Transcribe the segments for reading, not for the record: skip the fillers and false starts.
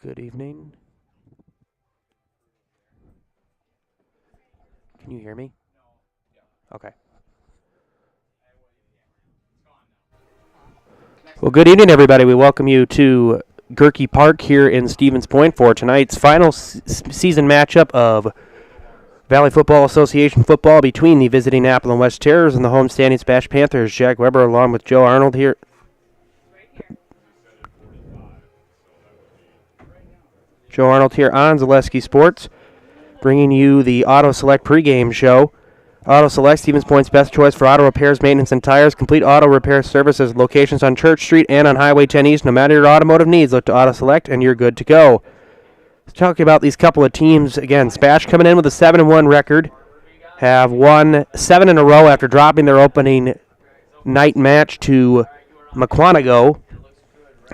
Good evening. Can you hear me? Okay. Well, good evening, everybody. We welcome you to Gerke Park here in Stevens Point for tonight's final season matchup of Valley Football Association football between the visiting Appleton West Terriers and the homestanding SPASH Panthers. Jack Weber along with Joe Arnold here. Joe Arnold here on Zaleski Sports, bringing you the Auto Select pregame show. Auto Select, Stevens Point's best choice for auto repairs, maintenance, and tires. Complete auto repair services. Locations on Church Street and on Highway 10 East. No matter your automotive needs, look to Auto Select and you're good to go. Let's talk about these couple of teams. Again, SPASH coming in with a 7-1 record. Have won 7 in a row after dropping their opening night match to Mukwonago.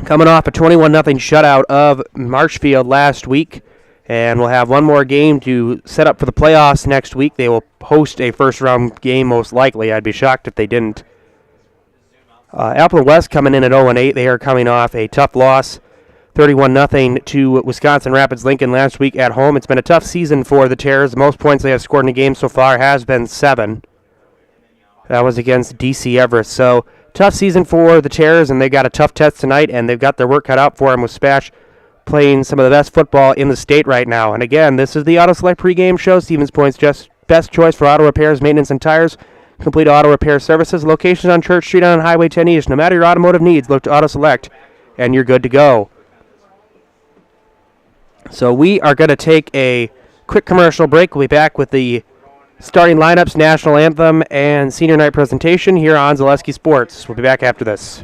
Coming off a 21-0 shutout of Marshfield last week. And we'll have one more game to set up for the playoffs next week. They will host a first-round game most likely. I'd be shocked if they didn't. Appleton West coming in at 0-8. They are coming off a tough loss, 31-0 to Wisconsin Rapids Lincoln last week at home. It's been a tough season for the Terrors. The most points they have scored in a game so far has been 7. That was against DC Everest. So, tough season for the Terrors, and they got a tough test tonight, and they've got their work cut out for them with SPASH playing some of the best football in the state right now. And again, this is the Auto Select pregame show. Stevens Point's just best choice for auto repairs, maintenance, and tires. Complete auto repair services. Locations on Church Street and on Highway 10 East. No matter your automotive needs, look to Auto Select, and you're good to go. So we are going to take a quick commercial break. We'll be back with the starting lineups, national anthem, and senior night presentation here on Zaleski Sports. We'll be back after this.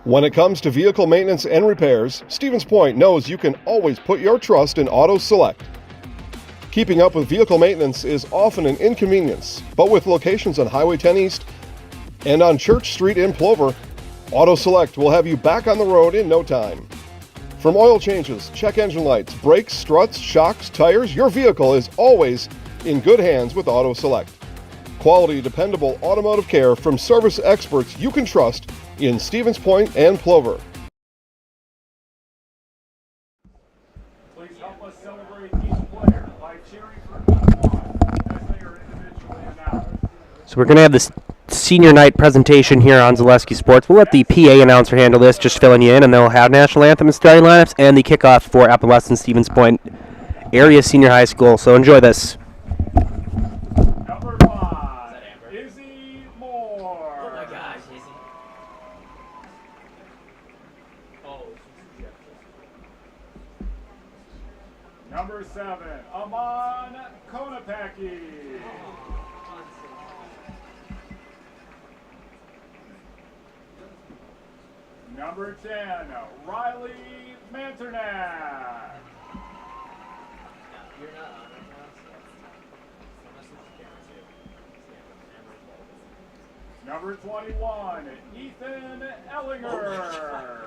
When it comes to vehicle maintenance and repairs, Stevens Point knows you can always put your trust in Auto Select. Keeping up with vehicle maintenance is often an inconvenience, but with locations on Highway 10 East and on Church Street in Plover, Auto Select will have you back on the road in no time. From oil changes, check engine lights, brakes, struts, shocks, tires, your vehicle is always in good hands with Auto Select. Quality, dependable automotive care from service experts you can trust in Stevens Point and Plover. Please help us celebrate each player by cheering for each one as they are individually announced. So we're going to have this senior night presentation here on Zaleski Sports. We'll let the PA announcer handle this, just filling you in, and they'll have national anthem and starting lineups and the kickoff for Appleton West and Stevens Point Area Senior High School. So enjoy this. Number 5, Izzy Moore. Oh my gosh, Izzy. Number 7, Amon Konopacki. Number 10, Riley Manternak. You're not on right now, so Number 21, Ethan Ellinger.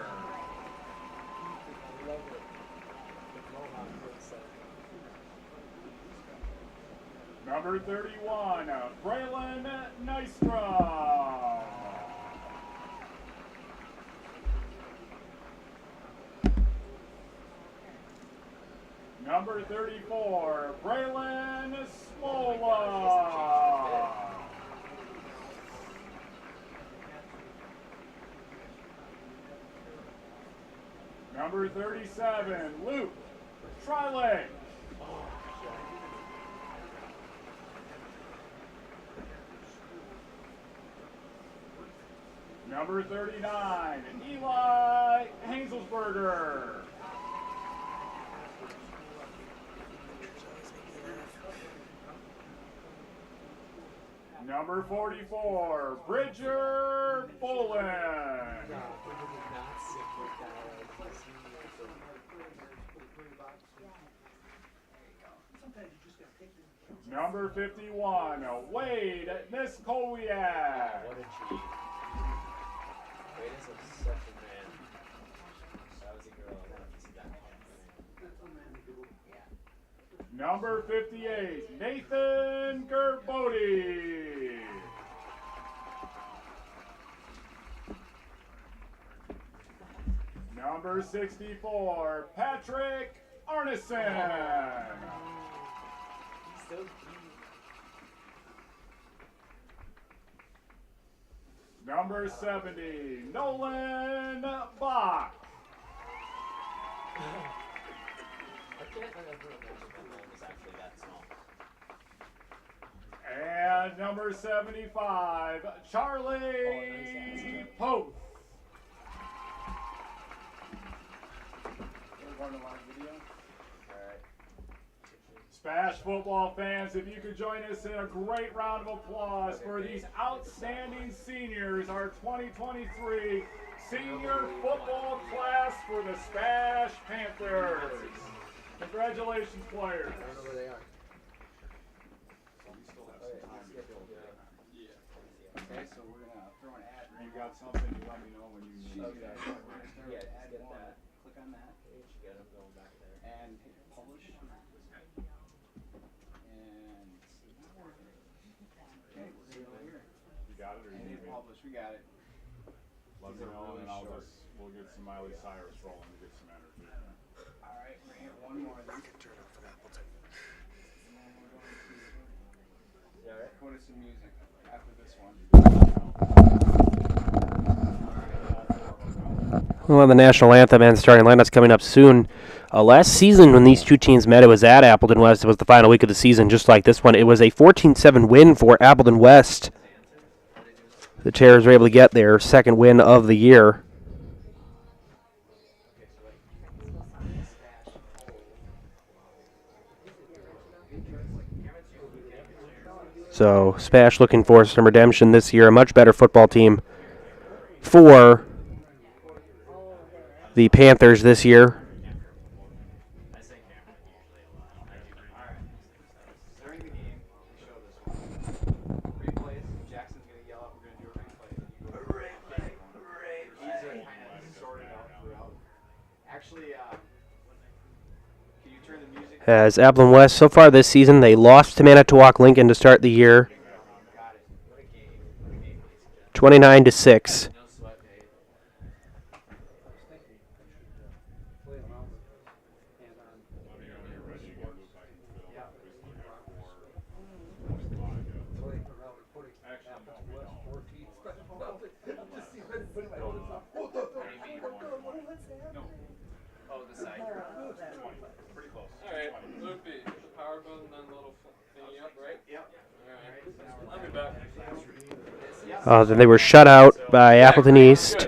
Number 31, Braylon Nystrom. Number 34, Braylon Smola. Number 37, Luke Triley. Number 39, Eli Hanselsberger. Number 44, Bridger Bolin. Number 51, Wade Niskowiak. what a G. Wade is such a man. That was a girl. I wanted to see that. Number 58, Nathan Gerbode. Number 64, Patrick Arneson. He's so cute. Number 70, Nolan Bach. I can't remember if that one was actually that small. And number 75, Charlie Poth. SPASH football fans, if you could join us in a great round of applause for these outstanding seniors, our 2023 senior football class for the SPASH Panthers. Congratulations, players. I don't know where they are. Okay, so we're gonna throw an ad. You got something, you let me know when you need Okay. it. We're gonna start Yeah, with just ad get one. that. Click on that You should get them going back there. and hit publish. And it's not working. Okay, we're gonna go here. You got it, or you And need hit me? publish. We got it. Let me know, and then we'll get some Miley Cyrus rolling to get some energy. All right, we're gonna hit one more of these. And then we're going to go to some music after this one. We'll have the national anthem and starting lineup's coming up soon. Last season, when these two teams met, it was at Appleton West. It was the final week of the season, just like this one. It was a 14-7 win for Appleton West. The Terrors were able to get their second win of the year. So, SPASH looking for some redemption this year. A much better football team for the Panthers this year. During the game, we show this one. Replays. Jackson's gonna yell out, we're gonna do a replay. And you go replay. These are kind of sorted out throughout. Actually, can you turn the music? As Appleton West, so far this season, they lost to Manitowoc Lincoln to start the year, Got it. What a game. What a game. 29-6. No sweat, Dave. Oh, the side. Pretty close. Alright, Loopy, the power button and little thingy up, right? Yep. Alright, I'll be back. Then they were shut out by Appleton East,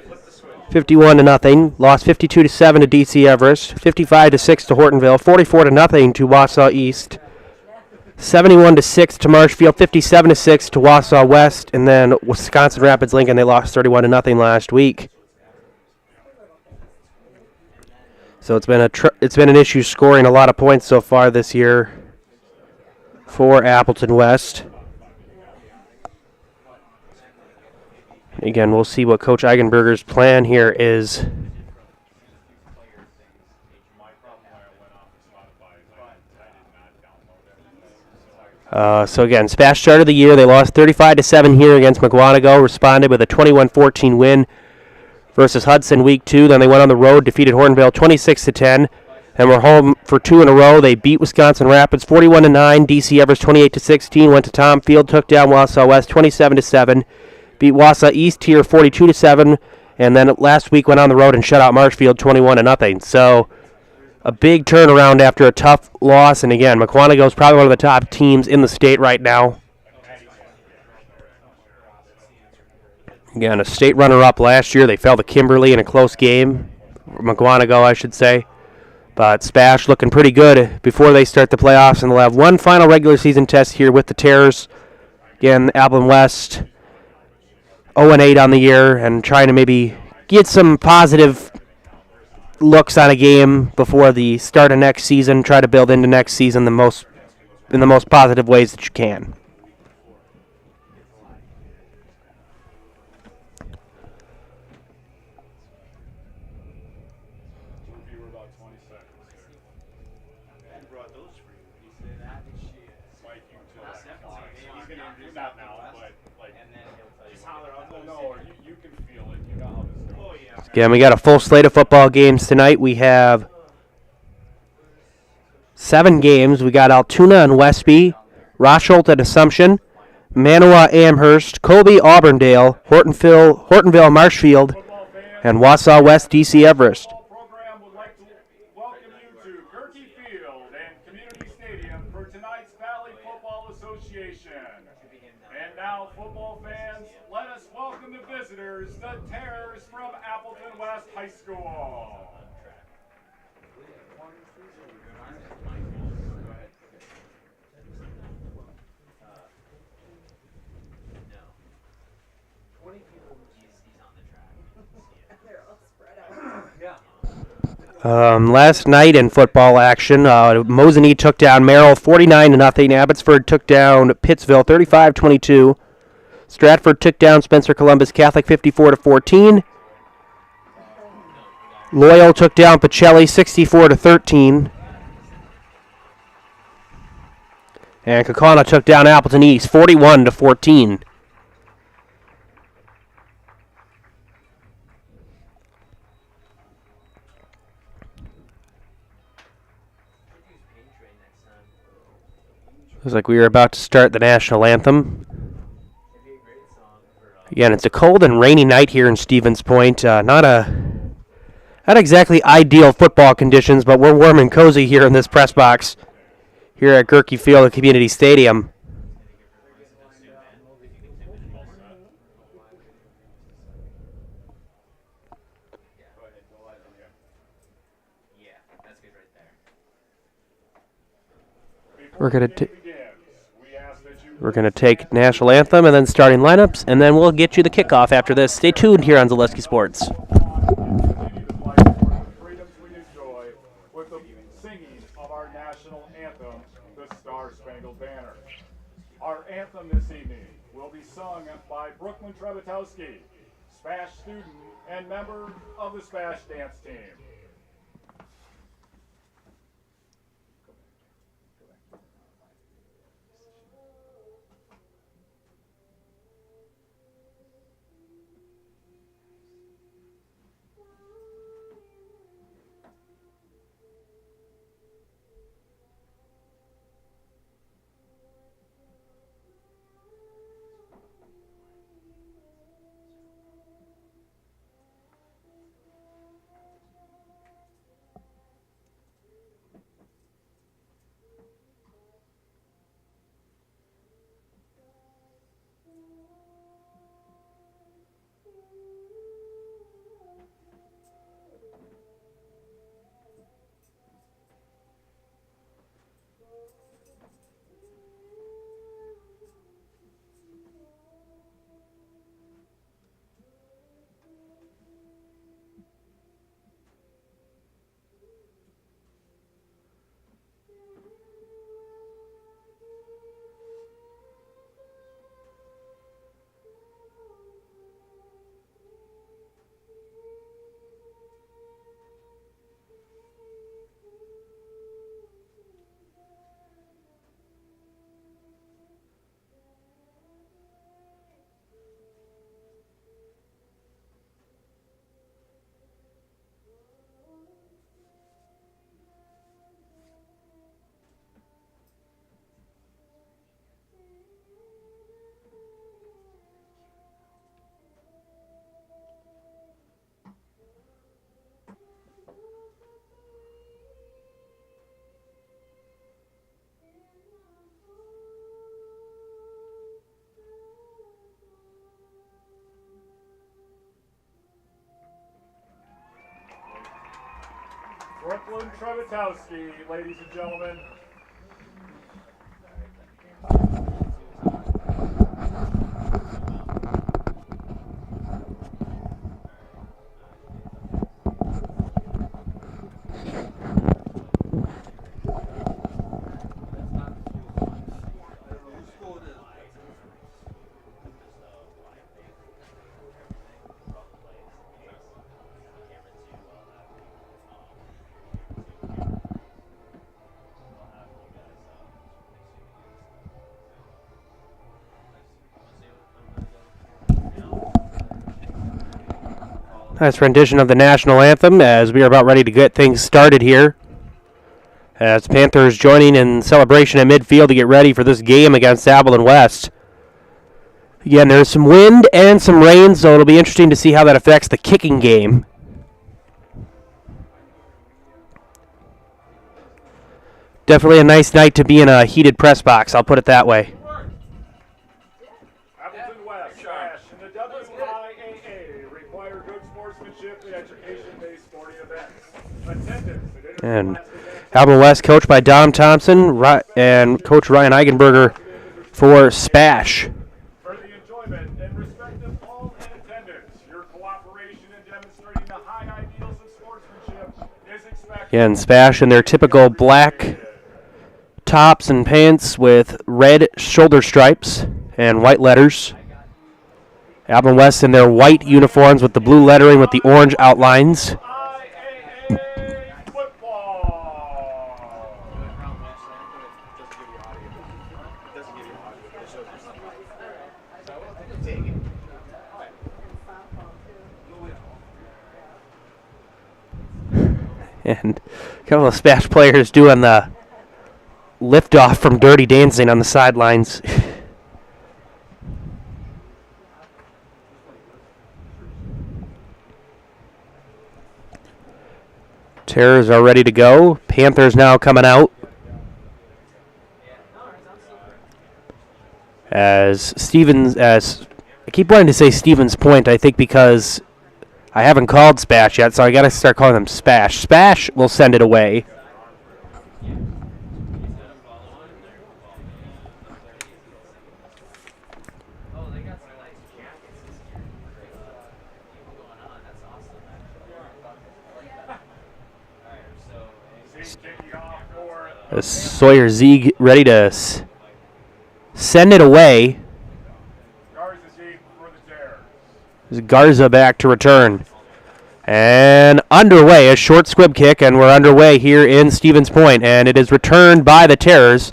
51-0. Lost 52-7 to DC Everest, 55-6 to Hortonville, 44-0 to Wausau East, 71-6 to Marshfield, 57-6 to Wausau West, and then Wisconsin Rapids Lincoln. They lost 31-0 last week. So it's been an issue scoring a lot of points so far this year for Appleton West. Again, we'll see what Coach Eigenberger's plan here is. So again, SPASH start of the year. They lost 35-7 here against McGuanago. Responded with a 21-14 win versus Hudson week 2. Then they went on the road, defeated Hortonville 26-10, and were home for 2 in a row. They beat Wisconsin Rapids 41-9. DC Everest 28-16. Went to Tom Field, took down Wausau West 27-7. Beat Wausau East here 42-7, and then last week went on the road and shut out Marshfield 21-0. So a big turnaround after a tough loss. And again, McGuanago is probably one of the top teams in the state right now. Again, a state runner-up last year. They fell to Kimberly in a close game. McGuanago, I should say. But SPASH looking pretty good before they start the playoffs, and they'll have one final regular season test here with the Terrors. Again, Appleton West 0-8 on the year, and trying to maybe get some positive looks on a game before the start of next season. Try to build into next season in the most positive ways that you can. We're about 20 seconds here. You brought those for you. You say that? Mike, you too. He's gonna introduce Not now, but like, and then he'll tell you. just holler out. No, or you can feel it. You know how this goes. Again, we got a full slate of football games tonight. We have 7 games. We got Altoona and Westby, Rosholt at Assumption, Manawa Amherst, Colby Auburndale, Hortonville Marshfield, and Wausau West DC Everest. Program would like to welcome you to Gerke Field and Community Stadium for tonight's Valley Football Association. And now, football fans, let us welcome the visitors, the Terrors from Appleton West High School. Last night in football action, Mosinee took down Merrill 49-0. Abbotsford took down Pittsville 35-22. Stratford took down Spencer Columbus Catholic 54-14. Loyal took down Pacelli 64-13. And Kaukauna took down Appleton East 41-14. Looks like we are about to start the national anthem. Again, it's a cold and rainy night here in Stevens Point. Not exactly ideal football conditions, but we're warm and cozy here in this press box here at Gerke Field at Community Stadium. We're going to take national anthem and then starting lineups, and then we'll get you the kickoff after this. Stay tuned here on Zaleski Sports. Freedoms we enjoy with the singing of our national anthem, the Star-Spangled Banner. Our anthem this evening will be sung by Brooklyn Trebetowski, SPASH student and member of the SPASH dance team. Brooklyn Trebetowski, ladies and gentlemen. Nice rendition of the national anthem as we are about ready to get things started here. As Panthers joining in celebration at midfield to get ready for this game against Appleton West. Again, there's some wind and some rain, so it'll be interesting to see how that affects the kicking game. Definitely a nice night to be in a heated press box, I'll put it that way. Appleton West, SPASH, and the WIAA require good sportsmanship and education-based sporting events. Attendance at And Appleton West coached by Dom Thompson and Coach Ryan Eigenberger for SPASH. For the enjoyment and respect of all in attendance, your cooperation in demonstrating the high ideals of sportsmanship is expected. Again, SPASH in their typical black tops and pants with red shoulder stripes and white letters. Appleton West in their white uniforms with the blue lettering with the orange outlines. IAA football. And a couple of SPASH players doing the liftoff from Dirty Dancing on the sidelines. Terrors are ready to go. Panthers now coming out. As I keep wanting to say Stevens Point, I think because I haven't called SPASH yet, so I got to start calling them SPASH. SPASH will send it away. As Sawyer Zieg ready to send it away. As Garza back to return. And underway, a short squib kick, and we're underway here in Stevens Point. And it is returned by the Terrors.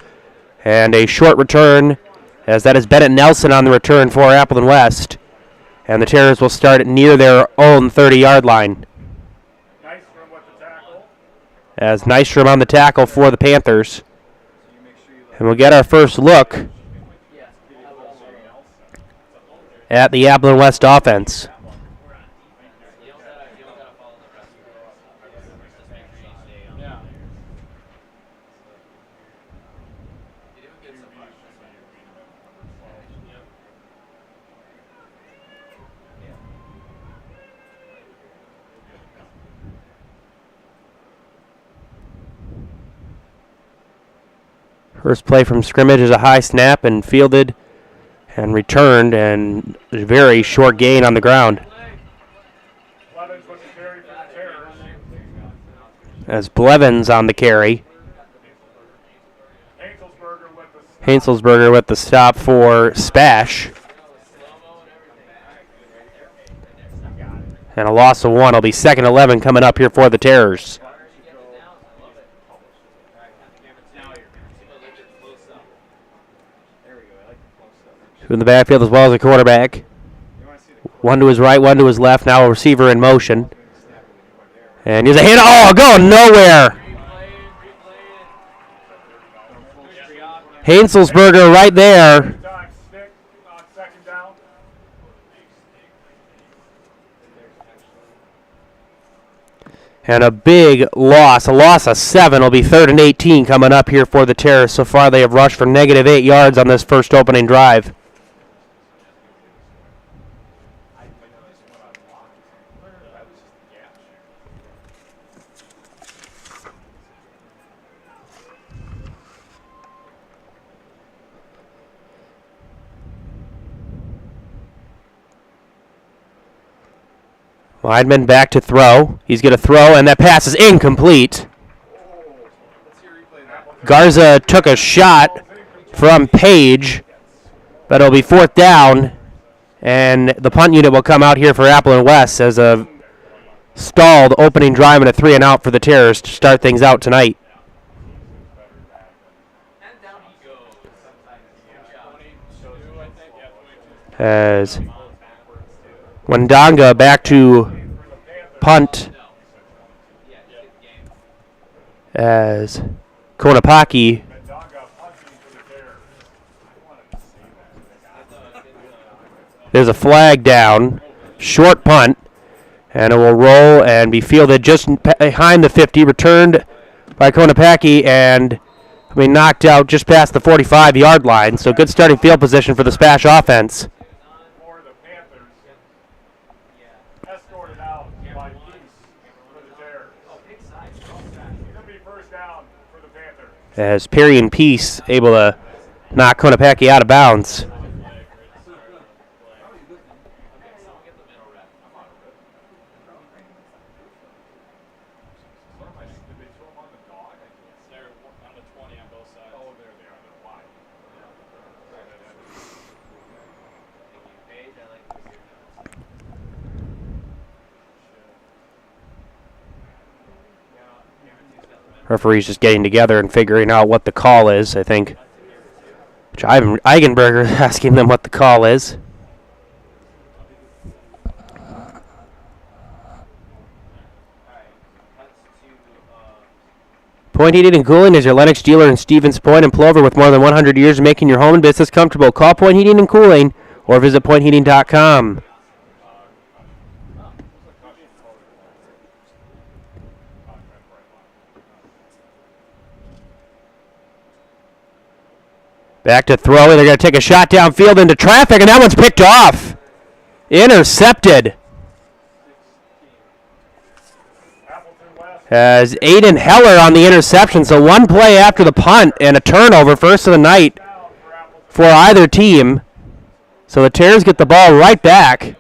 And a short return, as that is Bennett Nelson on the return for Appleton West. And the Terrors will start it near their own 30-yard line. As Nystrom on the tackle for the Panthers. And we'll get our first look at the Appleton West offense. First play from scrimmage is a high snap and fielded and returned, and a very short gain on the ground. As Blevins on the carry. Hainselsberger with the stop for SPASH. And a loss of one. It'll be 2nd 11 coming up here for the Terrors. Two in the backfield as well as a quarterback. One to his right, one to his left. Now a receiver in motion. And here's a hit. Oh, going nowhere. Hainselsberger right there. And a big loss, a loss of 7. It'll be 3rd and 18 coming up here for the Terrors. So far they have rushed for -8 yards on this first opening drive. Weidman back to throw. He's going to throw, and that pass is incomplete. Garza took a shot from Page, but it'll be 4th down, and the punt unit will come out here for Appleton West as a stalled opening drive and a 3-and-out for the Terrors to start things out tonight. As Wandonga back to punt as Konopaki. There's a flag down, short punt, and it will roll and be fielded just behind the 50, returned by Konopaki, and knocked out just past the 45-yard line. So good starting field position for the SPASH offense. For the Panthers. Escorted out by East for the Bears. It'll be first down for the Panthers. As Perry and Peace able to knock Konopaki out of bounds. Referees just getting together and figuring out what the call is, I think. Which Eigenberger is asking them what the call is. Point Heating and Cooling is your Lennox dealer in Stevens Point and Plover with more than 100 years of making your home and business comfortable. Call Point Heating and Cooling or visit pointheating.com. Back to throw. They're going to take a shot downfield into traffic, and that one's picked off. Intercepted. As Aiden Heller on the interception. So one play after the punt and a turnover, first of the night for either team. So the Terrors get the ball right back.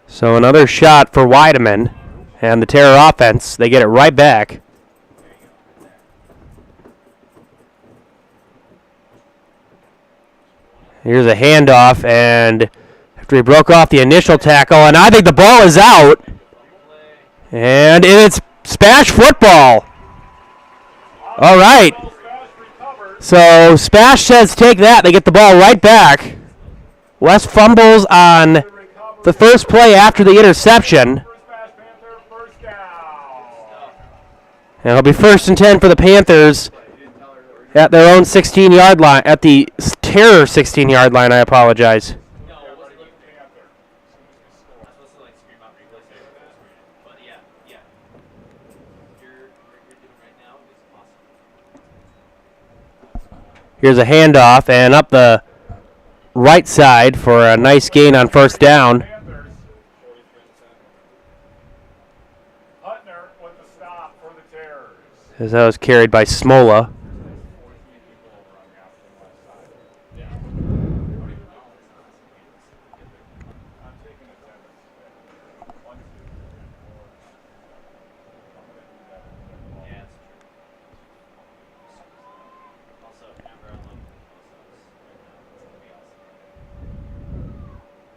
So another shot for Weideman and the Terror offense. They get it right back. Here's a handoff, and after he broke off the initial tackle, and I think the ball is out. And it's SPASH football. All right. So SPASH says take that. They get the ball right back. Wes fumbles on the first play after the interception. And it'll be 1st and 10 for the Panthers at their own 16-yard line, at the Terror 16-yard line, I apologize. Here's a handoff, and up the right side for a nice gain on first down. As that was carried by Smola.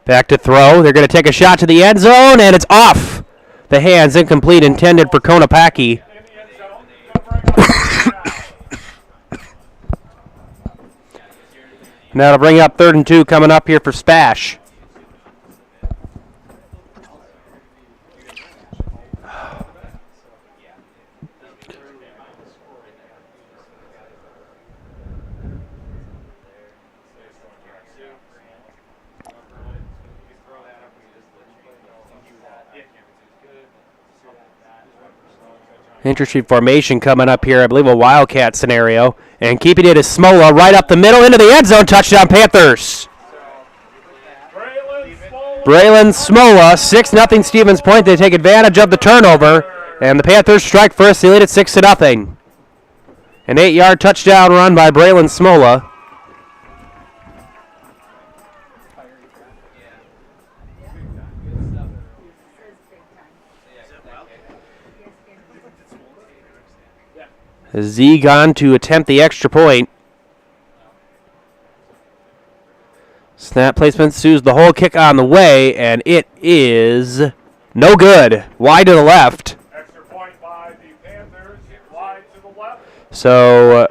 Back to throw. They're going to take a shot to the end zone, and it's off the hands. Incomplete, intended for Konopaki. And that'll bring up 3rd and 2 coming up here for SPASH. Interesting formation coming up here. I believe a Wildcat scenario. And keeping it is Smola right up the middle into the end zone. Touchdown Panthers. Braylon Smola, 6-0 Stevens Point. They take advantage of the turnover. And the Panthers strike first. They lead at 6-0. An 8-yard touchdown run by Braylon Smola. Z gone to attempt the extra point. Snap Snap placement sues the whole kick on the way, and it is no good. Wide to the left. Extra point by the Panthers. Wide to the left. So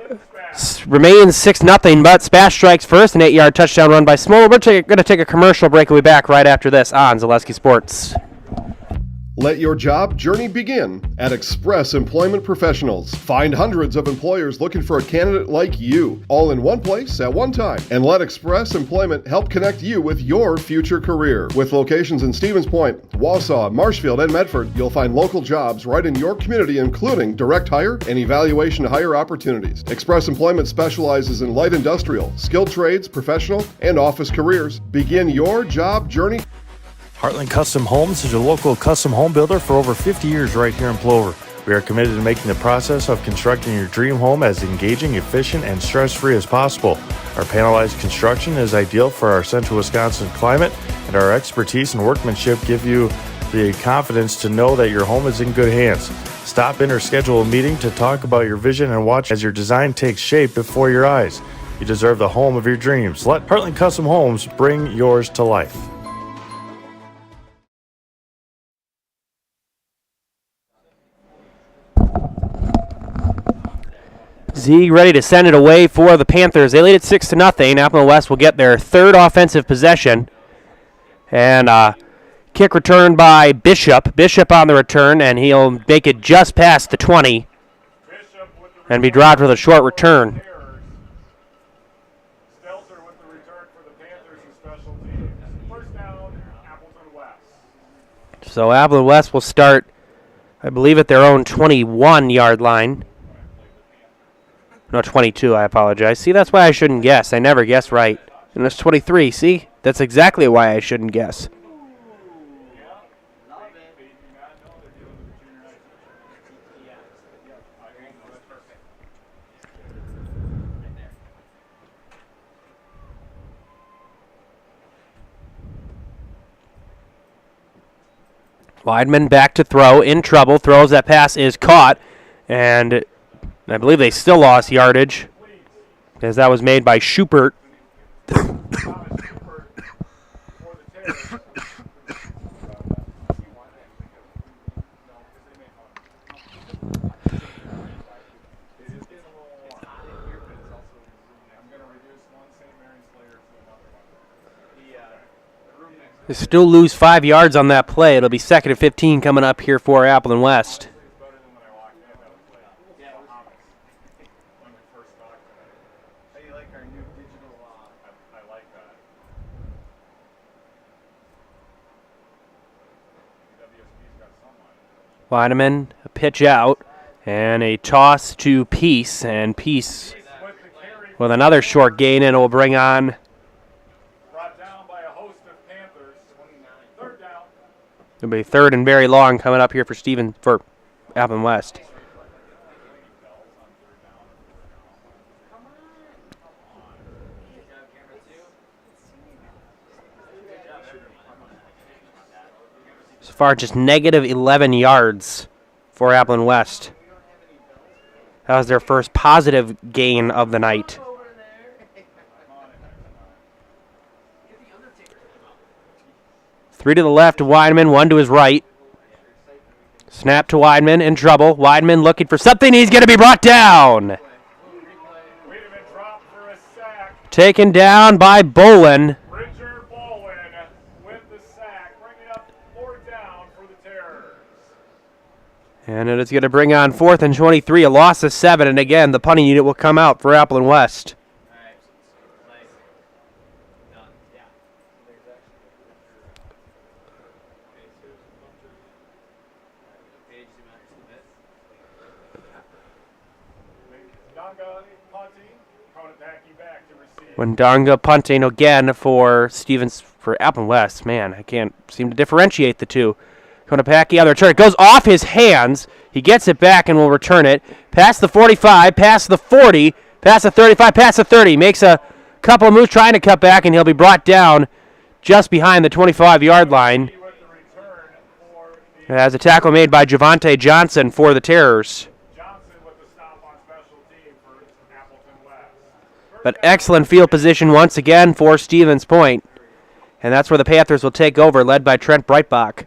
remains 6-0, but Spash strikes first. An 8-yard touchdown run by Smoller. We're going to take a commercial break. We'll be back right after this on Zaleski Sports. Let your job journey begin at Express Employment Professionals. Find hundreds of employers looking for a candidate like you, all in one place at one time. And let Express Employment help connect you with your future career. With locations in Stevens Point, Wausau, Marshfield, and Medford, you'll find local jobs right in your community, including direct hire and evaluation to hire opportunities. Express Employment specializes in light industrial, skilled trades, professional, and office careers. Begin your job journey. Heartland Custom Homes is your local custom home builder for over 50 years right here in Plover. We are committed to making the process of constructing your dream home as engaging, efficient, and stress-free as possible. Our panelized construction is ideal for our central Wisconsin climate, and our expertise and workmanship give you the confidence to know that your home is in good hands. Stop in or schedule a meeting to talk about your vision and watch as your design takes shape before your eyes. You deserve the home of your dreams. Let Heartland Custom Homes bring yours to life. Z ready to send it away for the Panthers. They lead it 6-0. Appleton West will get their third offensive possession. And kick return by Bishop. Bishop on the return, and he'll make it just past the 20 and be dropped with a short return. Stelzer with the return for the Panthers and special teams. First down, Appleton West. So Appleton West will start, I believe, at their own 21-yard line. No, 22, I apologize. See, that's why I shouldn't guess. I never guess right. And it's 23, see? That's exactly why I shouldn't guess. Weidman back to throw, in trouble, throws, that pass is caught, and I believe they still lost yardage, as that was made by Schubert. They still lose 5 yards on that play. It'll be 2nd and 15 coming up here for Appleton West. Weideman, a pitch out, and a toss to Peace, and Peace with another short gain, and it will bring on it'll be 3rd and very long coming up here for Appleton West. So far, just negative 11 yards for Appleton West. That was their first positive gain of the night. Three to the left to Weidman, one to his right. Snap to Weidman, in trouble. Weidman looking for something. He's going to be brought down. Taken down by Bolin. Richard Bolin with the sack, bringing up 4th down for the Terrors. And it is going to bring on 4th and 23, a loss of 7. And again, the punting unit will come out for Appleton West. Wendonga punting again for Appleton West. Man, I can't seem to differentiate the two. Konopacki on the return. It goes off his hands. He gets it back and will return it. Past the 45, past the 40, past the 35, past the 30. Makes a couple of moves trying to cut back, and he'll be brought down just behind the 25-yard line. As a tackle made by Javante Johnson for the Terrors. But excellent field position once again for Stevens Point. And that's where the Panthers will take over, led by Trent Breitbach.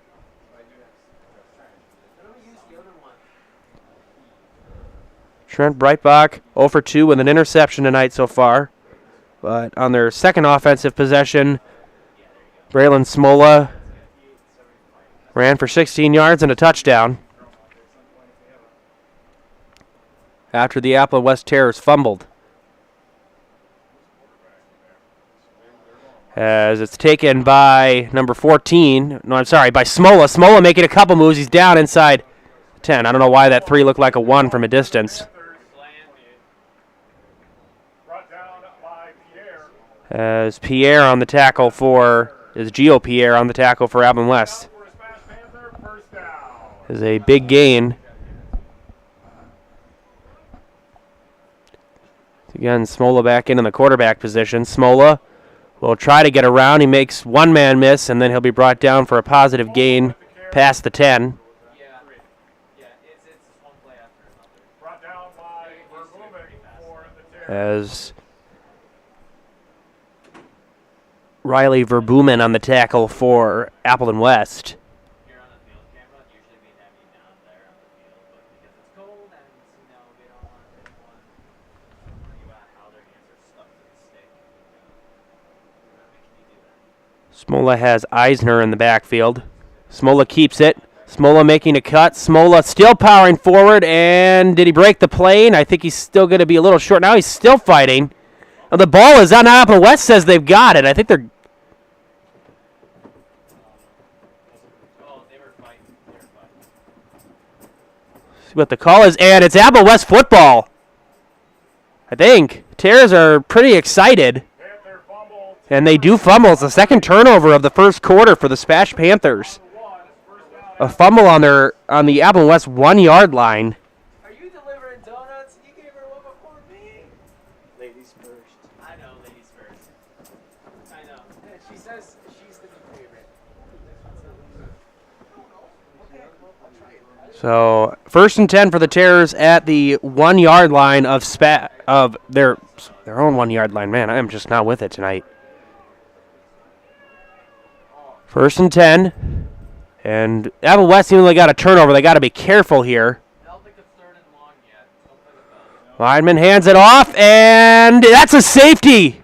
Trent Breitbach 0 for 2 with an interception tonight so far. But on their second offensive possession, Braylon Smola ran for 16 yards and a touchdown after the Appleton West Terrors fumbled. As it's taken by number 14. No, I'm sorry, by Smola. Smola making a couple moves. He's down inside 10. I don't know why that 3 looked like a 1 from a distance. As Pierre on the tackle for, is Gio Pierre on the tackle for Appleton West. Is a big gain. Again, Smola back in the quarterback position. Smola will try to get around. He makes one man miss, and then he'll be brought down for a positive gain past the 10. As Riley Verbumen on the tackle for Appleton West. Smola has Eisner in the backfield. Smola keeps it. Smola making a cut. Smola still powering forward, and did he break the plane? I think he's still going to be a little short. Now he's still fighting. Oh, the ball is on. Appleton West says they've got it. I think they're... See what the call is, and it's Appleton West football. I think. Terrors are pretty excited. And they do fumble. It's the second turnover of the first quarter for the SPASH Panthers. A fumble on the Appleton West 1-yard line. Are you delivering donuts? You gave her one before me. Ladies first. I know, ladies first. I know. She says she's the new favorite. Okay, I'll try it. So 1st and 10 for the Terrors at the 1-yard line of their own 1-yard line. Man, I am just not with it tonight. 1st and 10. And Appleton West even though they got a turnover. They got to be careful here. I don't think it's 3rd and long yet. Lineman hands it off, and that's a safety.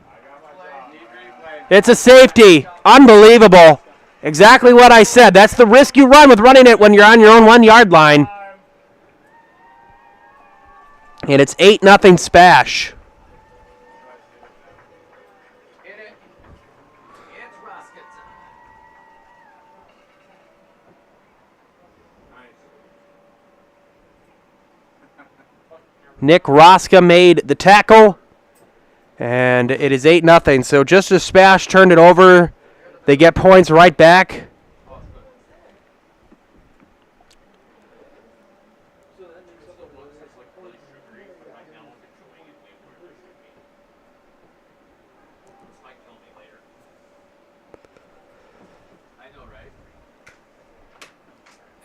It's a safety. Unbelievable. Exactly what I said. That's the risk you run with running it when you're on your own 1-yard line. And it's 8-0 SPASH. Nick Roska made the tackle, and it is 8-0. So just as SPASH turned it over, they get points right back.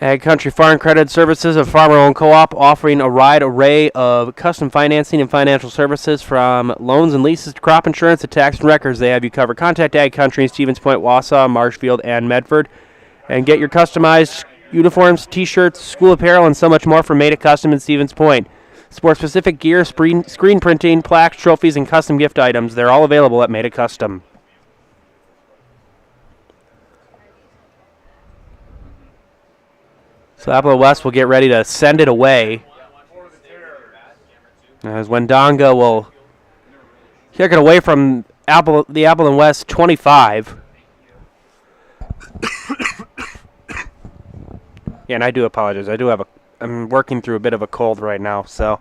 Ag Country Farm Credit Services, a farmer-owned co-op offering a wide array of custom financing and financial services from loans and leases to crop insurance to tax and records. They have you covered. Contact Ag Country in Stevens Point, Wausau, Marshfield, and Medford. And get your customized uniforms, T-shirts, school apparel, and so much more from Made It Custom in Stevens Point. Sport-specific gear, screen printing, plaques, trophies, and custom gift items. They're all available at Made It Custom. So Appleton West will get ready to send it away. As Wendonga will kick it away from the Appleton West 25. Yeah, and I do apologize. I'm working through a bit of a cold right now, so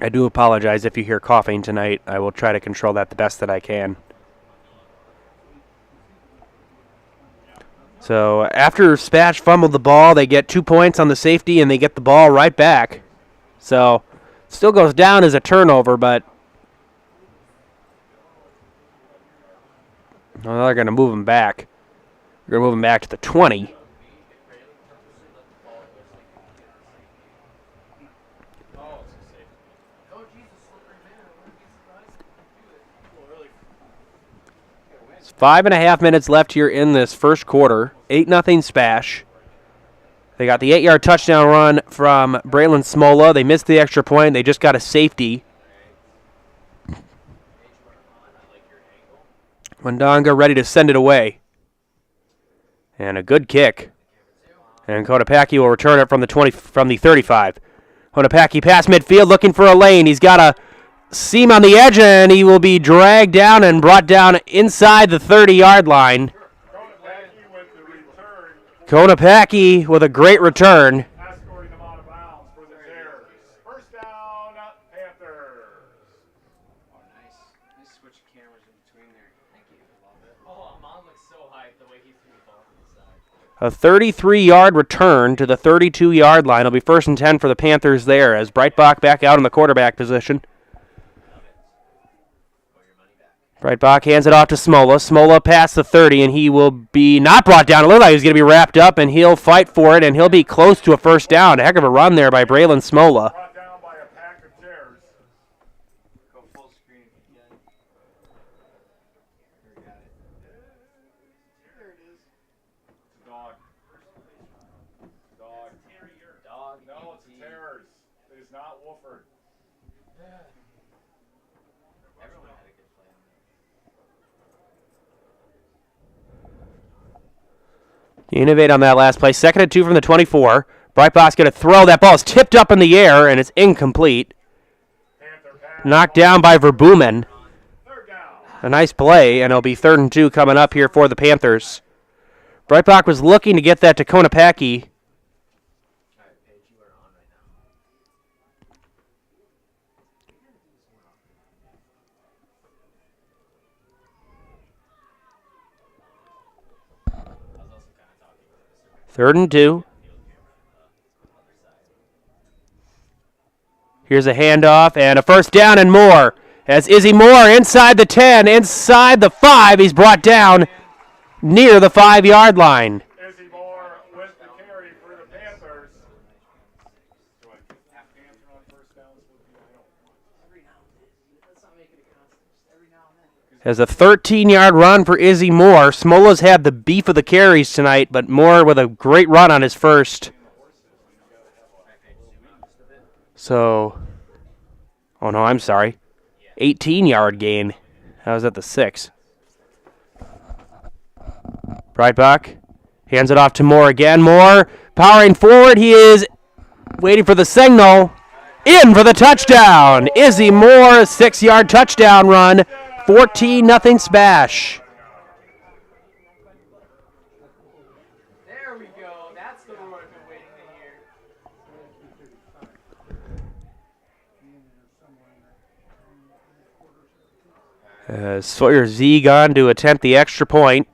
I do apologize if you hear coughing tonight. I will try to control that the best that I can. So after SPASH fumbled the ball, they get 2 points on the safety, and they get the ball right back. So still goes down as a turnover, but they're going to move him back. They're going to move him back to the 20. 5.5 minutes left here in this first quarter. 8-0 SPASH. They got the 8-yard touchdown run from Braylon Smola. They missed the extra point. They just got a safety. Wandonga ready to send it away. And a good kick. And Konopaki will return it from the 35. Konopaki past midfield looking for a lane. He's got a seam on the edge, and he will be dragged down and brought down inside the 30-yard line. Konopaki with a great return. Escorting them out of bounds for the Bears. First down, Panthers. Oh, nice. Nice switch of cameras in between there. Thank you. Love it. Oh, Amon looks so hyped the way he threw the ball to the side. A 33-yard return to the 32-yard line. It'll be 1st and 10 for the Panthers there as Breitbach back out in the quarterback position. Breitbach hands it off to Smola. Smola past the 30, and he will be not brought down. It looked like he was going to be wrapped up, and he'll fight for it, and he'll be close to a first down. A heck of a run there by Braylon Smola. Brought down by a pack of chairs. Go full screen if you can. There we got it. There it is. It's a dog. Dog. Dog. No, it's Terrors. It is not Wolford. Everyone had a good play on that. You innovate on that last play. 2nd and 2 from the 24. Breitbach's going to throw. That ball is tipped up in the air, and it's incomplete. Panther pass. Knocked down by Verbumen. Third down. A nice play, and it'll be 3rd and 2 coming up here for the Panthers. Breitbach was looking to get that to Konopaki. All right, Paige, you are on right now. I was also kind of talking about this. 3rd and 2. Here's a handoff and a first down and more. As Izzy Moore inside the 10, inside the 5. He's brought down near the 5-yard line. Izzy Moore with the carry for the Panthers. Do I have Panther on first downs? Every now and then. Let's not make it a constant. Just every now and then. As a 13-yard run for Izzy Moore. Smola's had the beef of the carries tonight, but Moore with a great run on his first. So, oh no, I'm sorry. 18-yard gain. That was at the 6. Breitbach hands it off to Moore again. Moore powering forward. He is waiting for the signal. In for the touchdown. Izzy Moore, 6-yard touchdown run. 14-0 SPASH. There we go. That's the roar I've been waiting to hear. Sawyer Zegon to attempt the extra point.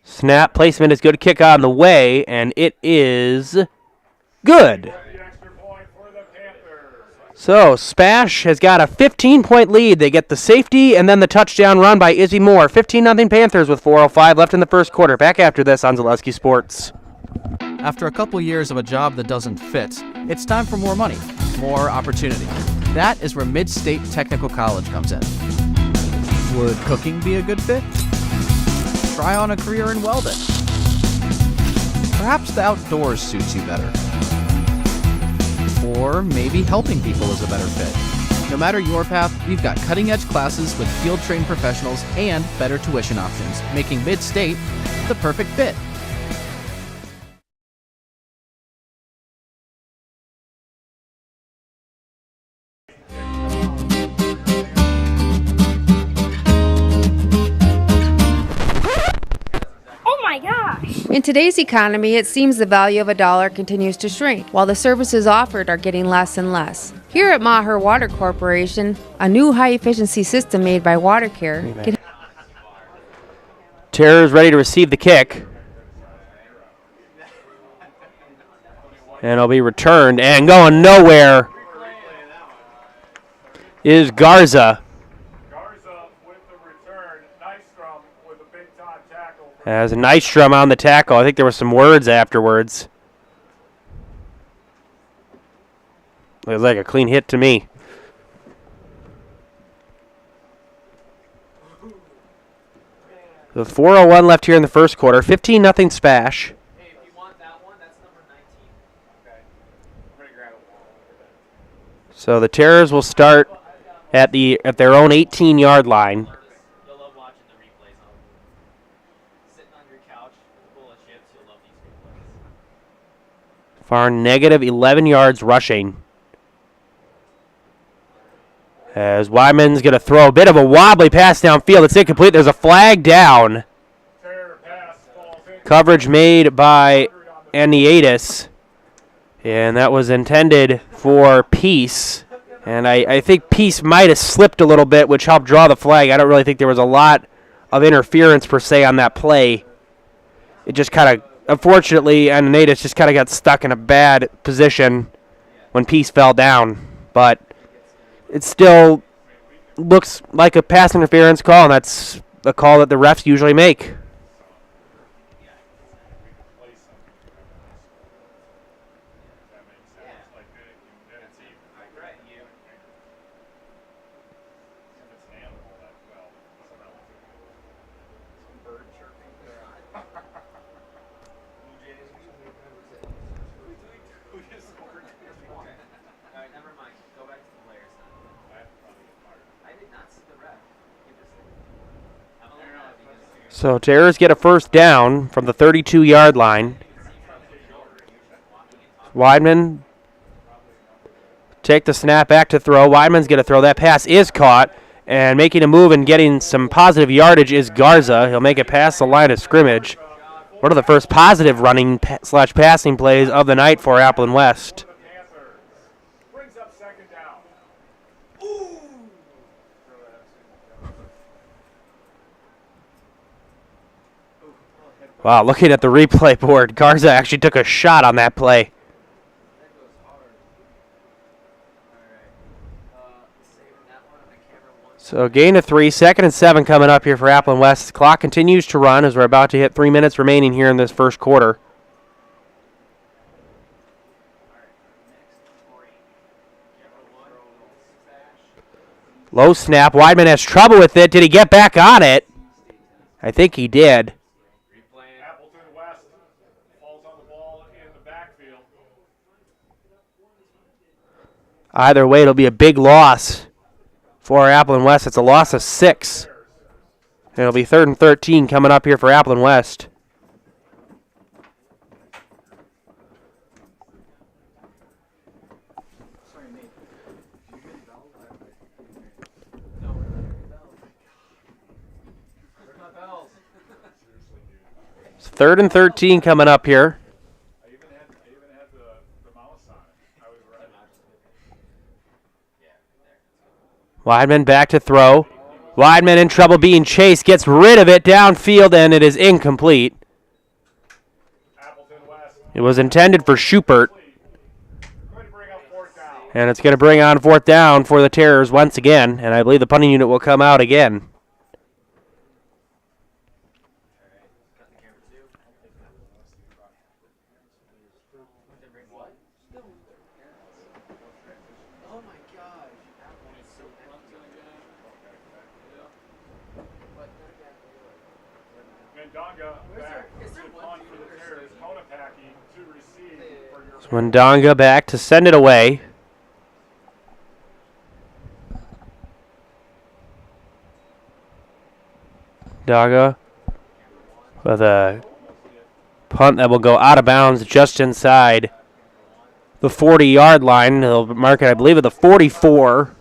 Snap placement is good. Kick on the way, and it is good. The extra point for the Panthers. So SPASH has got a 15-point lead. They get the safety and then the touchdown run by Izzy Moore. 15-0 Panthers with 4:05 left in the first quarter. Back after this on Zaleski Sports. After a couple years of a job that doesn't fit, it's time for more money, more opportunity. That is where Mid-State Technical College comes in. Would cooking be a good fit? Try on a career in welding. Perhaps the outdoors suits you better. Or maybe helping people is a better fit. No matter your path, we've got cutting-edge classes with field-trained professionals and better tuition options, making Mid-State the perfect fit. In today's economy, it seems the value of a dollar continues to shrink, while the services offered are getting less and less. Here at Maher Water Corporation, a new high-efficiency system made by WaterCare can... Terror's ready to receive the kick. And it'll be returned, and going nowhere is Garza. As a Nystrom on the tackle. I think there were some words afterwards. It was like a clean hit to me. The 4:01 left here in the first quarter. 15-0 SPASH. Hey, if you want that one, that's number 19. Okay. I'm gonna grab it. So the Terrors will start at their own 18-yard line. You'll love watching the replays on sitting on your couch with a bowl of chips. You'll love these replays. Far negative 11 yards rushing. As Wyman's going to throw a bit of a wobbly pass downfield. It's incomplete. There's a flag down. Coverage made by Aniatis. And that was intended for Peace. And I think Peace might have slipped a little bit, which helped draw the flag. I don't really think there was a lot of interference per se on that play. It just kind of, unfortunately, Aniatis just kind of got stuck in a bad position when Peace fell down. But it still looks like a pass interference call, and that's the call that the refs usually make. So Terrors get a first down from the 32-yard line. Weidman take the snap back to throw. Weidman's going to throw. That pass is caught. And making a move and getting some positive yardage is Garza. He'll make it past the line of scrimmage. One of the first positive running / passing plays of the night for Appleton West. Wow, looking at the replay board, Garza actually took a shot on that play. So gain of 3, 2nd and 7 coming up here for Appleton West. Clock continues to run as we're about to hit 3 minutes remaining here in this first quarter. Low snap. Weidman has trouble with it. Did he get back on it? I think he did. Appleton West falls on the ball in the backfield. Either way, it'll be a big loss for Appleton West. It's a loss of 6. It'll be 3rd and 13 coming up here for Appleton West. It's 3rd and 13 coming up here. I even had the mouse on it. I was right. Weidman back to throw. Weidman in trouble being chased. Gets rid of it downfield, and it is incomplete. It was intended for Schubert. And it's going to bring on 4th down for the Terrors once again. And I believe the punting unit will come out again. Wendonga back to send it away. Daga with a punt that will go out of bounds just inside the 40-yard line. They'll mark it, I believe, at the 44.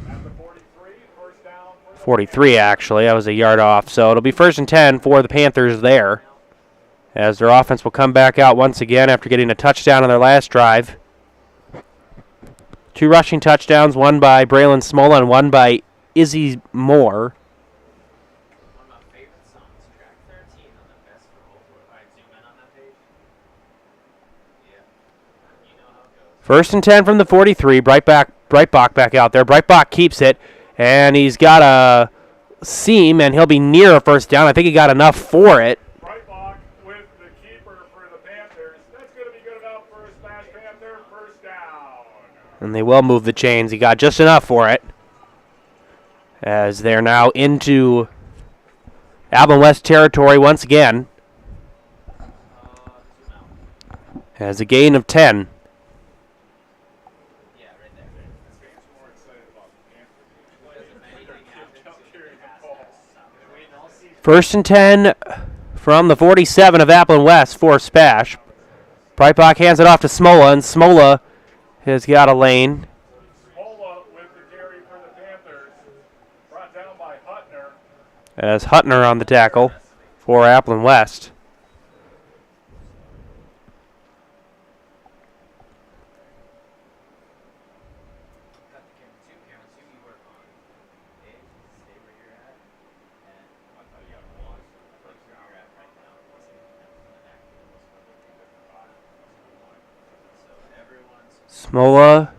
At the 43, first down. 43, actually. I was a yard off. So it'll be 1st and 10 for the Panthers there, as their offense will come back out once again after getting a touchdown on their last drive. 2 rushing touchdowns, one by Braylon Smola and one by Izzy Moore. One of my favorite songs, track 13 on the best for old boy. Alright, zoom in on that page. Yeah. You know how it goes. 1st and 10 from the 43. Breitbach back out there. Breitbach keeps it, and he's got a seam, and he'll be near a first down. I think he got enough for it. Breitbach with the keeper for the Panthers. That's going to be good enough for a SPASH Panther first down. And they will move the chains. He got just enough for it. as they're now into Appleton West territory once again. Has a gain of 10. First and 10 from the 47 of Appleton West for SPASH. Breitbach hands it off to Smola, and Smola has got a lane. Smola with the carry for the Panthers. Brought down by Hutner. As Hutner on the tackle for Appleton West. Smola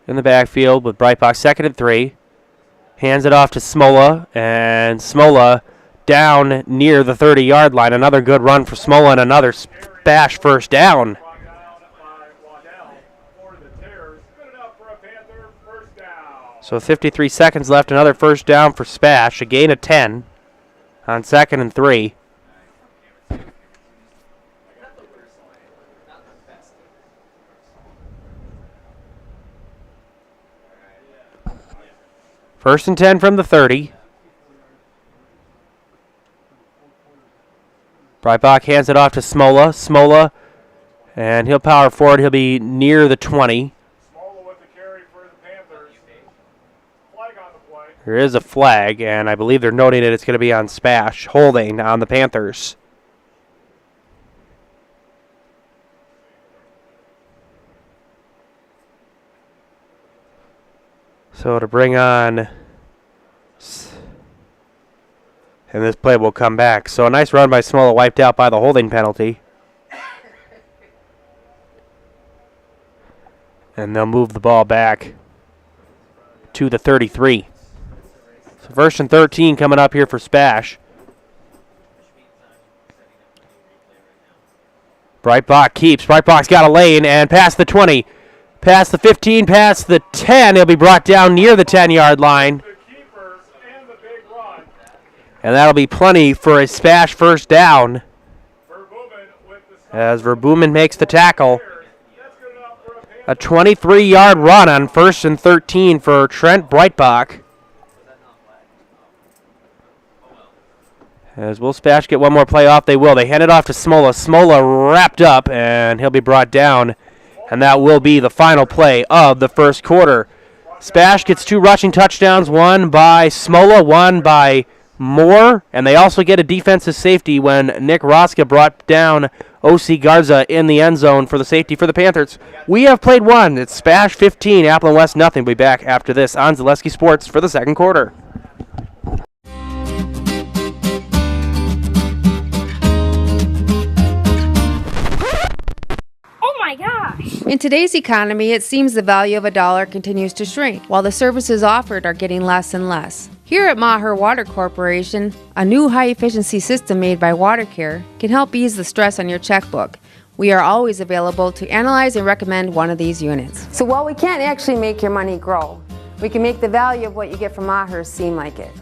in the backfield with Breitbach 2nd and 3. Hands it off to Smola, and Smola down near the 30-yard line. Another good run for Smola and another SPASH first down. Brought down by Waddell for the Terrors. Good enough for a Panther first down. So 53 seconds left, another first down for SPASH. A gain of 10 on 2nd and 3. First and 10 from the 30. Breitbach hands it off to Smola. Smola, and he'll power forward. He'll be near the 20. Smola with the carry for the Panthers. Flag on the play. There is a flag, and I believe they're noting that it's going to be on SPASH, holding on the Panthers. So to bring on, and this play will come back. So a nice run by Smola, wiped out by the holding penalty. And they'll move the ball back to the 33. So first and 13 coming up here for SPASH. Breitbach keeps. Breitbach's got a lane and past the 20. Past the 15, past the 10. He'll be brought down near the 10-yard line. The keepers and the big run. And that'll be plenty for a SPASH first down Verbumen with the as Verbumen makes the tackle. That's good enough for a Panther. A 23-yard run on first and 13 for Trent Breitbach. As will SPASH get one more play off? They will. They hand it off to Smola. Smola wrapped up, and he'll be brought down. And that will be the final play of the first quarter. SPASH gets 2 rushing touchdowns, one by Smola, one by Moore, and they also get a defensive safety when Nick Roska brought down O.C. Garza in the end zone for the safety for the Panthers. We have played one. It's SPASH 15, Appleton West nothing. We'll be back after this on Zaleski Sports for the second quarter. In today's economy, it seems the value of a dollar continues to shrink, while the services offered are getting less and less. Here at Maher Water Corporation, a new high-efficiency system made by WaterCare can help ease the stress on your checkbook. We are always available to analyze and recommend one of these units. So while we can't actually make your money grow, we can make the value of what you get from Maher seem like it.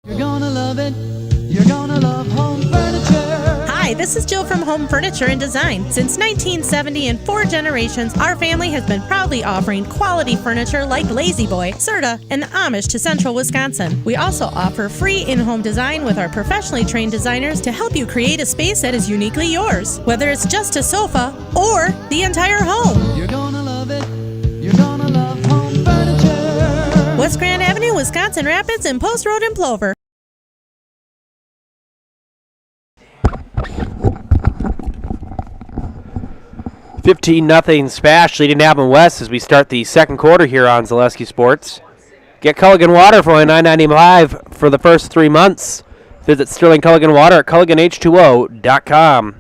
You're gonna love it. You're gonna love home furniture. Hi, this is Jill from Home Furniture and Design. Since 1970 and 4 generations, our family has been proudly offering quality furniture like Lazy Boy, Serta, and Amish to Central Wisconsin. We also offer free in-home design with our professionally trained designers to help you create a space that is uniquely yours, whether it's just a sofa or the entire home. You're gonna love it. You're gonna love home furniture. West Grand Avenue, Wisconsin Rapids, and Post Road in Plover. 15-0 SPASH leading Appleton West as we start the second quarter here on Zaleski Sports. Get Culligan Water for only $9.95 for the first 3 months. Visit Sterling Culligan Water at CulliganH2O.com.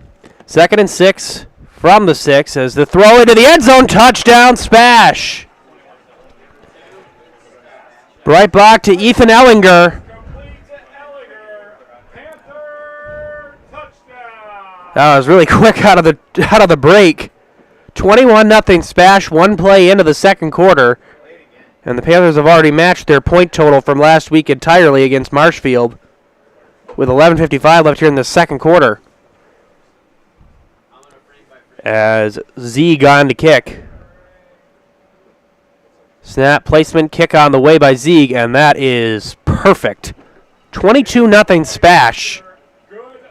Second and 6 from the 6 as the throw into the end zone. Touchdown SPASH. Breitbach to Ethan Ellinger. That was really quick out of the break. 21-0 SPASH, one play into the second quarter. And the Panthers have already matched their point total from last week entirely against Marshfield with 11:55 left here in the second quarter. As Zieg on to kick. Snap, placement, kick on the way by Zieg, and that is perfect. 22-0 SPASH.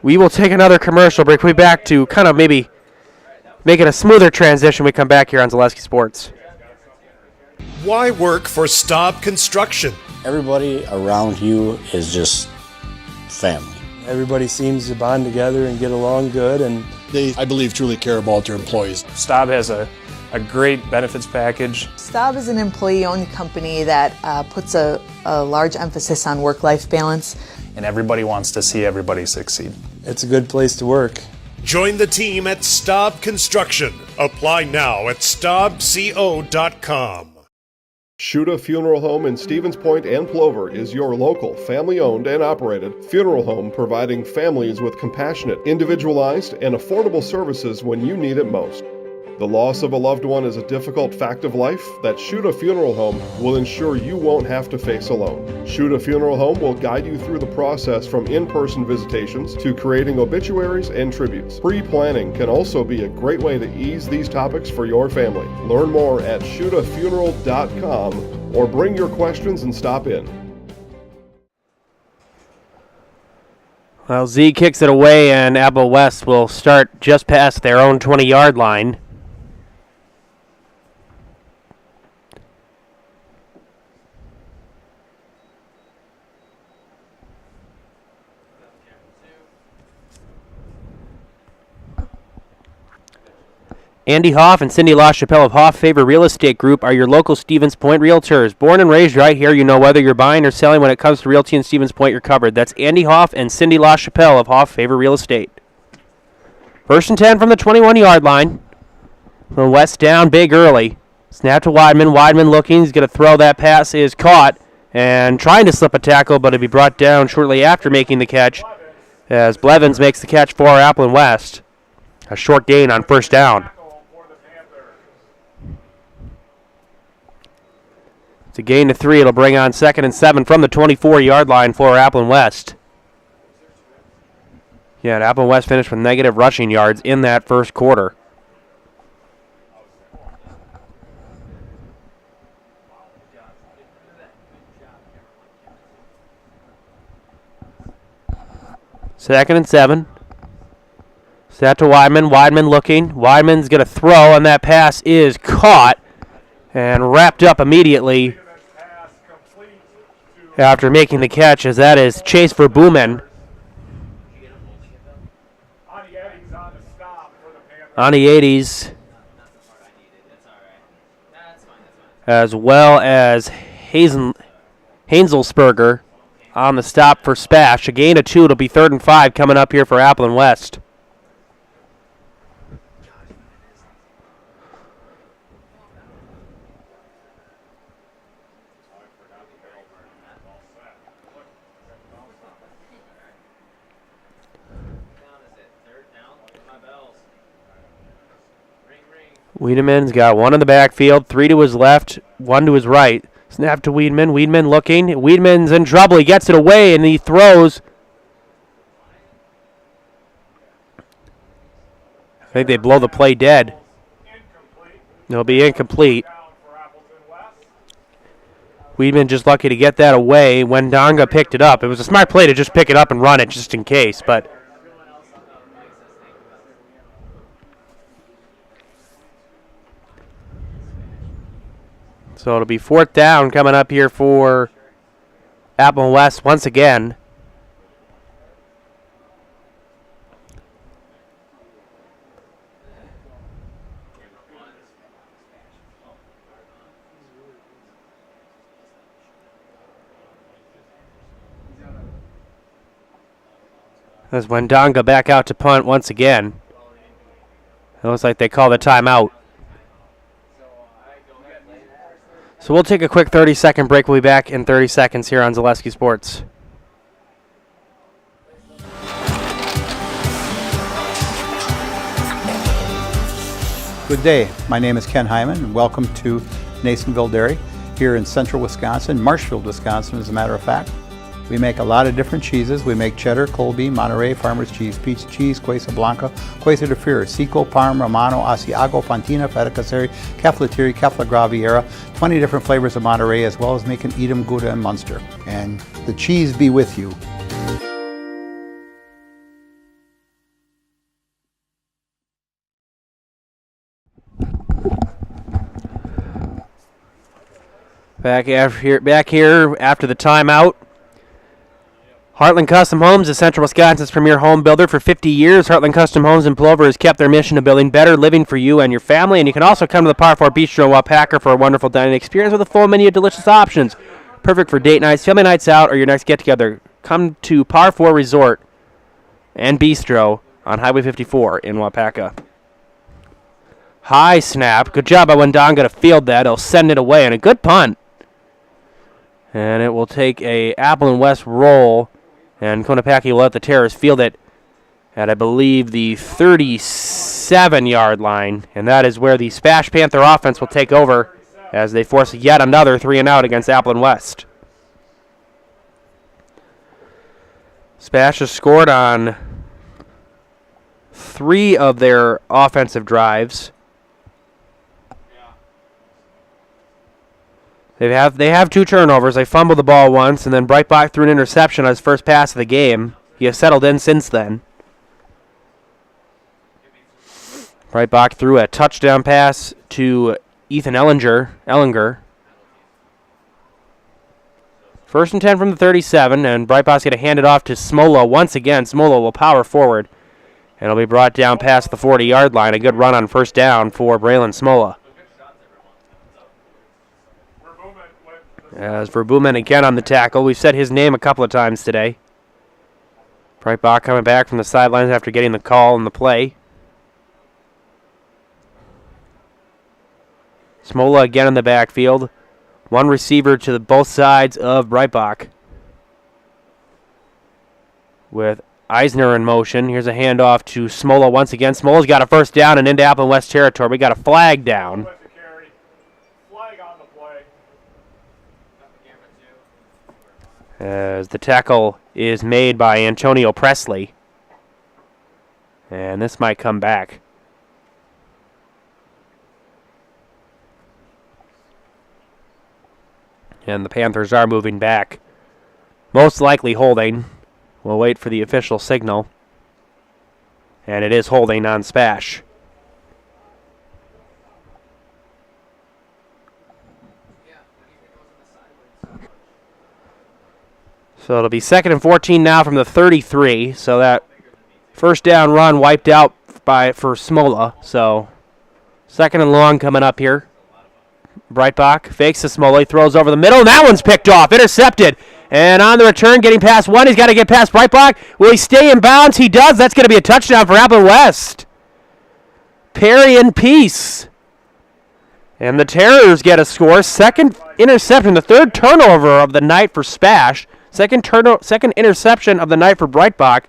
We will take another commercial break. We'll be back to kind of maybe make it a smoother transition when we come back here on Zaleski Sports. Why work for Staub Construction? Everybody around you is just family. Everybody seems to bond together and get along good, and they, I believe, truly care about their employees. Staub has a great benefits package. Staub is an employee-owned company that puts a large emphasis on work-life balance. And everybody wants to see everybody succeed. It's a good place to work. Join the team at Staub Construction. Apply now at staubco.com. Shuda Funeral Home in Stevens Point and Plover is your local, family-owned and operated funeral home providing families with compassionate, individualized, and affordable services when you need it most. The loss of a loved one is a difficult fact of life that Shuda Funeral Home will ensure you won't have to face alone. Shuda Funeral Home will guide you through the process from in-person visitations to creating obituaries and tributes. Pre-planning can also be a great way to ease these topics for your family. Learn more at shudafuneral.com or bring your questions and stop in. Well, Z kicks it away, and Apple West will start just past their own 20-yard line. Andy Hoff and Cindy LaChapelle of Hoff Favor Real Estate Group are your local Stevens Point realtors. Born and raised right here, you know whether you're buying or selling when it comes to realty in Stevens Point, you're covered. That's Andy Hoff and Cindy LaChapelle of Hoff Favor Real Estate. 1st and 10 from the 21-yard line. From West down big early. Snap to Weidman. Weidman looking. He's going to throw. That pass is caught and trying to slip a tackle, but it'll be brought down shortly after making the catch as Blevins makes the catch for Appleton West. A short gain on 1st down. It's a gain to 3. It'll bring on 2nd and 7 from the 24-yard line for Appleton West. Yeah, Appleton West finished with negative rushing yards in that first quarter. Second and 7. Set to Weidman. Weidman looking. Weidman's going to throw, and that pass is caught and wrapped up immediately after making the catch, as that is Chase Verbumen. On the 80s, as well as Hanselsberger on the stop for SPASH. A gain of 2. It'll be 3rd and 5 coming up here for Appleton West. Wiedemann's got 1 in the backfield, 3 to his left, 1 to his right. Snap to Wiedemann. Wiedemann looking. Wiedemann's in trouble. He gets it away, and he throws. I think they blow the play dead. It'll be incomplete. Wiedemann just lucky to get that away when Donga picked it up. It was a smart play to just pick it up and run it just in case, but so it'll be 4th down coming up here for Appleton West once again. As Wendonga back out to punt once again. It looks like they call the timeout. So we'll take a quick 30-second break. We'll be back in 30 seconds here on Zaleski Sports. Good day. My name is Ken Hyman, and welcome to Nasonville Dairy. here in central Wisconsin, Marshfield, Wisconsin, as a matter of fact. We make a lot of different cheeses. We make cheddar, Colby, Monterey, Farmer's Cheese, Peach Cheese, Quesa Blanca, Quesa de Fear, Seco, Parm, Romano, Asiago, Fontina, Feta Caseri, Caflateri, Cafla Graviera, 20 different flavors of Monterey, as well as making Edam, Gouda, and Munster. And the cheese be with you. Back here after the timeout. Heartland Custom Homes is Central Wisconsin's premier home builder for 50 years. Heartland Custom Homes in Plover has kept their mission of building better living for you and your family. And you can also come to the Par 4 Bistro in Wapaka for a wonderful dining experience with a full menu of delicious options. Perfect for date nights, family nights out, or your next get-together. Come to Par 4 Resort and Bistro on Highway 54 in Wapaka. High snap. Good job by Wendonga to field that. He'll send it away, and a good punt. And it will take a Appleton West roll. And Konopaki will let the Terrors field it at, I believe, the 37-yard line. And that is where the SPASH Panther offense will take over as they force yet another 3-and-out against Appleton West. SPASH has scored on 3 of their offensive drives. They have 2 turnovers. They fumbled the ball once, and then Breitbach threw an interception on his first pass of the game. He has settled in since then. Breitbach threw a touchdown pass to Ethan Ellinger. 1st and 10 from the 37, and Breitbach's going to hand it off to Smola once again. Smola will power forward, and it'll be brought down past the 40-yard line. A good run on 1st down for Braylon Smola. As Verbumen again on the tackle. We've said his name a couple of times today. Breitbach coming back from the sidelines after getting the call and the play. Smola again in the backfield. 1 receiver to both sides of Breitbach. With Eisner in motion. Here's a handoff to Smola once again. Smola's got a 1st down and into Appleton West territory. We got a flag down. As the tackle is made by Antonio Presley. And this might come back. And the Panthers are moving back. Most likely holding. We'll wait for the official signal. And it is holding on SPASH. So it'll be 2nd and 14 now from the 33. So that 1st down run wiped out for Smola. So 2nd and long coming up here. Breitbach fakes to Smola. He throws over the middle. And that one's picked off. Intercepted. And on the return, getting past 1. He's got to get past Breitbach. Will he stay in bounds? He does. That's going to be a touchdown for Appleton West. Perry in peace. And the Terrors get a score. 2nd interception. The 3rd turnover of the night for SPASH. Second interception of the night for Breitbach.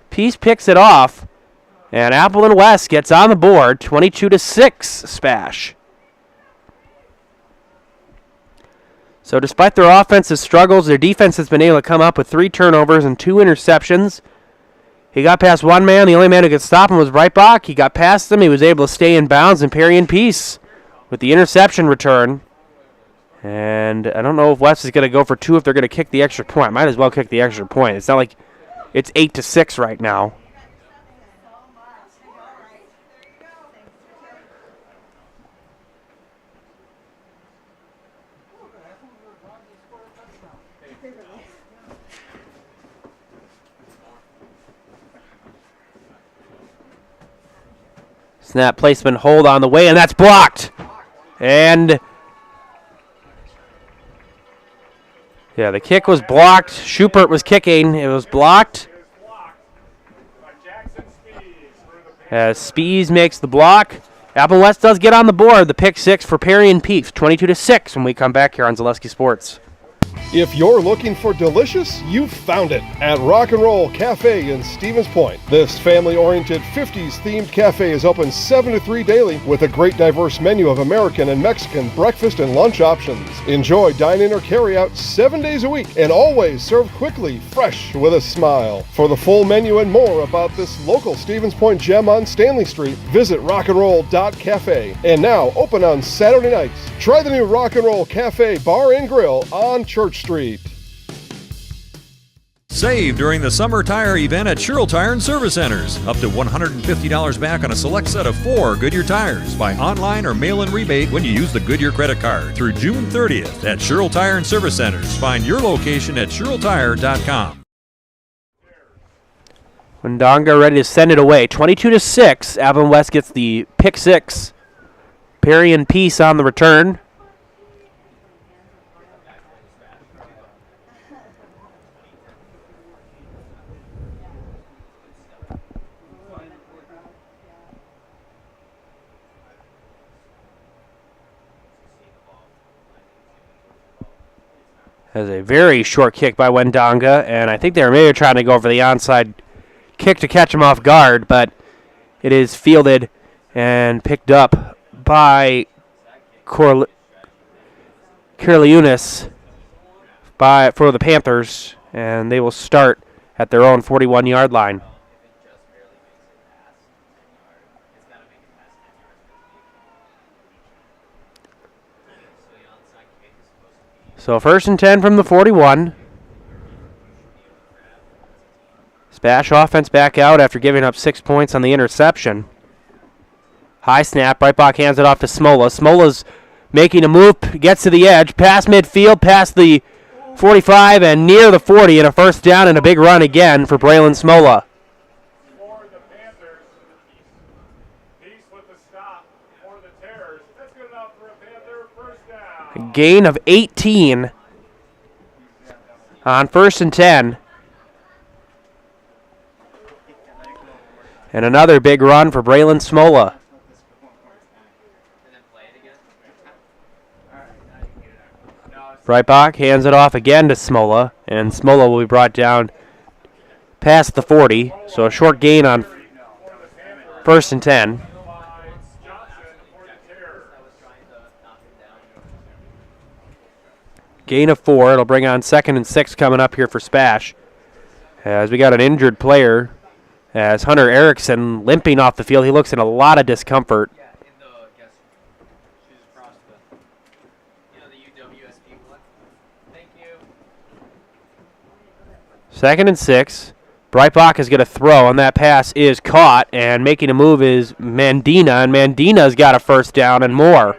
Peace picks it off, and Appleton West gets on the board, 22-6 SPASH. So despite their offensive struggles, their defense has been able to come up with 3 turnovers and 2 interceptions. He got past 1 man. The only man who could stop him was Breitbach. He got past him. He was able to stay in bounds, and Perry in peace with the interception return. And I don't know if West is going to go for 2 if they're going to kick the extra point. Might as well kick the extra point. It's not like it's 8-6 right now. Snap placement, hold on the way, and that's blocked. And yeah, the kick was blocked. Schubert was kicking. It was blocked. As Spees makes the block. Appleton West does get on the board. The pick 6 for Perry and Peace. 22-6 when we come back here on Zaleski Sports. If you're looking for delicious, you've found it at Rock and Roll Cafe in Stevens Point. This family-oriented 50s-themed cafe is open 7 to 3 daily with a great diverse menu of American and Mexican breakfast and lunch options. Enjoy dine-in or carry-out 7 days a week and always served quickly, fresh, with a smile. For the full menu and more about this local Stevens Point gem on Stanley Street, visit rockandroll.cafe. And now open on Saturday nights. Try the new Rock and Roll Cafe Bar and Grill on Church Street. Save during the summer tire event at Sherrill Tire and Service Centers. Up to $150 back on a select set of 4 Goodyear tires. Buy online or mail-in rebate when you use the Goodyear credit card through June 30th at Sherrill Tire and Service Centers. Find your location at SherrillTire.com. Wendonga ready to send it away. 22-6. Appleton West gets the pick 6. Perry and Peace on the return. Has a very short kick by Wendonga, and I think they were maybe trying to go for the onside kick to catch him off guard, but it is fielded and picked up by Corleonis for the Panthers, and they will start at their own 41-yard line. So 1st and 10 from the 41. SPASH offense back out after giving up 6 points on the interception. High snap, Breitbach hands it off to Smola. Smola's making a move, gets to the edge, past midfield, past the 45 and near the 40, and a first down and a big run again for Braylon Smola. A gain of 18 on 1st and 10. And another big run for Braylon Smola. Breitbach hands it off again to Smola, and Smola will be brought down past the 40. So a short gain on 1st and 10. Gain of 4. It'll bring on 2nd and 6 coming up here for SPASH. As we got an injured player, as Hunter Erickson limping off the field. He looks in a lot of discomfort. 2nd and 6. Breitbach is going to throw, and that pass is caught, and making a move is Mandina, and Mandina's got a first down and more.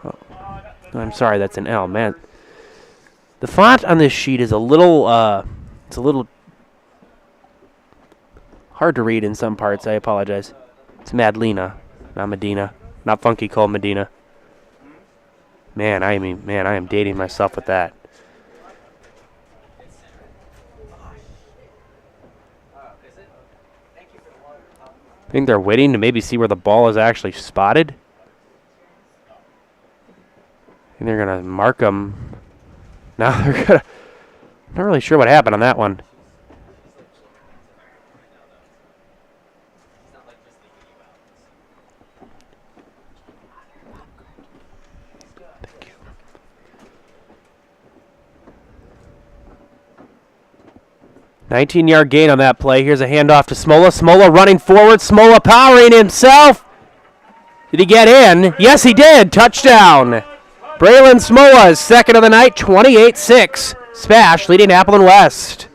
Oh, I'm sorry, that's an L, man. The font on this sheet is a little, it's a little hard to read in some parts. I apologize. It's Madlena, not Medina, not Funky Cole Medina. Man, I am dating myself with that. I think they're waiting to maybe see where the ball is actually spotted. And they're going to mark them. Now they're going to... Not really sure what happened on that one. Thank you. $19-yard gain on that play. Here's a handoff to Smola. Smola running forward. Smola powering himself. Did he get in? Yes, he did. Touchdown. Braylon Smola is second of the night, 28-6. SPASH leading Appleton West.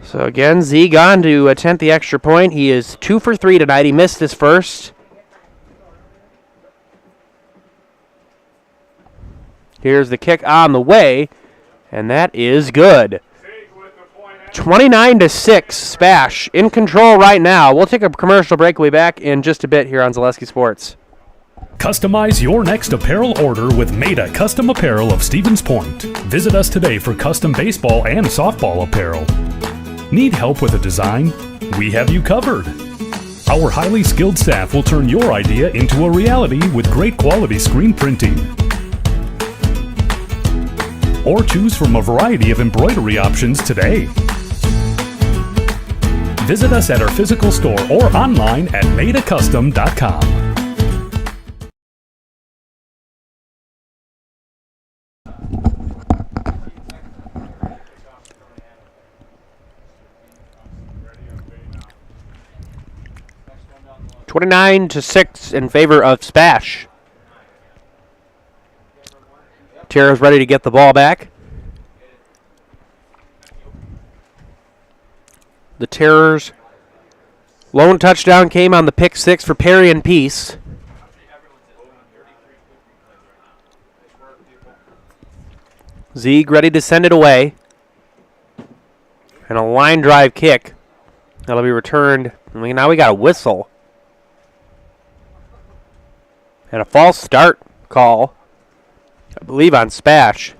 So again, Z gone to attempt the extra point. He is 2 for 3 tonight. He missed his first. Here's the kick on the way, and that is good. 29-6, SPASH in control right now. We'll take a commercial break. We'll be back in just a bit here on Zaleski Sports. Customize your next apparel order with Maida Custom Apparel of Stevens Point. Visit us today for custom baseball and softball apparel. Need help with a design? We have you covered. Our highly skilled staff will turn your idea into a reality with great quality screen printing. Or choose from a variety of embroidery options today. Visit us at our physical store or online at maidacustom.com. (29-6) in favor of SPASH. Tara's ready to get the ball back. The Terrors' lone touchdown came on the pick six for Perry and Peace. Zieg ready to send it away. And a line drive kick. That'll be returned. Now we got a whistle. And a false start call, I believe, on SPASH.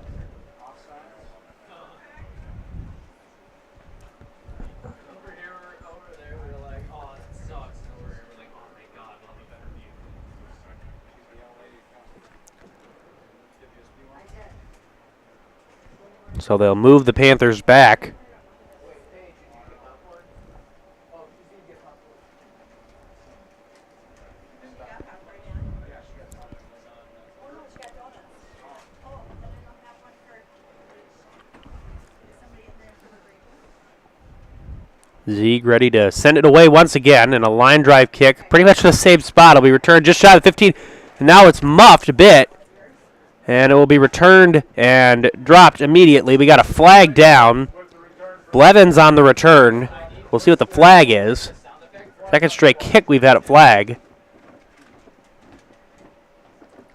So they'll move the Panthers back. Zieg ready to send it away once again, and a line drive kick, pretty much the same spot. It'll be returned just shy of 15, and now it's muffed a bit, and it will be returned and dropped immediately. We got a flag down. Blevins on the return. We'll see what the flag is. Second straight kick we've had at flag.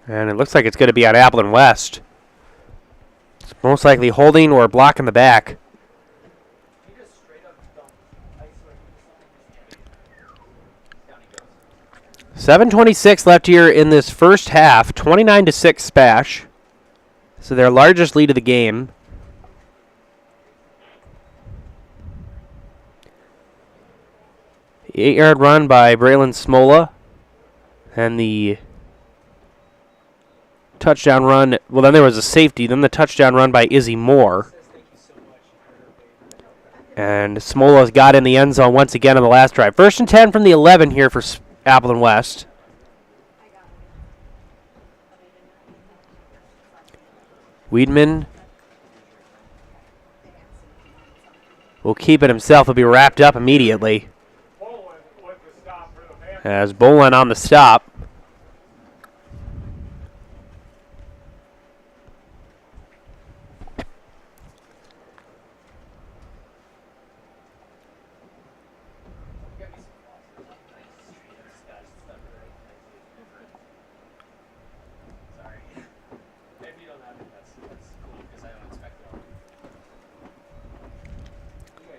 And it looks like it's going to be on Appleton West. It's most likely holding or blocking the back. 7:26 left here in this first half. 29-6 SPASH. So their largest lead of the game. The 8-yard run by Braylon Smola. And the touchdown run. Well, then there was a safety. Then the touchdown run by Izzy Moore. And Smola's got in the end zone once again on the last drive. 1st and 10 from the 11 here for Appleton West. Weidman will keep it himself. He'll be wrapped up immediately. As Bolin on the stop.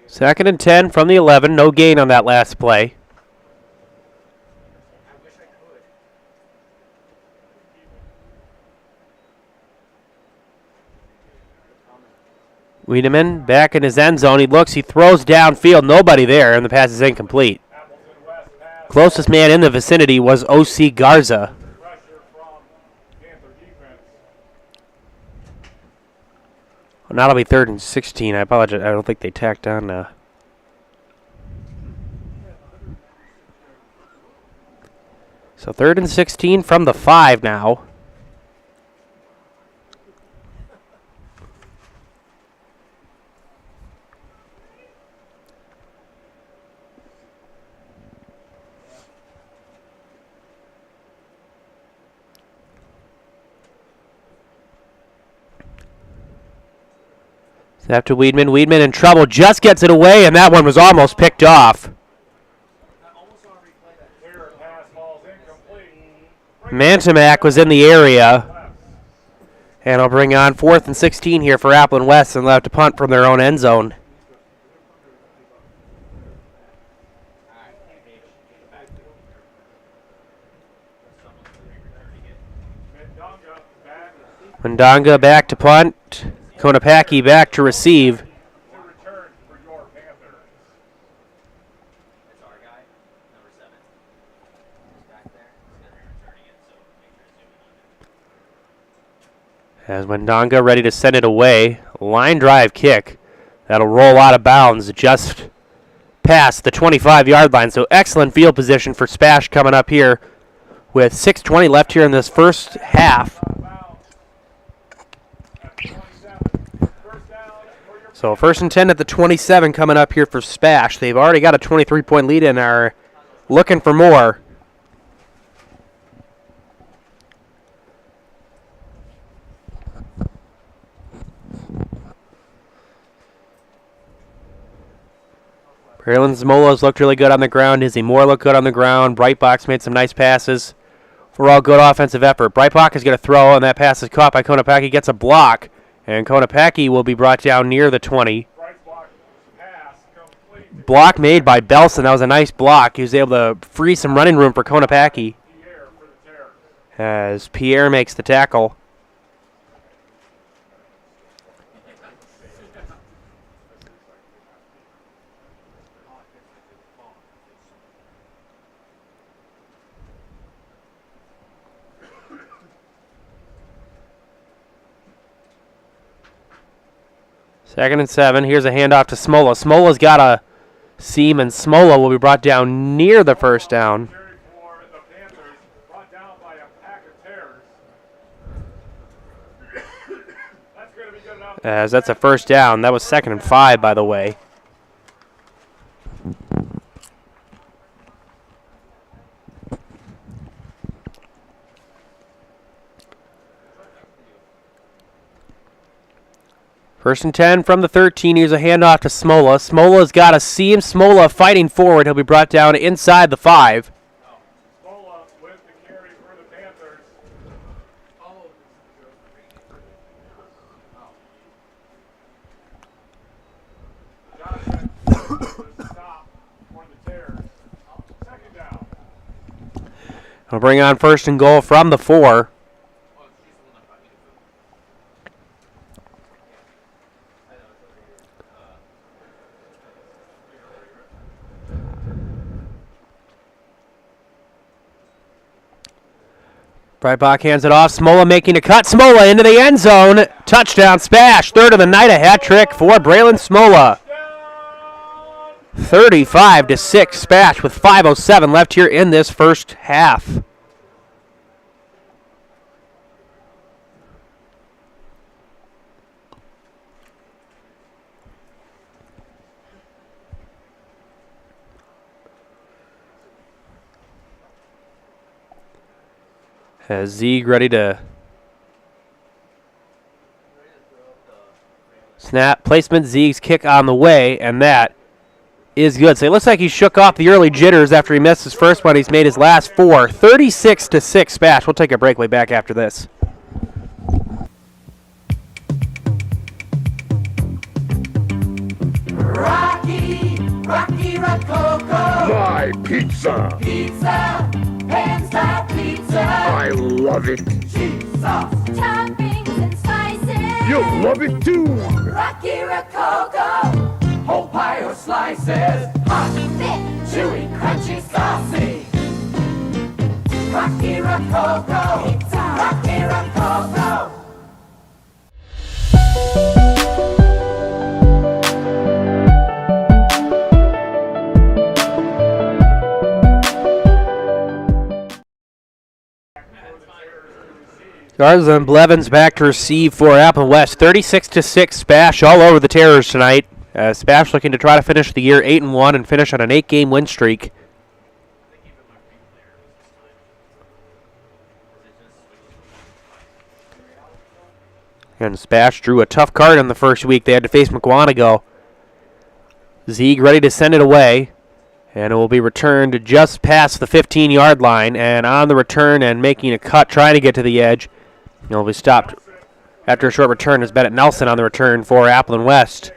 Second and 10 from the 11. No gain on that last play. Wiedemann back in his end zone. He looks, he throws downfield. Nobody there, and the pass is incomplete. Closest man in the vicinity was O.C. Garza. Well, now it'll be 3rd and 16. I apologize. I don't think they tacked on. So 3rd and 16 from the 5 now. After Weidman. Weidman in trouble, just gets it away, and that one was almost picked off. Mantimac was in the area. And I'll bring on 4th and 16 here for Appleton West, and they'll have to punt from their own end zone. Mendonga back to punt. Konopaki back to receive. As Mendonga ready to send it away. Line drive kick. That'll roll out of bounds just past the 25-yard line. So excellent field position for SPASH coming up here with 6:20 left here in this first half. So 1st and 10 at the 27 coming up here for SPASH. They've already got a 23-point lead and are looking for more. Braylon Zmola's looked really good on the ground. Izzy Moore looked good on the ground. Brightbox made some nice passes. Overall good offensive effort. Brightbox is going to throw, and that pass is caught by Konopaki. Gets a block, and Konopaki will be brought down near the 20. Block made by Belson. That was a nice block. He was able to free some running room for Konopaki as Pierre makes the tackle. Second and 7. Here's a handoff to Smola. Smola's got a seam, and Smola will be brought down near the first down. As that's a first down. That was 2nd and 5, by the way. First and 10 from the 13. Here's a handoff to Smola. Smola's got a seam. Smola fighting forward. He'll be brought down inside the 5. Smola with the carry for the Panthers. Johnson stop for the Terrors. 2nd down. We'll bring on 1st and goal from the 4. Breitbach hands it off. Smola making a cut. Smola into the end zone. Touchdown, SPASH. 3rd of the night, a hat trick for Braylon Smola. 35-6, SPASH with 5:07 left here in this first half. As Zieg ready to snap. Placement, Zieg's kick on the way, and that is good. So it looks like he shook off the early jitters after he missed his first one. He's made his last 4. 36-6 SPASH. We'll take a break. Way back after this. Rocky Rococo. My pizza. Pizza. Hands down pizza. I love it. Cheese sauce. Toppings and spices. You'll love it too. Rocky Rococo. Whole pie or slices. Hot, thick, chewy, crunchy, saucy. Rocky Rococo. Pizza. Rocky Rococo. Garza and Blevins back to receive for Appleton West. 36-6 SPASH all over the Terrors tonight. SPASH looking to try to finish the year 8-1 and finish on an 8-game win streak. And SPASH drew a tough card in the first week. They had to face McWanago. Zieg ready to send it away. And it will be returned just past the 15-yard line. And on the return and making a cut, trying to get to the edge. It will be stopped after a short return is Bennett Nelson on the return for Appleton West.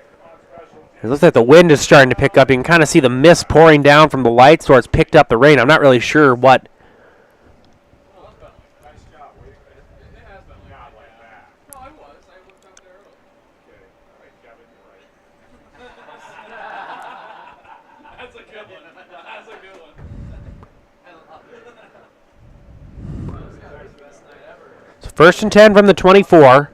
It looks like the wind is starting to pick up. You can kind of see the mist pouring down from the lights, or it's picked up the rain. I'm not really sure what. First and 10 from the 24.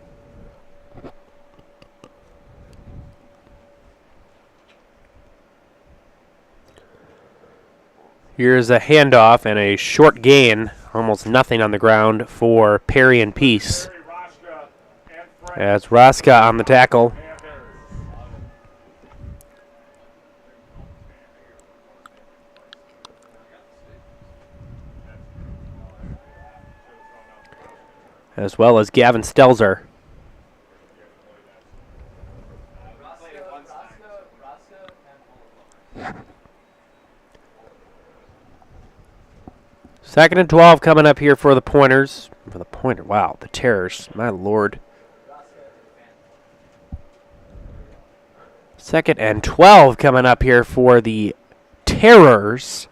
Here's a handoff and a short gain, almost nothing on the ground for Perry and Peace. As Raska on the tackle. As well as Gavin Stelzer. Second and 12 coming up here for the Pointers. For the Pointer, wow, the Terrors, my lord. Second and 12 coming up here for the Terrors.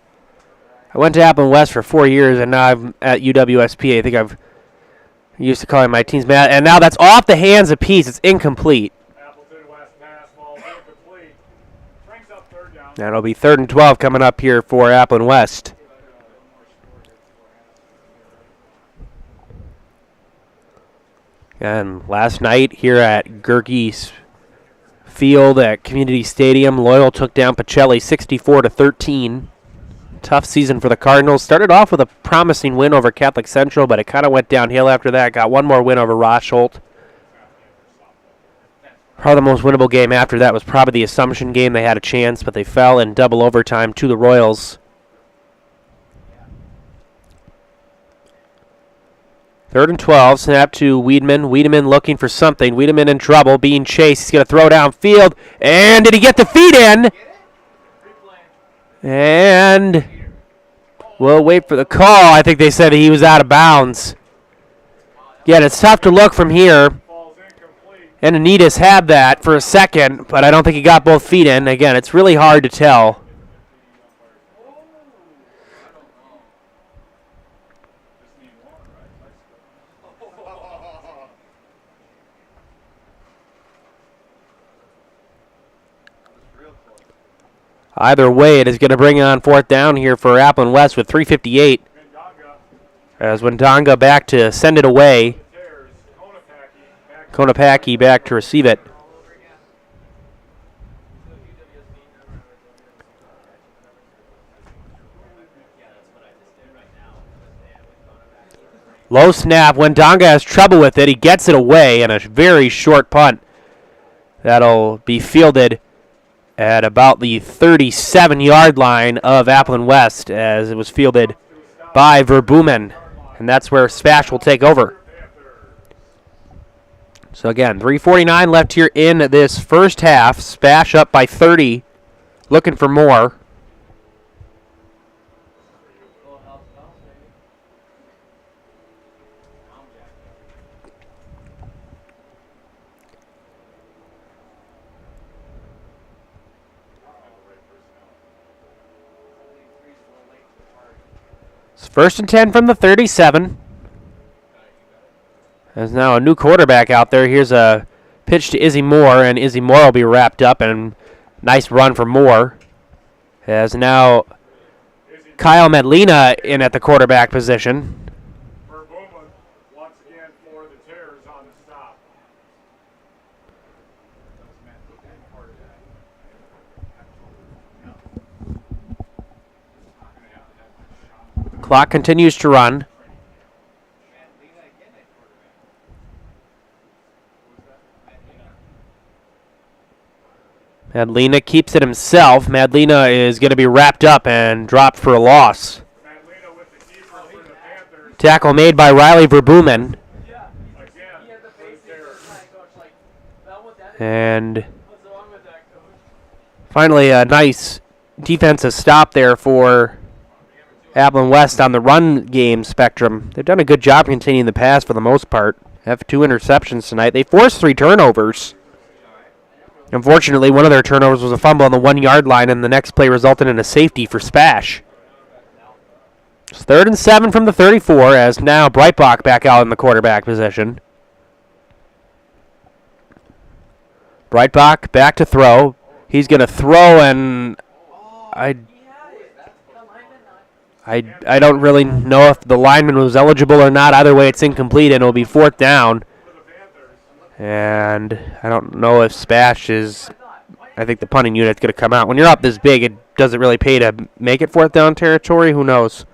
I went to Appleton West for 4 years, and now I'm at UWSP. I think I've used to calling my teams mad, and now that's off the hands of Peace. It's incomplete. And it'll be 3rd and 12 coming up here for Appleton West. And last night here at Gerke's Field at Community Stadium, Loyal took down Pacelli 64-13. Tough season for the Cardinals. Started off with a promising win over Catholic Central, but it kind of went downhill after that. Got one more win over Rosholt. Probably the most winnable game after that was probably the Assumption game. They had a chance, but they fell in double overtime to the Royals. Third and 12, snap to Wiedemann. Wiedemann looking for something. Wiedemann in trouble, being chased. He's going to throw downfield. And did he get the feet in? And we'll wait for the call. I think they said he was out of bounds. Again, it's tough to look from here. And Anitas had that for a second, but I don't think he got both feet in. Again, it's really hard to tell. Either way, it is going to bring on 4th down here for Appleton West with 3:58. As Wendonga back to send it away. Konopaki back to receive it. Low snap. Wendonga has trouble with it. He gets it away, and a very short punt. That'll be fielded at about the 37-yard line of Appleton West, as it was fielded by Verbumen, and that's where SPASH will take over. So again, 3:49 left here in this first half. SPASH up by 30, looking for more. First and 10 from the 37. There's now a new quarterback out there. Here's a pitch to Izzy Moore, and Izzy Moore will be wrapped up, and nice run for Moore. As now Kyle Medlina in at the quarterback position. Clock continues to run. Madlina keeps it himself. Madlina is going to be wrapped up and dropped for a loss. Tackle made by Riley Verbumen. And finally a nice defensive stop there for Appleton West on the run game spectrum. They've done a good job containing the pass for the most part. Have 2 interceptions tonight. They forced 3 turnovers. Unfortunately, one of their turnovers was a fumble on the 1-yard line, and the next play resulted in a safety for SPASH. It's 3rd and 7 from the 34, as now Breitbach back out in the quarterback position. Breitbach back to throw. He's going to throw, and I don't really know if the lineman was eligible or not. Either way, it's incomplete, and it'll be 4th down. And I don't know if SPASH is... I think the punting unit's going to come out. When you're up this big, it doesn't really pay to make it 4th down territory. Who knows?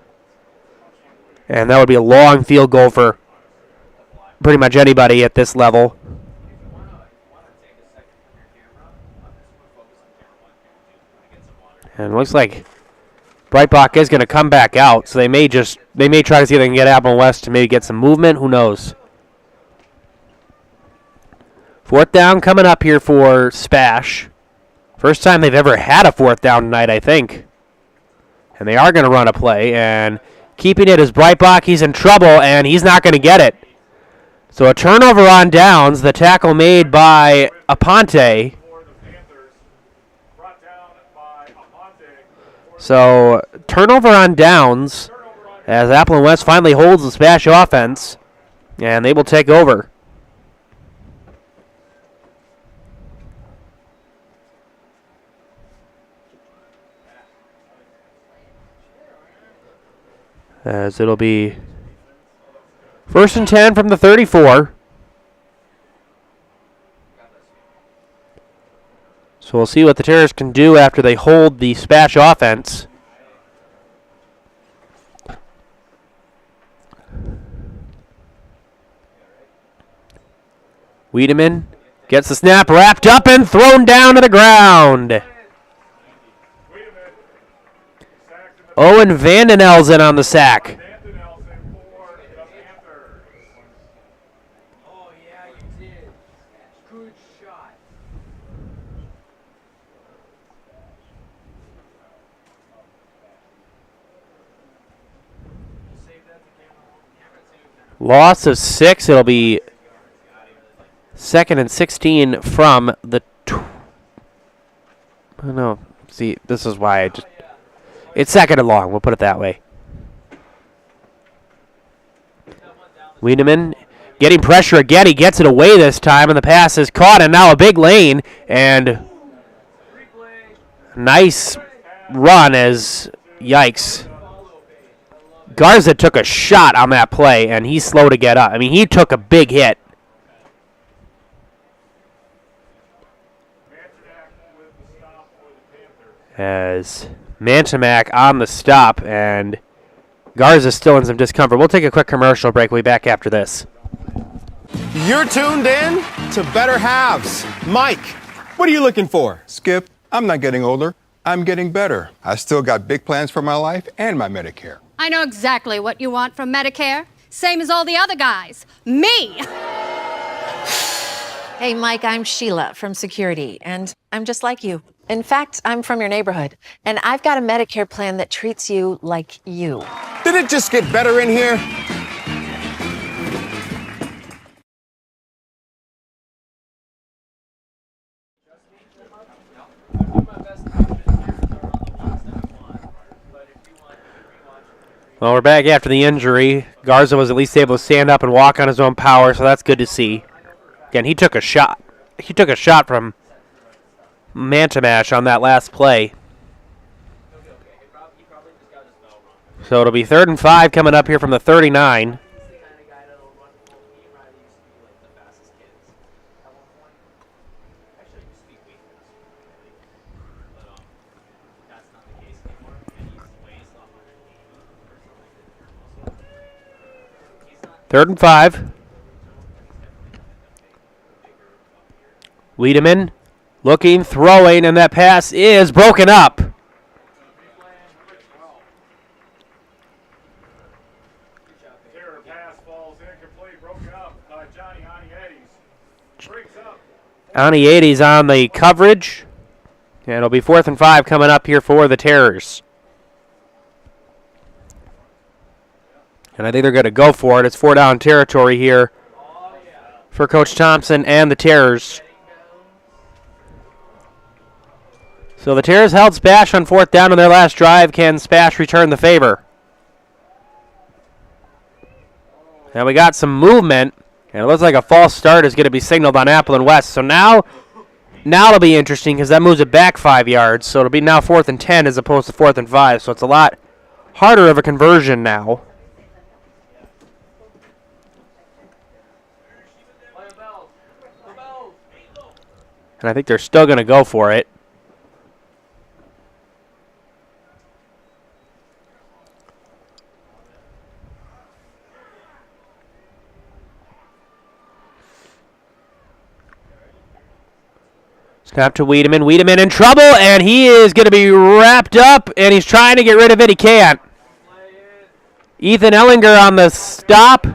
And that would be a long field goal for pretty much anybody at this level. And it looks like Breitbach is going to come back out, so they may try to see if they can get Appleton West to maybe get some movement. Who knows? 4th down coming up here for SPASH. First time they've ever had a 4th down tonight, I think. And they are going to run a play, and keeping it is Breitbach. He's in trouble, and he's not going to get it. So a turnover on downs. The tackle made by Aponte. So turnover on downs as Appleton West finally holds the SPASH offense, and they will take over. As it'll be 1st and 10 from the 34. So we'll see what the Terrors can do after they hold the SPASH offense. Wiedemann gets the snap wrapped up and thrown down to the ground. Owen Vandenel's in on the sack. Loss of 6. It'll be 2nd and 16 from the... no. See, this is why I just... It's 2nd and long. We'll put it that way. Wiedemann getting pressure again. He gets it away this time, and the pass is caught, and now a big lane. And nice run as... Yikes. Garza took a shot on that play, and he's slow to get up. I mean, he took a big hit. As Mantomac on the stop, and Garza's still in some discomfort. We'll take a quick commercial break. We'll be back after this. You're tuned in to Better Halves. Mike, what are you looking for? Skip, I'm not getting older. I'm getting better. I still got big plans for my life and my Medicare. I know exactly what you want from Medicare. Same as all the other guys. Me! Hey, Mike, I'm Sheila from Security, and I'm just like you. In fact, I'm from your neighborhood, and I've got a Medicare plan that treats you like you. Did it just get better in here? Well, we're back after the injury. Garza was at least able to stand up and walk on his own power, so that's good to see. Again, he took a shot. He took a shot from Mantamash on that last play. So it'll be 3rd and 5 coming up here from the 39. Third and 5. Wiedemann looking, throwing, and that pass is broken up. Aniades on the coverage. And it'll be 4th and 5 coming up here for the Terrors. And I think they're going to go for it. It's 4-down territory here for Coach Thompson and the Terrors. So the Terrors held SPASH on 4th down on their last drive. Can SPASH return the favor? And we got some movement. And it looks like a false start is going to be signaled on Appleton West. So now it'll be interesting because that moves it back 5 yards. So it'll be now 4th and 10 as opposed to 4th and 5. So it's a lot harder of a conversion now. And I think they're still going to go for it. Snap to Wiedemann. Wiedemann in trouble, and he is going to be wrapped up, and he's trying to get rid of it. He can't. Ethan Ellinger on the stop.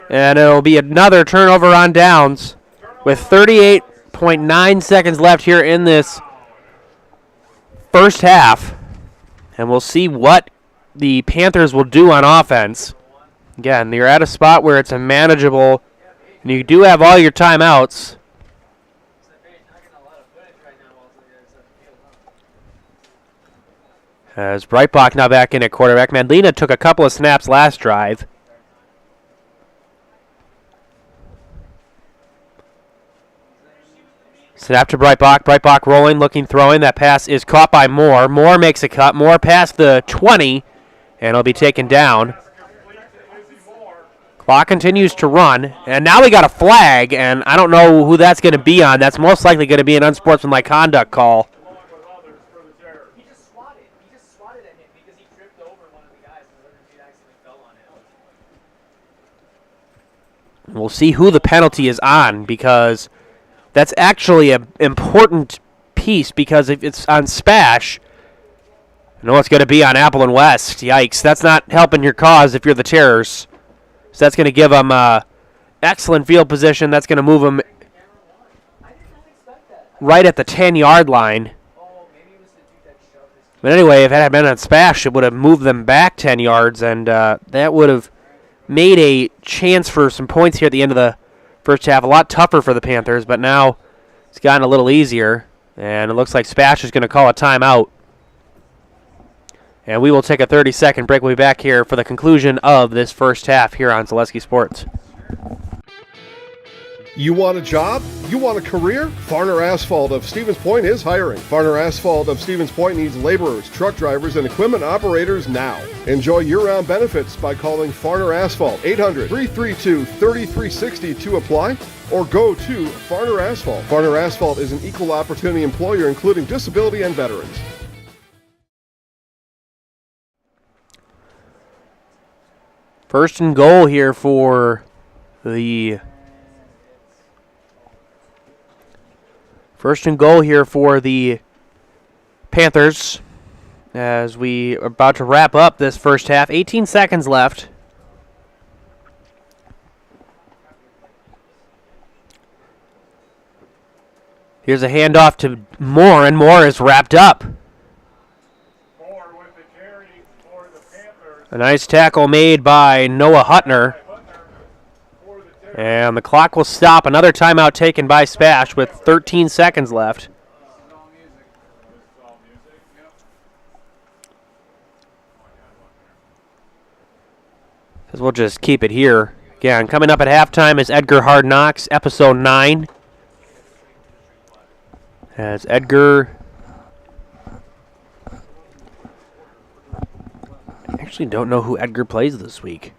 And it'll be another turnover on downs with 38.9 seconds left here in this first half. And we'll see what the Panthers will do on offense. Again, you're at a spot where it's a manageable, and you do have all your timeouts. As Breitbach now back in at quarterback. Madlina took a couple of snaps last drive. Snap to Breitbach. Breitbach rolling, looking, throwing. That pass is caught by Moore. Moore makes a cut. Moore past the 20, and it'll be taken down. Clock continues to run, and now we got a flag, and I don't know who that's going to be on. That's most likely going to be an unsportsmanlike conduct call. We'll see who the penalty is on, because that's actually an important piece, because if it's on SPASH, I know it's going to be on Appleton West. Yikes, that's not helping your cause if you're the Terrors. So that's going to give them excellent field position. That's going to move them right at the 10-yard line. But anyway, if it had been on SPASH, it would have moved them back 10 yards, and that would have made a chance for some points here at the end of the first half. A lot tougher for the Panthers, but now it's gotten a little easier, and it looks like SPASH is going to call a timeout. And we will take a 30-second break. We'll be back here for the conclusion of this first half here on Zaleski Sports. You want a job? You want a career? Farner Asphalt of Stevens Point is hiring. Farner Asphalt of Stevens Point needs laborers, truck drivers, and equipment operators now. Enjoy year-round benefits by calling Farner Asphalt 800-332-3360 to apply, or go to Farner Asphalt. Farner Asphalt is an equal opportunity employer including disability and veterans. First and goal here for the Panthers as we are about to wrap up this first half. 18 seconds left. Here's a handoff to Moore, and Moore is wrapped up. A nice tackle made by Noah Hutner. And the clock will stop. Another timeout taken by SPASH with 13 seconds left. Because we'll just keep it here. Again, coming up at halftime is Edgar Hard Knocks, Episode 9. As Edgar... I actually don't know who Edgar plays this week.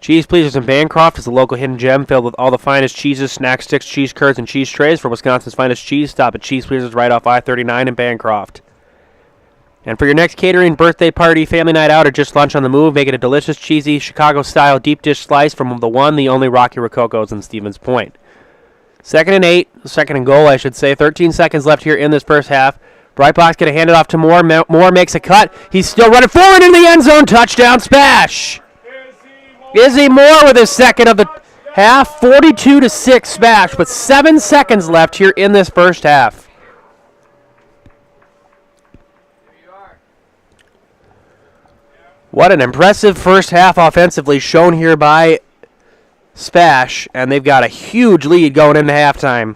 Cheese Pleasers in Bancroft is a local hidden gem filled with all the finest cheeses, snack sticks, cheese curds, and cheese trays. For Wisconsin's finest cheese, stop at Cheese Pleasers right off I-39 in Bancroft. And for your next catering, birthday party, family night out, or just lunch on the move, make it a delicious, cheesy, Chicago-style deep dish slice from the one, the only Rocky Rococo's in Stevens Point. Second and goal, I should say. 13 seconds left here in this first half. Breitbach's going to hand it off to Moore. Moore makes a cut. He's still running forward in the end zone. Touchdown, SPASH. Izzy Moore with his second of the half. 42-6 SPASH with 7 seconds left here in this first half. What an impressive first half offensively shown here by SPASH, and they've got a huge lead going into halftime.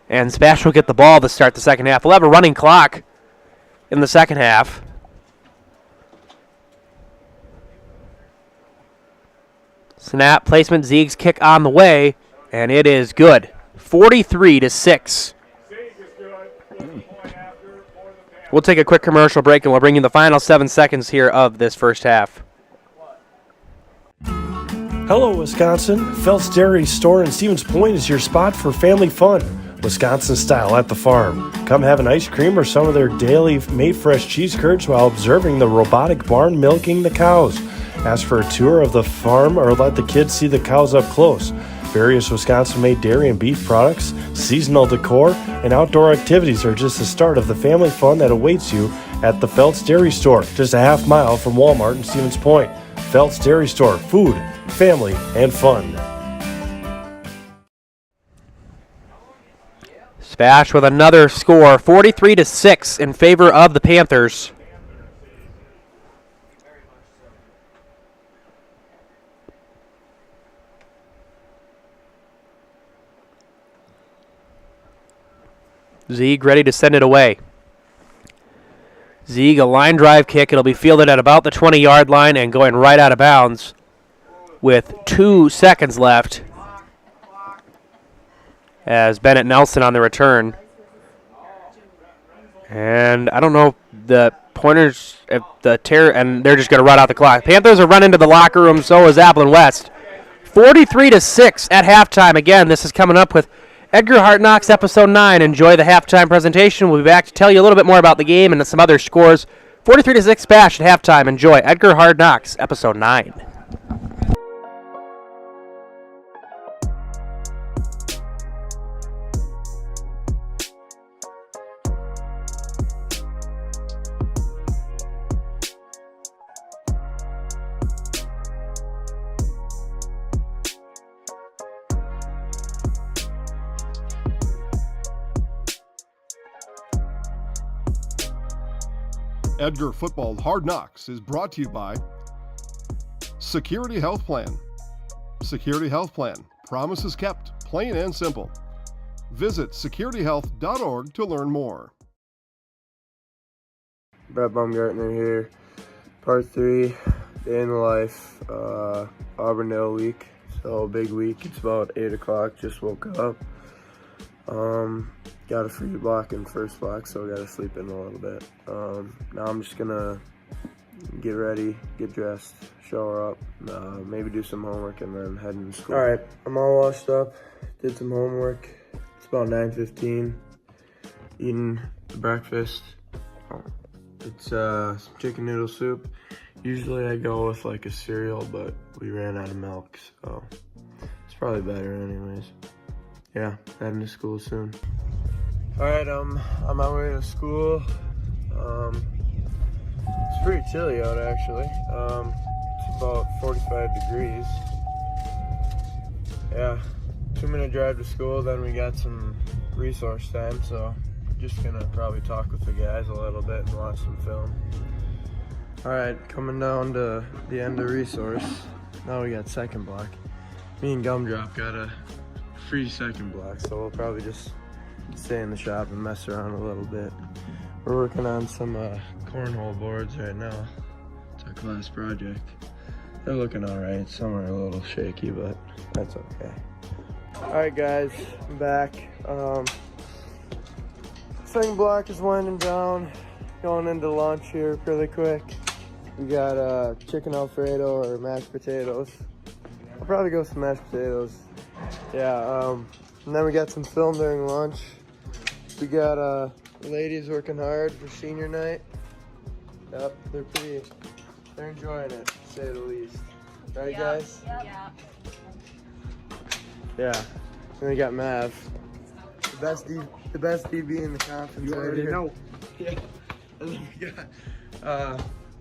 And SPASH will get the ball to start the second half. We'll have a running clock in the second half. Snap, placement, Zeig's kick on the way, and it is good. 43-6. We'll take a quick commercial break, and we'll bring you the final 7 seconds here of this first half. Hello, Wisconsin. Felt's Dairy Store in Stevens Point is your spot for family fun. Wisconsin style at the farm. Come have an ice cream or some of their daily made fresh cheese curds while observing the robotic barn milking the cows. Ask for a tour of the farm or let the kids see the cows up close. Various Wisconsin-made dairy and beef products, seasonal decor, and outdoor activities are just the start of the family fun that awaits you at the Felt's Dairy Store, just a half mile from Walmart in Stevens Point. Felt's Dairy Store, food, family, and fun. Spash with another score, 43-6 in favor of the Panthers. Zeig ready to send it away. Zeig, a line drive kick. It'll be fielded at about the 20-yard line and going right out of bounds with 2 seconds left as Bennett Nelson on the return. And I don't know, the pointers, if and they're just going to run out the clock. Panthers are running to the locker room, so is Appleton West. 43-6 at halftime. Again, this is coming up with Edgar Hard Knocks Episode 9. Enjoy the halftime presentation. We'll be back to tell you a little bit more about the game and some other scores. 43-6 Spash at halftime. Enjoy Edgar Hard Knocks Episode 9. Edgar Football Hard Knocks is brought to you by Security Health Plan. Security Health Plan. Promises kept, plain and simple. Visit securityhealth.org to learn more. Brett Baumgartner here. Part 3, day in the life. Auburndale week, so big week. It's about 8 o'clock, just woke up. Got a free block in first block, so I gotta sleep in a little bit. Now I'm just gonna get ready, get dressed, shower up, maybe do some homework, and then head into school. Alright, I'm all washed up, did some homework. It's about 9:15. Eating breakfast. It's some chicken noodle soup. Usually I go with like a cereal, but we ran out of milk, so it's probably better anyways. Yeah, heading to school soon. Alright, I'm on my way to school. It's pretty chilly out actually. It's about 45 degrees. Yeah, 2-minute drive to school, then we got some resource time, so just gonna probably talk with the guys a little bit and watch some film. Alright, coming down to the end of resource. Now we got second block. Me and Gumdrop got a free second block, so we'll probably just stay in the shop and mess around a little bit. We're working on some cornhole boards right now. It's our class project. They're looking alright. Some are a little shaky, but that's okay. Alright guys, I'm back. Second block is winding down. Going into lunch here really quick. We got chicken Alfredo or mashed potatoes. I'll probably go with some mashed potatoes. Yeah, and then we got some film during lunch. We got ladies working hard for senior night. Yep, they're enjoying it, to say the least. Right, guys? Yeah. Yeah. And we got Mav, the best DB in the conference. You already know. Yeah. And then we got,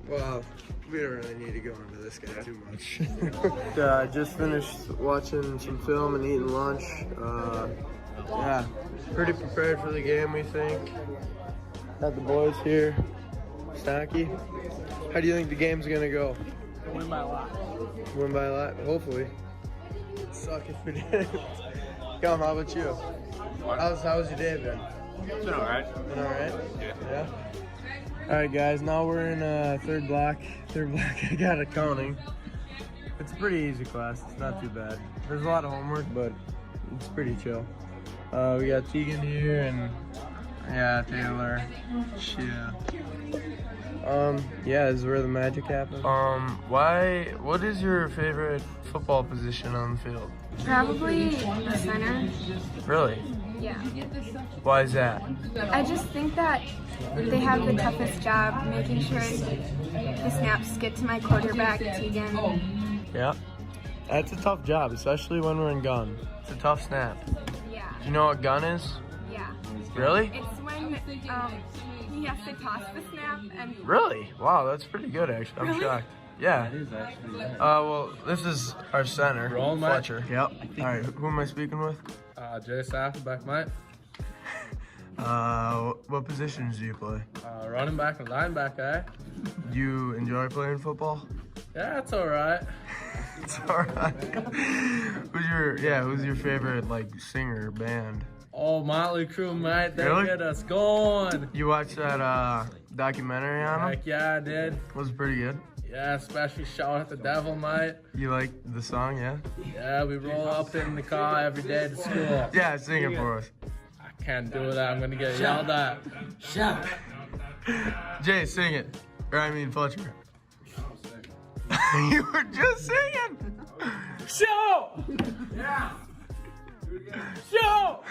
well, we don't really need to go into this guy too much. I just finished watching some film and eating lunch. Yeah, pretty prepared for the game, we think. Got the boys here. Stocky, how do you think the game's gonna go? Win by a lot. Win by a lot, hopefully. It'd suck if we didn't. Gum, how about you? How's your day been? It's been alright. Been alright? Yeah. Alright guys, now we're in third block. I got accounting. It's a pretty easy class. It's not too bad. There's a lot of homework, but it's pretty chill. We got Tegan here and Taylor. Yeah, this is where the magic happens. What is your favorite football position on the field? Probably the center. Really? Yeah. Why is that? I just think that they have the toughest job making sure the snaps get to my quarterback, Tegan. Yeah. That's a tough job, especially when we're in gun. It's a tough snap. Yeah. Do you know what gun is? Yeah. Really? It's when he has to toss the snap and... Really? Wow, that's pretty good, actually. I'm Really? shocked. Yeah. That is actually right. Well, this is our center, Fletcher. Yep. All right, who am I speaking with? Jay Saffenbeck, mate. What positions do you play? Running back and linebacker, eh? Do you enjoy playing football? Yeah, it's all right. It's all right. Who's your favorite, like, singer or band? Oh, Motley Crue, mate. They Really? get us going. You watched that documentary on them? Heck yeah, I did. Was it pretty good? Yeah, especially Shout at the Devil, mate. You like the song, yeah? Yeah, we roll up in the car every day to school. Yeah, sing it for us. I can't do that. I'm gonna get yelled at. Shut Jay, sing it. Or I mean, Fletcher. You were just singing. Show! Yeah. Show!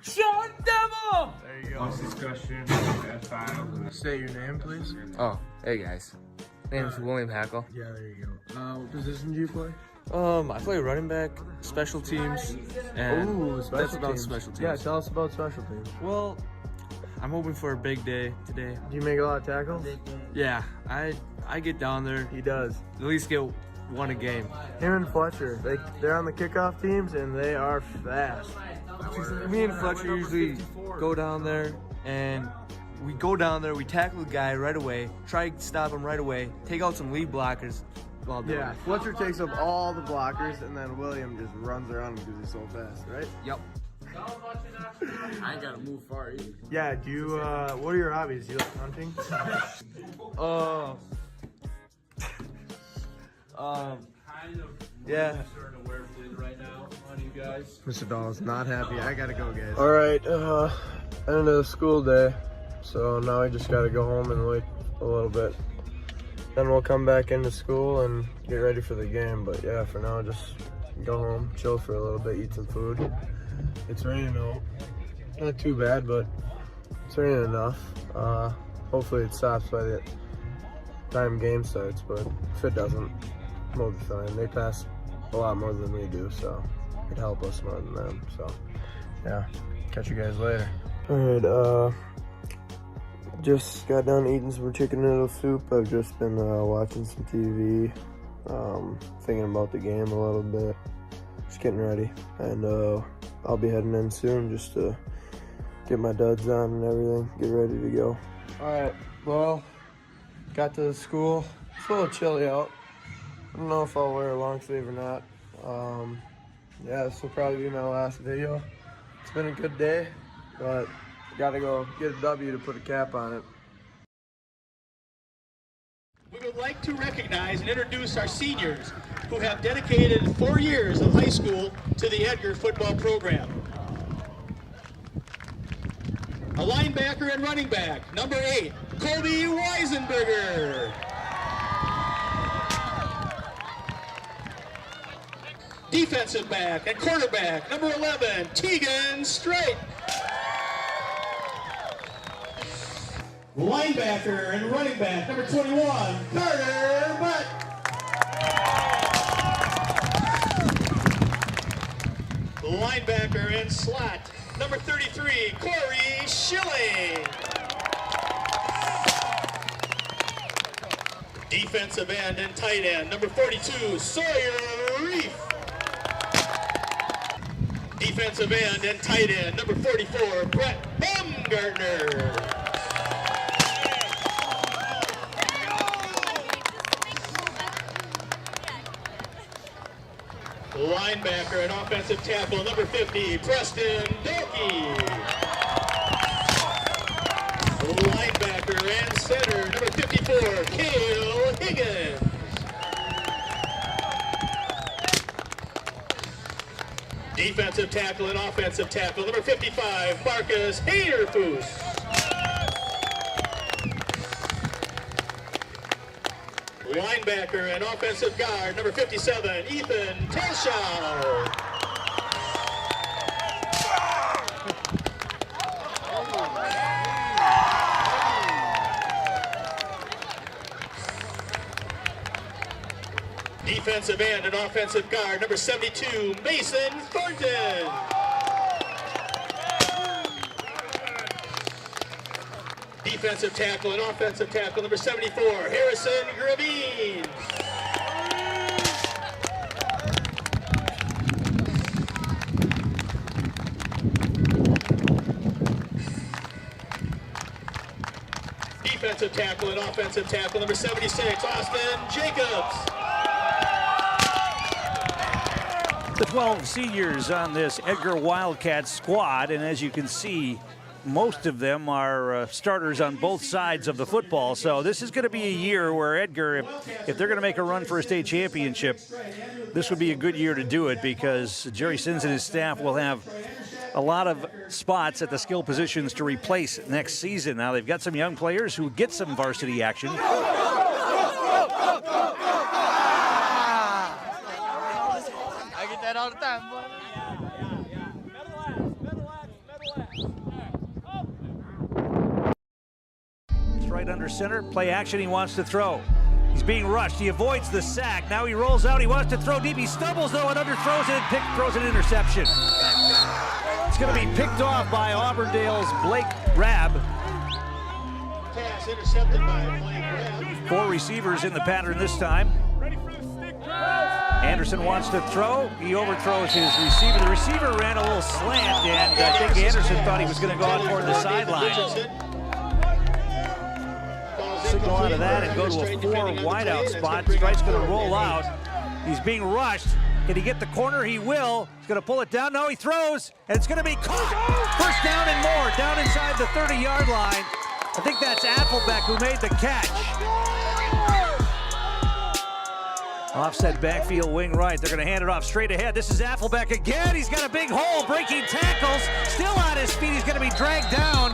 Show devil! There you go. Discussion. Say your name, please. Oh, hey guys. Name's William Hackle. Yeah, there you go. What position do you play? I play running back, special teams, and Ooh, that's about special teams. Yeah, tell us about special teams. Well, I'm hoping for a big day today. Do you make a lot of tackles? Yeah, I get down there. He does. At least get one a game. Him and Fletcher, they're on the kickoff teams and they are fast. Me and Fletcher usually go down there and we go down there, we tackle the guy right away, try to stop him right away, take out some lead blockers. Yeah, Fletcher takes up all the blockers and then William just runs around because he's so fast, right? Yep. I ain't gotta move far either. Yeah, do you, what are your hobbies? Do you like hunting? Yeah. Right now on you guys. Mr. Dahl's not happy. I gotta go, guys. All right, end of the school day. So now I just gotta go home and wait a little bit. Then we'll come back into school and get ready for the game. But yeah, for now, just go home, chill for a little bit, eat some food. It's raining out. Not too bad, but it's raining enough. Hopefully it stops by the time game starts, but if it doesn't, we'll be fine. They pass a lot more than we do, so it'd help us more than them. So yeah, catch you guys later. All right, just got done eating some chicken noodle soup. I've just been watching some TV, thinking about the game a little bit, just getting ready, and I'll be heading in soon just to get my duds on and everything, get ready to go. All right, well, got to the school. It's a little chilly out. I don't know if I'll wear a long sleeve or not. Yeah, this will probably be my last video. It's been a good day, but gotta go get a W to put a cap on it. We would like to recognize and introduce our seniors who have dedicated 4 years of high school to the Edgar football program. A linebacker and running back, number 8, Cody Weisenberger. Defensive back and quarterback, number 11, Tegan Straight. Linebacker and running back, number 21, Carter Butt. Linebacker and slot, number 33, Corey Schilling. Defensive end and tight end, number 42, Sawyer Reef. Defensive end and tight end, number 44, Brett Baumgartner. Linebacker and offensive tackle, number 50, Preston Doakey. Linebacker and center, number 54, Cale Higgins. Defensive tackle and offensive tackle, number 55, Marcus Haderfoos. Linebacker and offensive guard, number 57, Ethan Telshaw. Defensive end and offensive guard, number 72, Mason Thornton. Defensive tackle and offensive tackle, number 74, Harrison Gravine. Defensive tackle and offensive tackle, number 76, Austin Jacobs. The 12 seniors on this Edgar Wildcats squad, and as you can see, most of them are starters on both sides of the football. So this is going to be a year where Edgar, if they're going to make a run for a state championship, this would be a good year to do it, because Jerry Sins and his staff will have a lot of spots at the skill positions to replace next season. Now they've got some young players who get some varsity action. I get that all the time, boy. Right under center, play action, he wants to throw. He's being rushed, he avoids the sack. Now he rolls out, he wants to throw deep. He stumbles though and underthrows it and throws an interception. It's going to be picked off by Auburndale's Blake Rabb. Pass intercepted by Blake Rabb. 4 receivers in the pattern this time. Anderson wants to throw, he overthrows his receiver. The receiver ran a little slant, and I think Anderson thought he was going to go out toward the sideline. Signal out of that and go to a 4 wideout spot. Strike's going to roll out. He's being rushed. Can he get the corner? He will. He's going to pull it down. No, he throws, and it's going to be caught. First down and more, down inside the 30-yard line. I think that's Applebeck who made the catch. Offset backfield wing right. They're going to hand it off straight ahead. This is Applebeck again. He's got a big hole, breaking tackles. Still on his feet. He's going to be dragged down.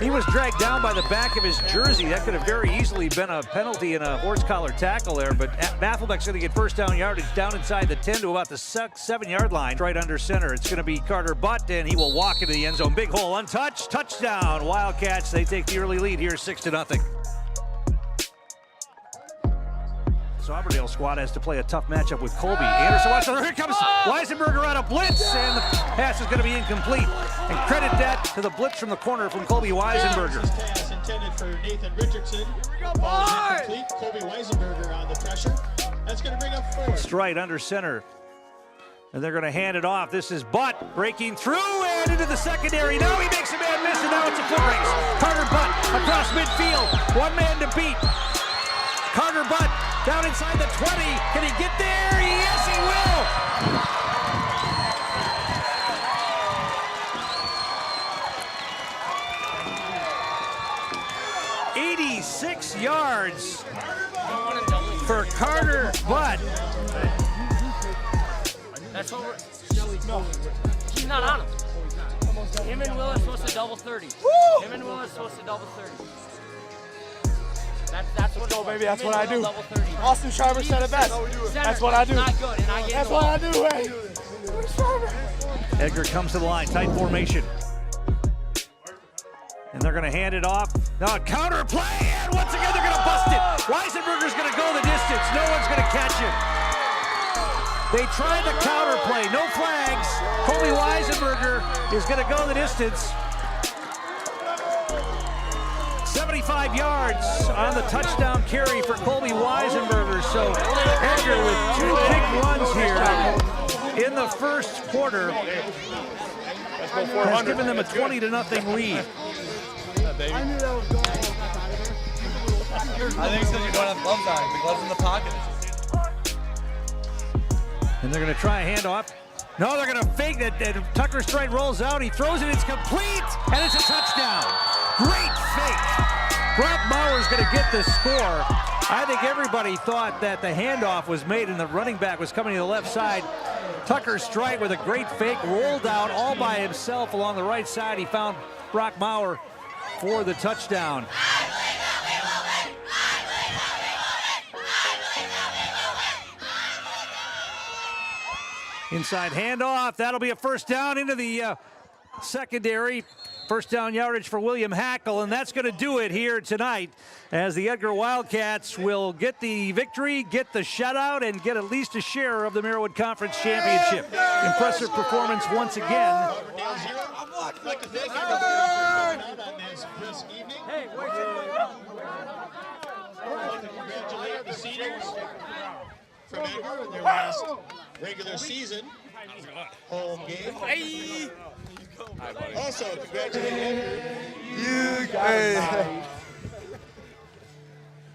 He was dragged down by the back of his jersey. That could have very easily been a penalty and a horse collar tackle there, but Applebeck's going to get first down yardage down inside the 10 to about the 7-yard line. Right under center. It's going to be Carter Butt, and he will walk into the end zone. Big hole, untouched, touchdown. Wildcats, they take the early lead here, 6-0. This Auburndale squad has to play a tough matchup with Colby. Anderson watch, here comes Weisenberger on a blitz, and the pass is going to be incomplete. And credit that to the blitz from the corner from Colby Weisenberger. Pass intended for Nathan Richardson. Ball is incomplete. Colby Weisenberger on the pressure. That's going to bring up 4. Straight under center. And they're going to hand it off. This is Butt breaking through and into the secondary. Now he makes a man miss, and now it's a foot race. Carter Butt across midfield. One man to beat. Carter Butt down inside the 20. Can he get there? Yes, he will. 86 yards for Carter Butt. That's what we're... No, he's not on him. Him and Willis supposed to double 30. Woo! Him and Willis supposed to double 30. That's what. Go, baby. That's what I do. Austin Schreiber said it best. That's what I do. Not good, and I get That's what I do. Hey. Edgar comes to the line, tight formation. And they're going to hand it off. Now a counter play, and once again they're going to bust it. Weisenberger's going to go the distance. No one's going to catch him. They tried the counter play, no flags. Colby Weisenberger is going to go the distance. 75 yards on the touchdown carry for Colby Weisenberger. So Edgar with 2 big runs here in the first quarter has given them a 20-0 lead. I knew that was going on. I think it's because you don't have gloves on. The gloves in the pocket. And they're going to try a handoff. No, they're going to fake it, and Tucker Stride rolls out. He throws it, it's complete, and it's a touchdown. Great fake. Brock Bauer's going to get the score. I think everybody thought that the handoff was made and the running back was coming to the left side. Tucker Strite with a great fake, rolled out all by himself along the right side. He found Brock Maurer for the touchdown. Inside handoff, that'll be a first down into the secondary. First down yardage for William Hackle, and that's going to do it here tonight as the Edgar Wildcats will get the victory, get the shutout, and get at least a share of the Marywood Conference Championship. Impressive performance once again. I'd like to thank everybody on this evening. Hey, I'd like to congratulate the seniors from Edgar in their last regular season home game. Also, congratulate Edgar. You guys.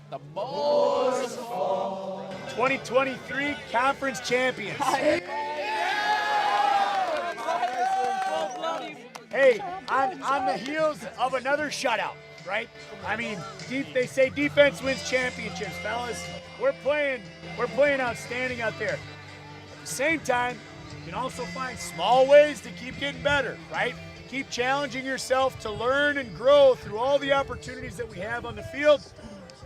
The Bulls fall. 2023 conference champions. Hey, on the heels of another shutout, right? I mean, they say defense wins championships, fellas. We're playing outstanding out there. At the same time, you can also find small ways to keep getting better, right? Keep challenging yourself to learn and grow through all the opportunities that we have on the field.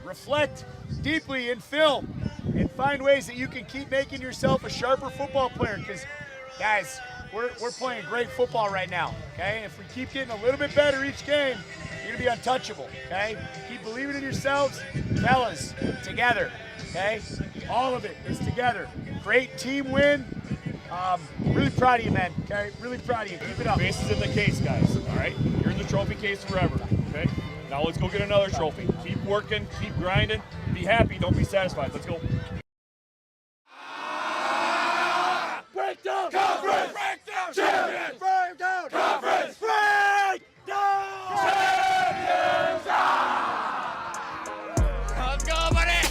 Reflect deeply in film and find ways that you can keep making yourself a sharper football player, because, guys, we're playing great football right now, okay? If we keep getting a little bit better each game, you're going to be untouchable, okay? Keep believing in yourselves. Fellas, together, okay? All of it is together. Great team win. Really proud of you, man, okay? Really proud of you. Keep it up. Base is in the case, guys, all right? You're in the trophy case forever, okay? Now let's go get another trophy. Keep working, keep grinding, be happy, don't be satisfied. Let's go. Breakdown! Conference! Breakdown! Champions! Breakdown! Conference! Breakdown! Champions! Let's go, buddy!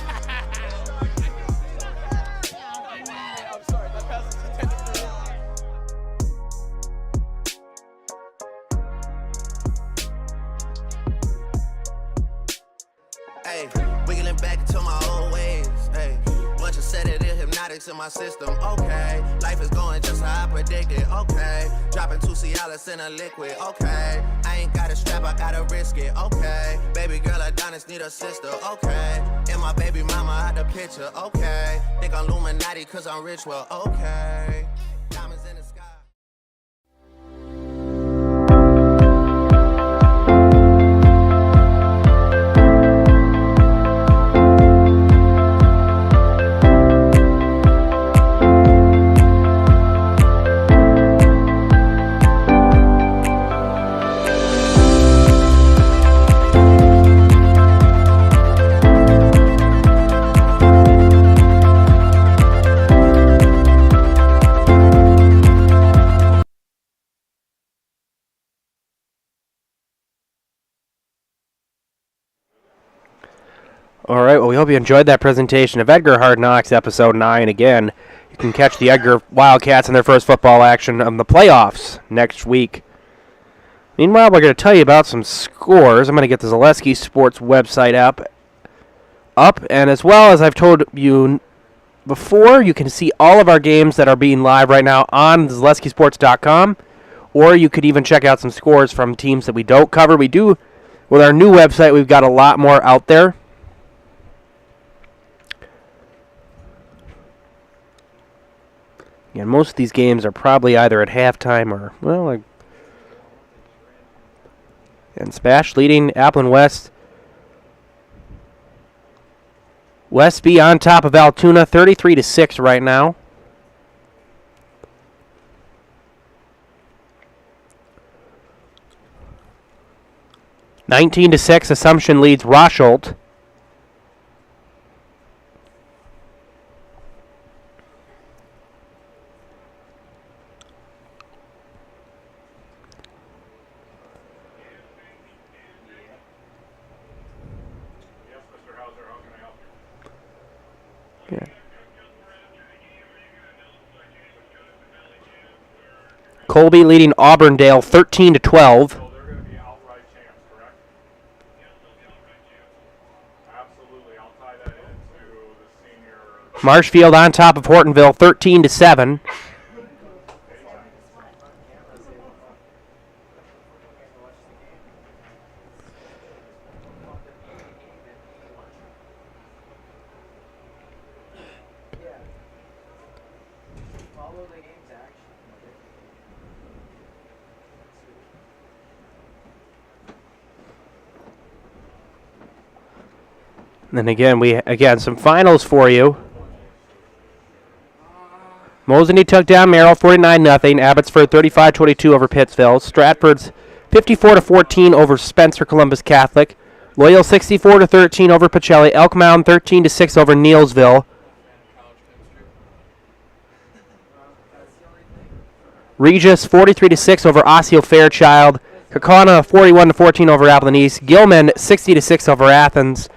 I'm sorry, that pass is intended for you. Hey, wiggling back to my old ways. Hey, bunch of sedative hypnotics in my system. Okay, life is going just how I predicted. Okay, dropping 2 Cialis in a liquid. Okay, I ain't got a strap, I gotta risk it. Okay, baby girl Adonis need a sister. Okay, and my baby mama out the picture. Okay, think I'm Illuminati cause I'm rich. Well, okay. Diamonds in the sky. All right, well, we hope you enjoyed that presentation of Edgar Hard Knocks, Episode 9. Again, you can catch the Edgar Wildcats in their first football action of the playoffs next week. Meanwhile, we're going to tell you about some scores. I'm going to get the Zaleski Sports website up, and as well as I've told you before, you can see all of our games that are being live right now on ZaleskiSports.com, or you could even check out some scores from teams that we don't cover. We do, with our new website, we've got a lot more out there. And most of these games are probably either at halftime or, well, like. And SPASH leading Appleton West. Westby on top of Altoona, 33-6 right now. (19-6). Assumption leads Rosholt. Yeah. Colby leading Auburndale 13-12. Absolutely, I'll tie that in. Marshfield on top of Hortonville, 13-7. And again, some finals for you. Mosinee took down Merrill 49-0. Abbotsford 35-22 over Pittsville. Stratford's 54-14 over Spencer Columbus Catholic. Loyal 64-13 over Pacelli. Elk Mound 13-6 over Neilsville. Regis 43-6 over Osseo Fairchild. Kaukauna 41-14 over Appleton East. Gilman 60-6 over Athens.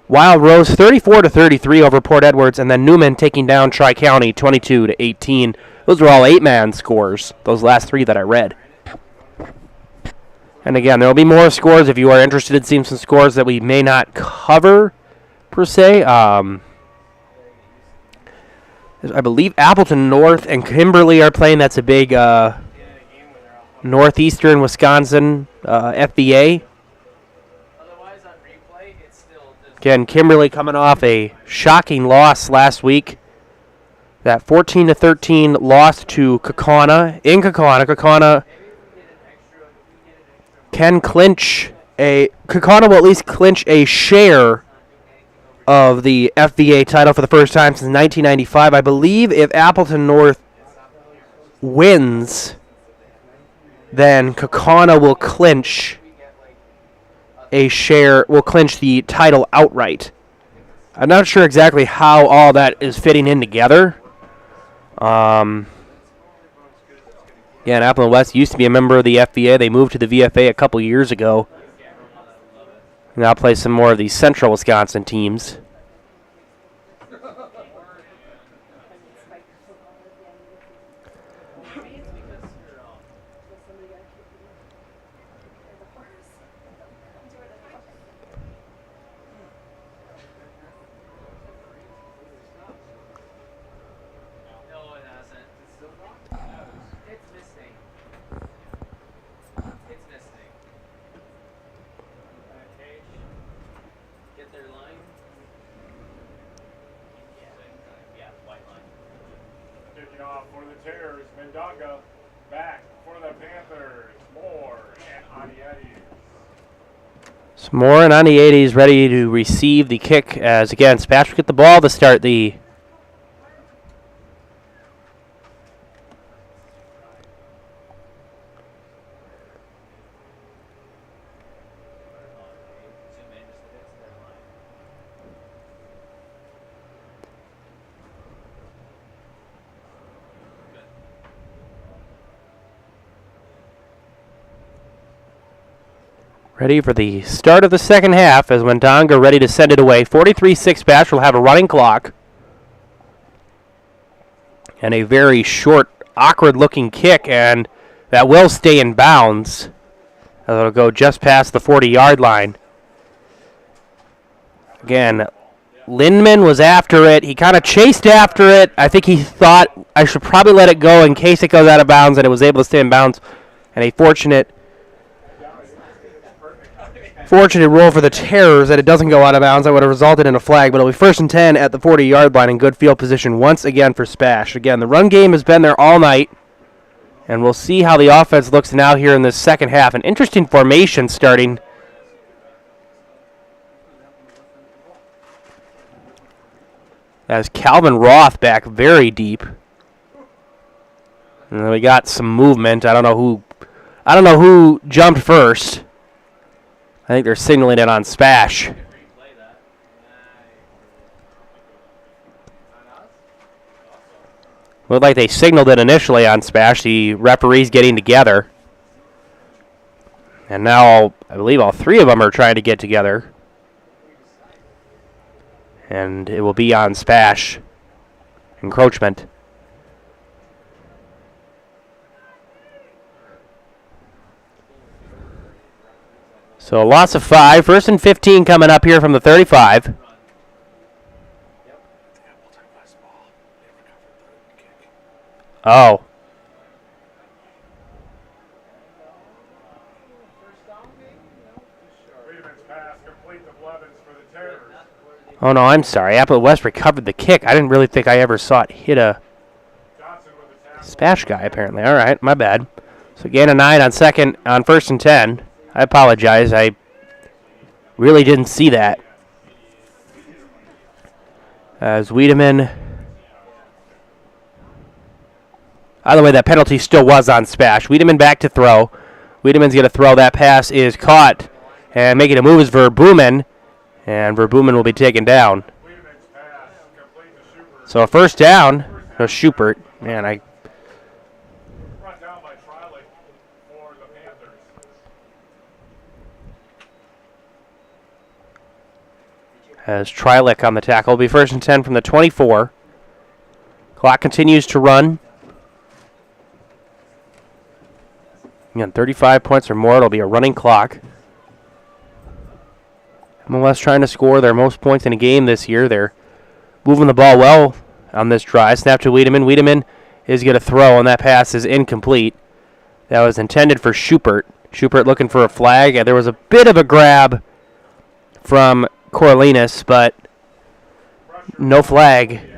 Wild Rose 34-33 over Port Edwards, and then Newman taking down Tri-County 22-18. Those were all 8-man scores, those last three that I read. And again, there will be more scores if you are interested in seeing some scores that we may not cover, per se. I believe Appleton North and Kimberly are playing. That's a big Northeastern Wisconsin FBA. Again, Kimberly coming off a shocking loss last week. That 14-13 loss to Kaukauna in Kaukauna. Kaukauna can clinch Kaukauna will at least clinch a share of the FBA title for the first time since 1995. I believe if Appleton North wins, then Kaukauna will clinch the title outright. I'm not sure exactly how all that is fitting in together. Again, Appleton West used to be a member of the FBA. They moved to the VFA a couple years ago. Now play some more of these Central Wisconsin teams. Moore and on the 80s ready to receive the kick as, again, SPASH will get the ball to start the ready for the start of the second half as Wendonga ready to send it away. 43-6 SPASH will have a running clock. And a very short, awkward-looking kick, and that will stay in bounds. It'll go just past the 40-yard line. Again, Lindman was after it. He kind of chased after it. I think he thought I should probably let it go in case it goes out of bounds, and it was able to stay in bounds. And a fortunate roll for the Terrors that it doesn't go out of bounds. That would have resulted in a flag, but it'll be 1st and 10 at the 40-yard line in good field position once again for SPASH. Again, the run game has been there all night, and we'll see how the offense looks now here in this second half. An interesting formation starting. As Calvin Roth back very deep. And then we got some movement. I don't know who jumped first. I think they're signaling it on SPASH. Looked like they signaled it initially on SPASH. The referees getting together. And now I believe all three of them are trying to get together. And it will be on SPASH. Encroachment. So a loss of 5. 1st and 15 coming up here from the 35. Oh. Oh, no, I'm sorry. Appleton West recovered the kick. I didn't really think I ever saw it hit a SPASH guy, apparently. All right, my bad. So gain of 9 on second, on 1st and 10. I apologize. I really didn't see that. As Wiedemann. By the way, that penalty still was on SPASH. Wiedemann back to throw. Wiedemann's going to throw. That pass is caught. And making a move is Verbumen. And Verbumen will be taken down. So a first down. No, Schubert. Man, as Trilek on the tackle. Will be 1st and 10 from the 24. Clock continues to run. Again, 35 points or more. It'll be a running clock. MLS trying to score their most points in a game this year. They're moving the ball well on this drive. Snap to Wiedemann. Wiedemann is going to throw, and that pass is incomplete. That was intended for Schubert. Schubert looking for a flag. There was a bit of a grab from Corlinas, but no flag.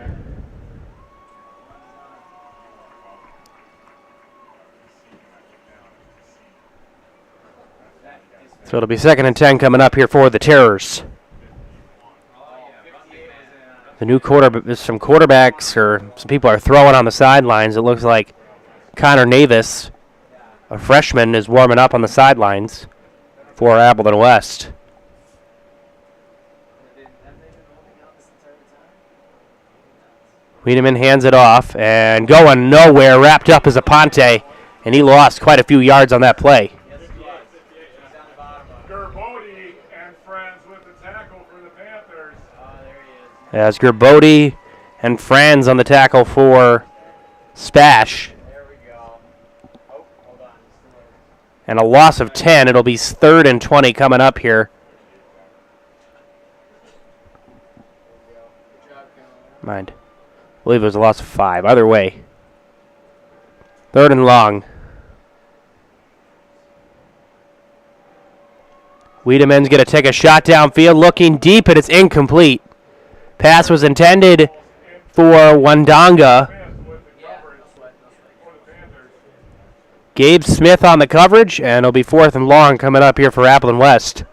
So it'll be 2nd and 10 coming up here for the Terrors. The new some quarterbacks or some people are throwing on the sidelines. It looks like Connor Navis, a freshman, is warming up on the sidelines for Appleton West. Wiedemann hands it off, and going nowhere, wrapped up is Aponte, and he lost quite a few yards on that play. As Gerbode and Franz on the tackle for SPASH. And a loss of 10. It'll be 3rd and 20 coming up here. Mind. I believe it was a loss of 5. Either way. 3rd and long. Wiedemann's going to take a shot downfield, looking deep, and it's incomplete. Pass was intended for Wandonga. Gabe Smith on the coverage, and it'll be 4th and long coming up here for Appleton West.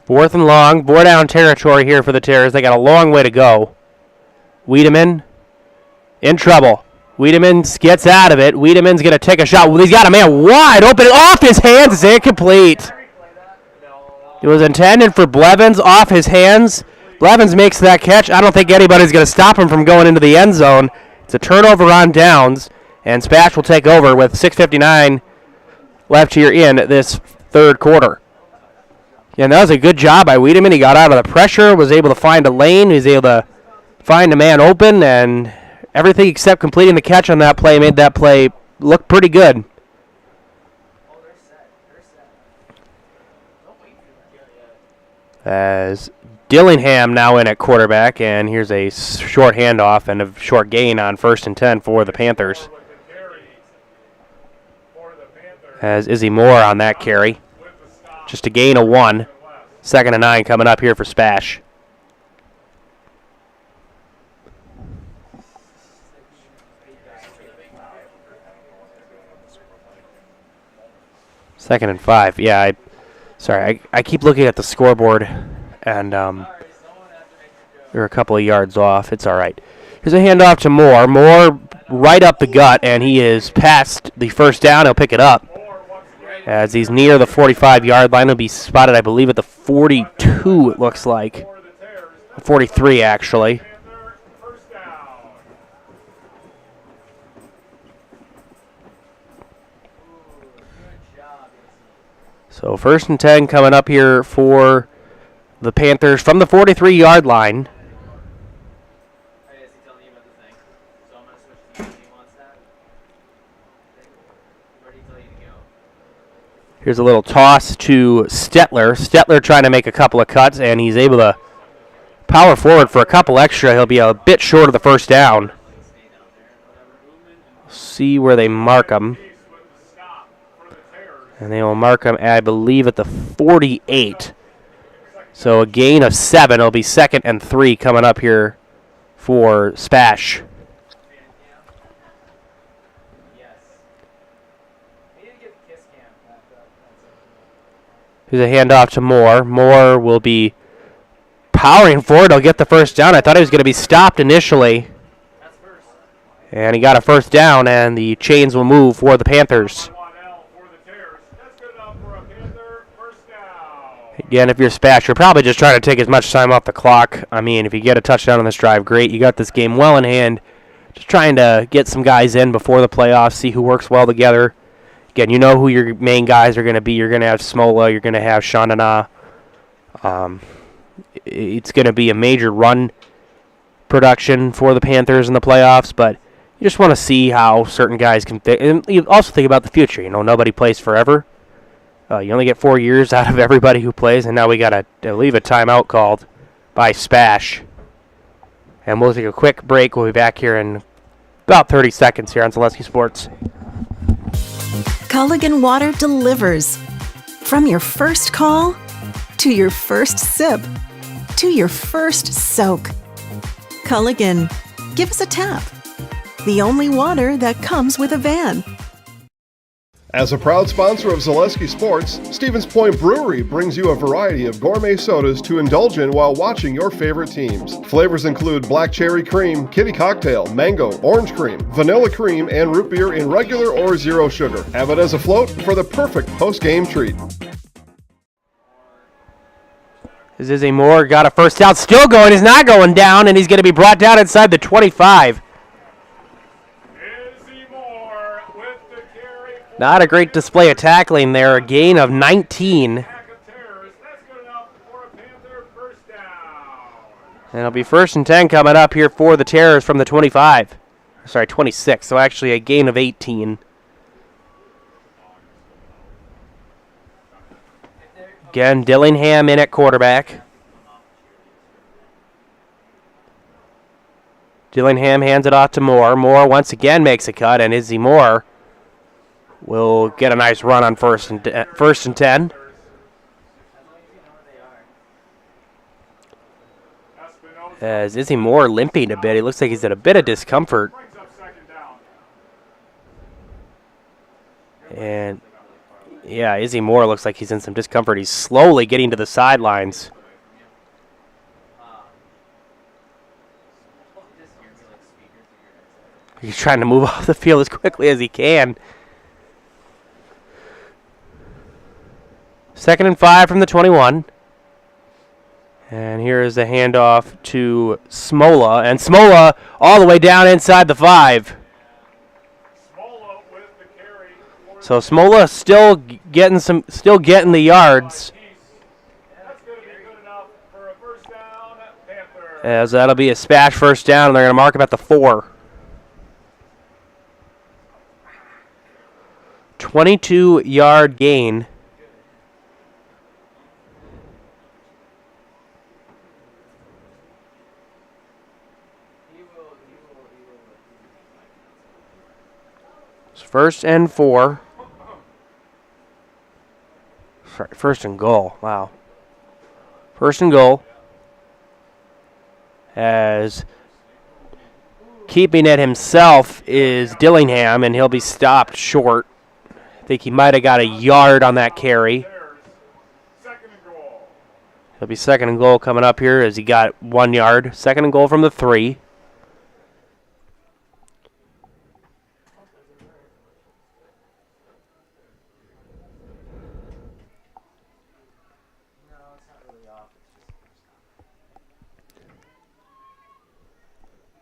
Fourth and long, bore down territory here for the Terrors. They got a long way to go. Wiedemann in trouble. Wiedemann gets out of it. Wiedemann's going to take a shot. He's got a man wide open. Off his hands. It's incomplete. It was intended for Blevins. Off his hands. Blevins makes that catch. I don't think anybody's going to stop him from going into the end zone. It's a turnover on downs, and SPASH will take over with 6:59 left here in this 3rd quarter. And that was a good job by Wiedemann. He got out of the pressure, was able to find a lane, he was able to find a man open, and everything except completing the catch on that play made that play look pretty good. As Dillingham now in at quarterback, and here's a short handoff and a short gain on 1st and 10 for the Panthers. As Izzy Moore on that carry. Just a gain of 1. 2nd and 9 coming up here for SPASH. Second and 5. Yeah, I keep looking at the scoreboard, and we're a couple of yards off. It's all right. Here's a handoff to Moore. Moore right up the gut, and he is past the 1st down. He'll pick it up. As he's near the 45-yard line, he'll be spotted, I believe, at the 42, it looks like. 43, actually. So 1st and 10 coming up here for the Panthers from the 43-yard line. Here's a little toss to Stetler. Stetler trying to make a couple of cuts, and he's able to power forward for a couple extra. He'll be a bit short of the first down. See where they mark him. And they will mark him, I believe, at the 48. So a gain of 7. It'll be 2nd and 3 coming up here for SPASH. Here's a handoff to Moore. Moore will be powering forward. He'll get the first down. I thought he was going to be stopped initially. And he got a first down, and the chains will move for the Panthers. Again, if you're SPASH, you're probably just trying to take as much time off the clock. I mean, if you get a touchdown on this drive, great. You got this game well in hand. Just trying to get some guys in before the playoffs, see who works well together. Again, you know who your main guys are going to be. You're going to have Smola. You're going to have Chandana. It's going to be a major run production for the Panthers in the playoffs, but you just want to see how certain guys can fit. And you also think about the future. You know, nobody plays forever. You only get 4 years out of everybody who plays, and now we got to leave a timeout called by SPASH. And we'll take a quick break. We'll be back here in about 30 seconds here on Zaleski Sports. Culligan Water delivers. From your first call, to your first sip, to your first soak. Culligan, give us a tap. The only water that comes with a van. As a proud sponsor of Zaleski Sports, Stevens Point Brewery brings you a variety of gourmet sodas to indulge in while watching your favorite teams. Flavors include black cherry cream, kitty cocktail, mango, orange cream, vanilla cream, and root beer in regular or zero sugar. Have it as a float for the perfect post-game treat. This is Moore, got a first down, still going, he's not going down, and he's going to be brought down inside the 25. Not a great display of tackling there. A gain of 19. And it'll be 1st and 10 coming up here for the Terrors from the 25. Sorry, 26. So actually a gain of 18. Again, Dillingham in at quarterback. Dillingham hands it off to Moore. Moore once again makes a cut, and Izzy Moore will get a nice run on 1st and 10. As Izzy Moore limping a bit. He looks like he's in a bit of discomfort. And yeah, Izzy Moore looks like he's in some discomfort. He's slowly getting to the sidelines. He's trying to move off the field as quickly as he can. 2nd and 5 from the 21. And here is the handoff to Smola. And Smola all the way down inside the 5. So Smola still getting the yards. As that'll be a SPASH first down, and they're going to mark him at the 4. 22-yard gain. It's 1st and 4. Sorry, 1st and goal. Wow. 1st and goal. As keeping it himself is Dillingham, and he'll be stopped short. I think he might have got a yard on that carry. It'll be 2nd and goal coming up here as he got 1 yard. 2nd and goal from the 3.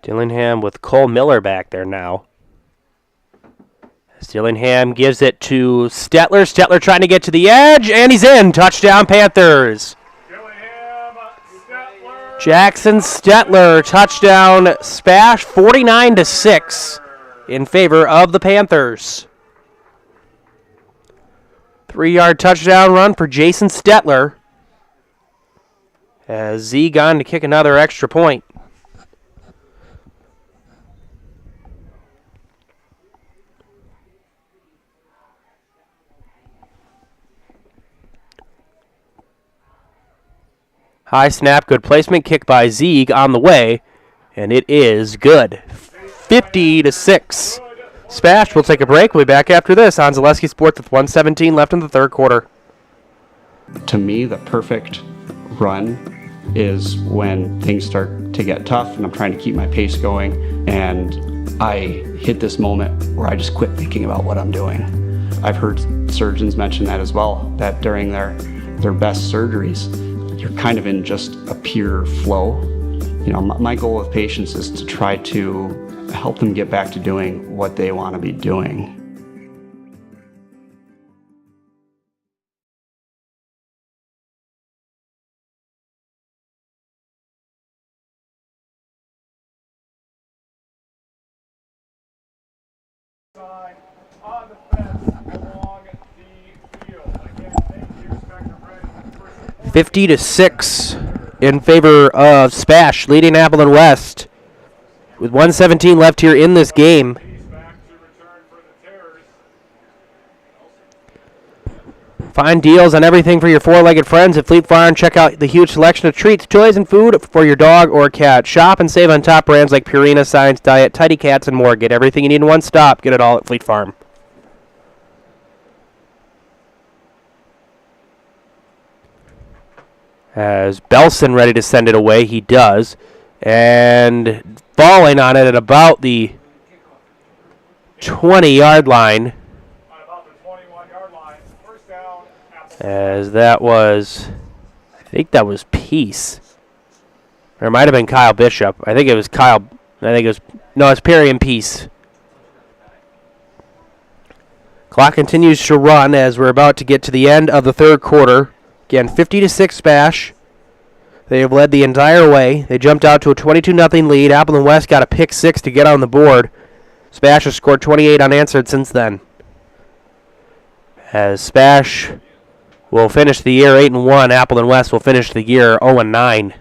Dillingham with Cole Miller back there now. Dillingham gives it to Stetler. Stetler trying to get to the edge, and he's in. Touchdown, Panthers. Dillingham Jackson Stetler, touchdown, SPASH, 49-6 in favor of the Panthers. 3-yard touchdown run for Jason Stetler, as Z gone to kick another extra point. High snap, good placement, kick by Zieg on the way, and it is good. 50-6. SPASH will take a break. We'll be back after this on Zaleski Sports with 1:17 left in the third quarter. To me, the perfect run is when things start to get tough and I'm trying to keep my pace going, and I hit this moment where I just quit thinking about what I'm doing. I've heard surgeons mention that as well, that during their best surgeries, you're kind of in just a pure flow. You know, my goal with patients is to try to help them get back to doing what they want to be doing. On the fence along the field. Again, thank you, Inspector Brady. 50-6 in favor of SPASH, leading Appleton West. With 1:17 left here in this game. Find deals on everything for your four-legged friends at Fleet Farm. Check out the huge selection of treats, toys, and food for your dog or cat. Shop and save on top brands like Purina, Science Diet, Tidy Cats, and more. Get everything you need in one stop. Get it all at Fleet Farm. As Belson ready to send it away, he does. And falling on it at about the 20-yard line. As that was, I think that was Peace. Or it might have been Kyle Bishop. I think it was Kyle. No, it's Perry and Peace. Clock continues to run as we're about to get to the end of the third quarter. Again, 50-6 SPASH. They have led the entire way. They jumped out to a 22-0 lead. Appleton West got a pick six to get on the board. SPASH has scored 28 unanswered since then. As SPASH will finish the year 8-1, Appleton West will finish the year 0-9.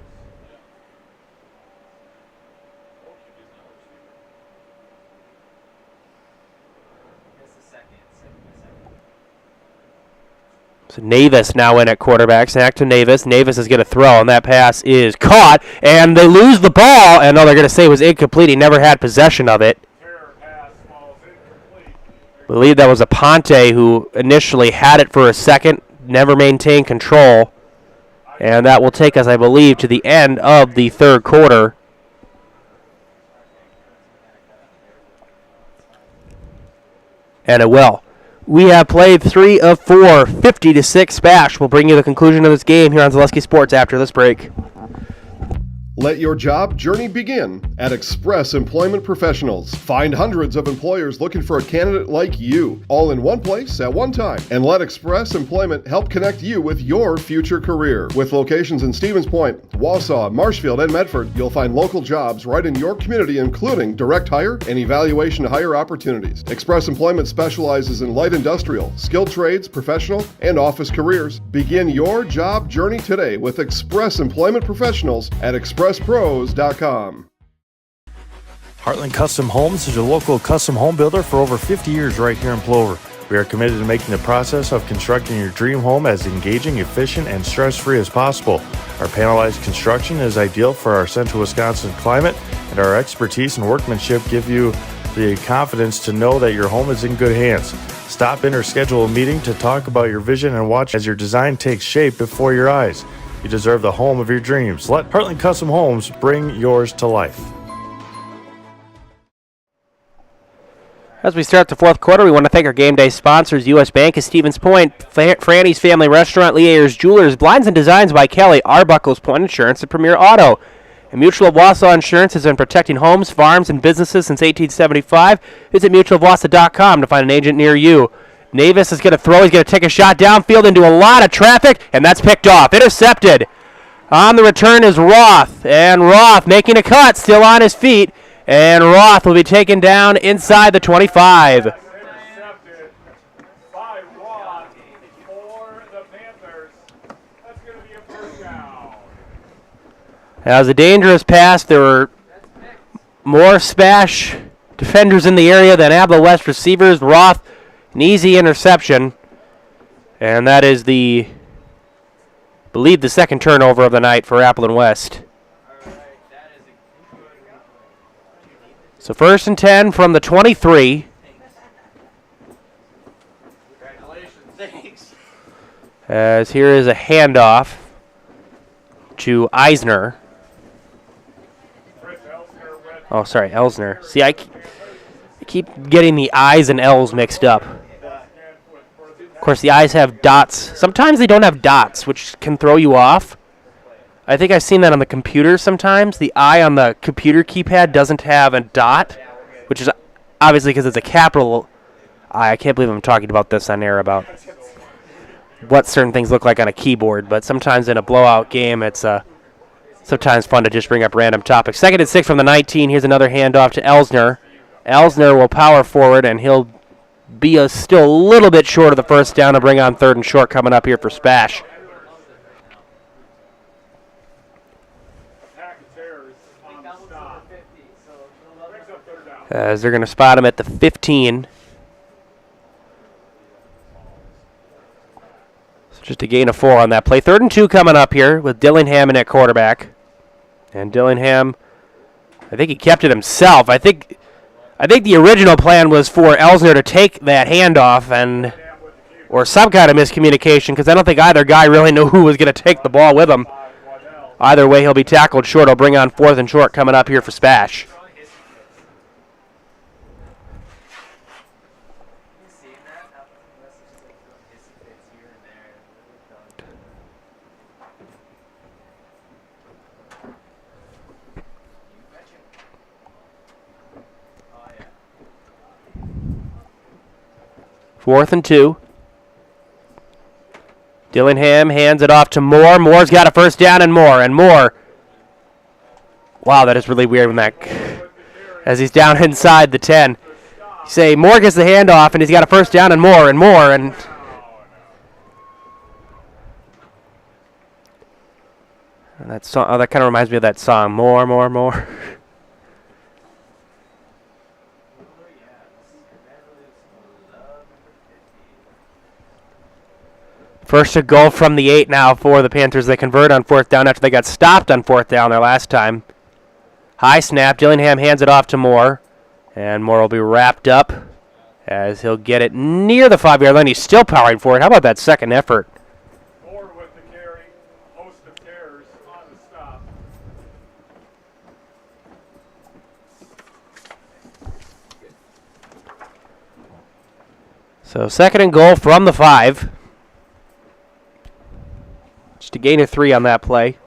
So Navis now in at quarterback. Snack to Navis. Navis is going to throw, and that pass is caught, and they lose the ball. And they're going to say it was incomplete. He never had possession of it. I believe that was Aponte who initially had it for a second, never maintained control. And that will take us, I believe, to the end of the third quarter. And it will. We have played 3 of 4, 50-6 SPASH. We'll bring you the conclusion of this game here on Zaleski Sports after this break. Let your job journey begin at Express Employment Professionals. Find hundreds of employers looking for a candidate like you, all in one place at one time. And let Express Employment help connect you with your future career. With locations in Stevens Point, Wausau, Marshfield, and Medford, you'll find local jobs right in your community, including direct hire and evaluation to hire opportunities. Express Employment specializes in light industrial, skilled trades, professional, and office careers. Begin your job journey today with Express Employment Professionals at expresspros.com. Heartland Custom Homes is your local custom home builder for over 50 years right here in Plover. We are committed to making the process of constructing your dream home as engaging, efficient, and stress-free as possible. Our panelized construction is ideal for our central Wisconsin climate, and our expertise and workmanship give you the confidence to know that your home is in good hands. Stop in or schedule a meeting to talk about your vision and watch as your design takes shape before your eyes. You deserve the home of your dreams. Let Heartland Custom Homes bring yours to life. As we start the fourth quarter, we want to thank our game day sponsors, U.S. Bank of Stevens Point, Franny's Family Restaurant, Lee Ayers Jewelers, Blinds and Designs by Kelly, Arbuckle's Point Insurance, and Premier Auto. And Mutual of Wausau Insurance has been protecting homes, farms, and businesses since 1875. Visit mutualofwausau.com to find an agent near you. Navis is going to throw. He's going to take a shot downfield into a lot of traffic, and that's picked off. Intercepted On the return is Roth, and Roth making a cut, still on his feet, and Roth will be taken down inside the 25. Intercepted by Roth for the Panthers. That's going to be a first down. That was a dangerous pass. There were more SPASH defenders in the area than Appleton West receivers. Roth, an easy interception. And that is I believe the second turnover of the night for Appleton West. So 1st and 10 from the 23. As here is a handoff to Eisner. Oh, sorry, Elsner. See, I keep getting the I's and L's mixed up. Of course, the I's have dots. Sometimes they don't have dots, which can throw you off. I think I've seen that on the computer sometimes. The I on the computer keypad doesn't have a dot, which is obviously because it's a capital I. I can't believe I'm talking about this on air about what certain things look like on a keyboard, but sometimes in a blowout game, it's sometimes fun to just bring up random topics. 2nd and 6 from the 19. Here's another handoff to Elsner. Elsner will power forward, and he'll be still a little bit short of the first down to bring on 3rd and short coming up here for SPASH. As they're going to spot him at the 15. So just a gain of 4 on that play. 3rd and 2 coming up here with Dillingham in at quarterback. And Dillingham, I think he kept it himself. I think the original plan was for Elsner to take that handoff or some kind of miscommunication, because I don't think either guy really knew who was going to take the ball with him. Either way, he'll be tackled short. He'll bring on 4th and short coming up here for SPASH. Fourth and 2. Dillingham hands it off to Moore. Moore's got a first down and Moore. Wow, that is really weird when as he's down inside the 10. You say Moore gets the handoff and he's got a first down and Moore. And that song, that kind of reminds me of that song, More. First and goal from the 8 now for the Panthers. They convert on 4th down after they got stopped on 4th down their last time. High snap. Dillingham hands it off to Moore. And Moore will be wrapped up as he'll get it near the 5-yard line. He's still powering for it. How about that second effort? Moore with the carry. Host of terrors on the stop. So 2nd and goal from the 5. Just a gain of 3 on that play.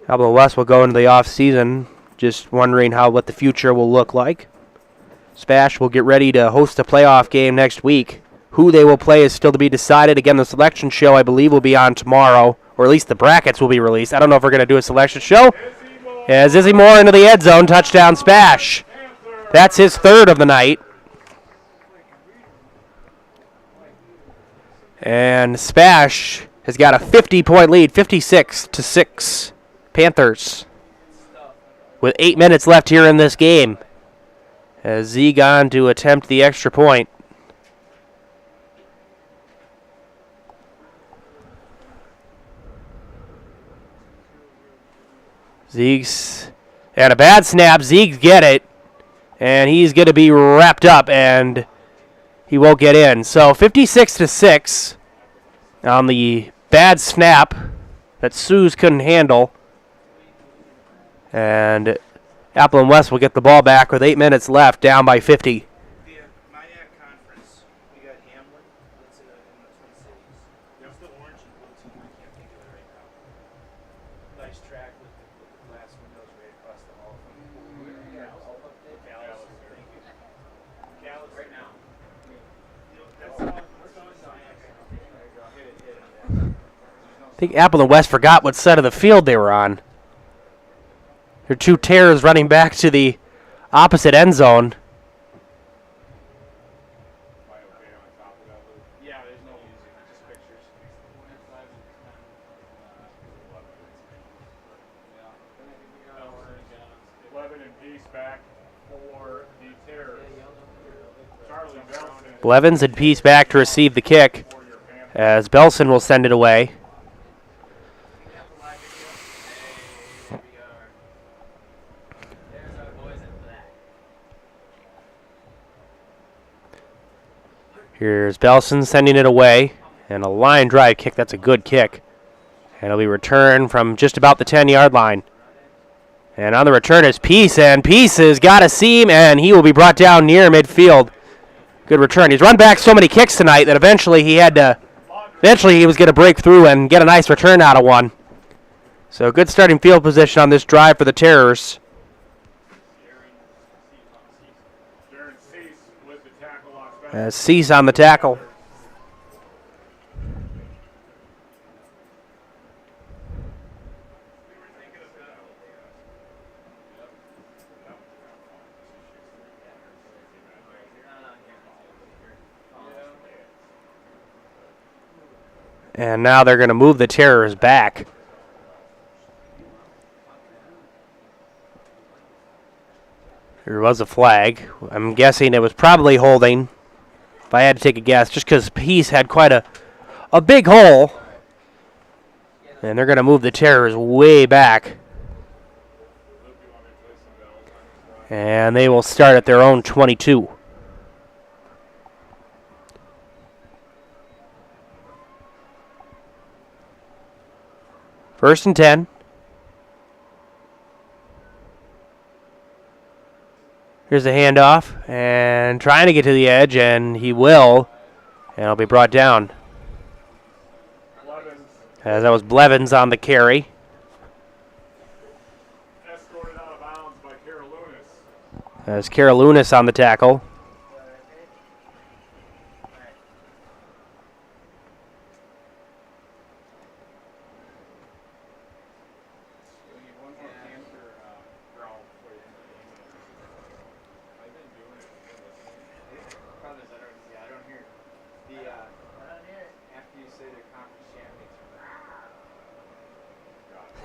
Appleton West will go into the off-season just wondering what the future will look like. SPASH will get ready to host a playoff game next week. Who they will play is still to be decided. Again, the selection show, I believe, will be on tomorrow, or at least the brackets will be released. I don't know if we're going to do a selection show. As Izzy Moore into the end zone, touchdown SPASH. That's his 3rd of the night. And SPASH has got a 50-point lead, 56-6. Panthers with 8 minutes left here in this game. As Zieg on to attempt the extra point. Zieg's at a bad snap. Zieg's get it. And he's going to be wrapped up, and he won't get in. So 56-6 on the bad snap that Suze couldn't handle. And Appleton West will get the ball back with 8 minutes left, down by 50. think Appleton West forgot what side of the field they were on. There are 2 Terrors running back to the opposite end zone. Blevins and Peace back to receive the kick as Belson will send it away. Here's Belson sending it away, and a line drive kick. That's a good kick. And it'll be returned from just about the 10-yard line. And on the return is Peace, and Peace has got a seam, and he will be brought down near midfield. Good return. He's run back so many kicks tonight that eventually he was going to break through and get a nice return out of one. So good starting field position on this drive for the Terrors. Cease on the tackle. And now they're going to move the Terrors back. There was a flag. I'm guessing it was probably holding, if I had to take a guess, just because Peace had quite a big hole. And they're going to move the Terrors way back. And they will start at their own 22. First and 10. Here's a handoff, and trying to get to the edge, and he will, and it'll be brought down. As that was Blevins on the carry. As Carolunas on the tackle.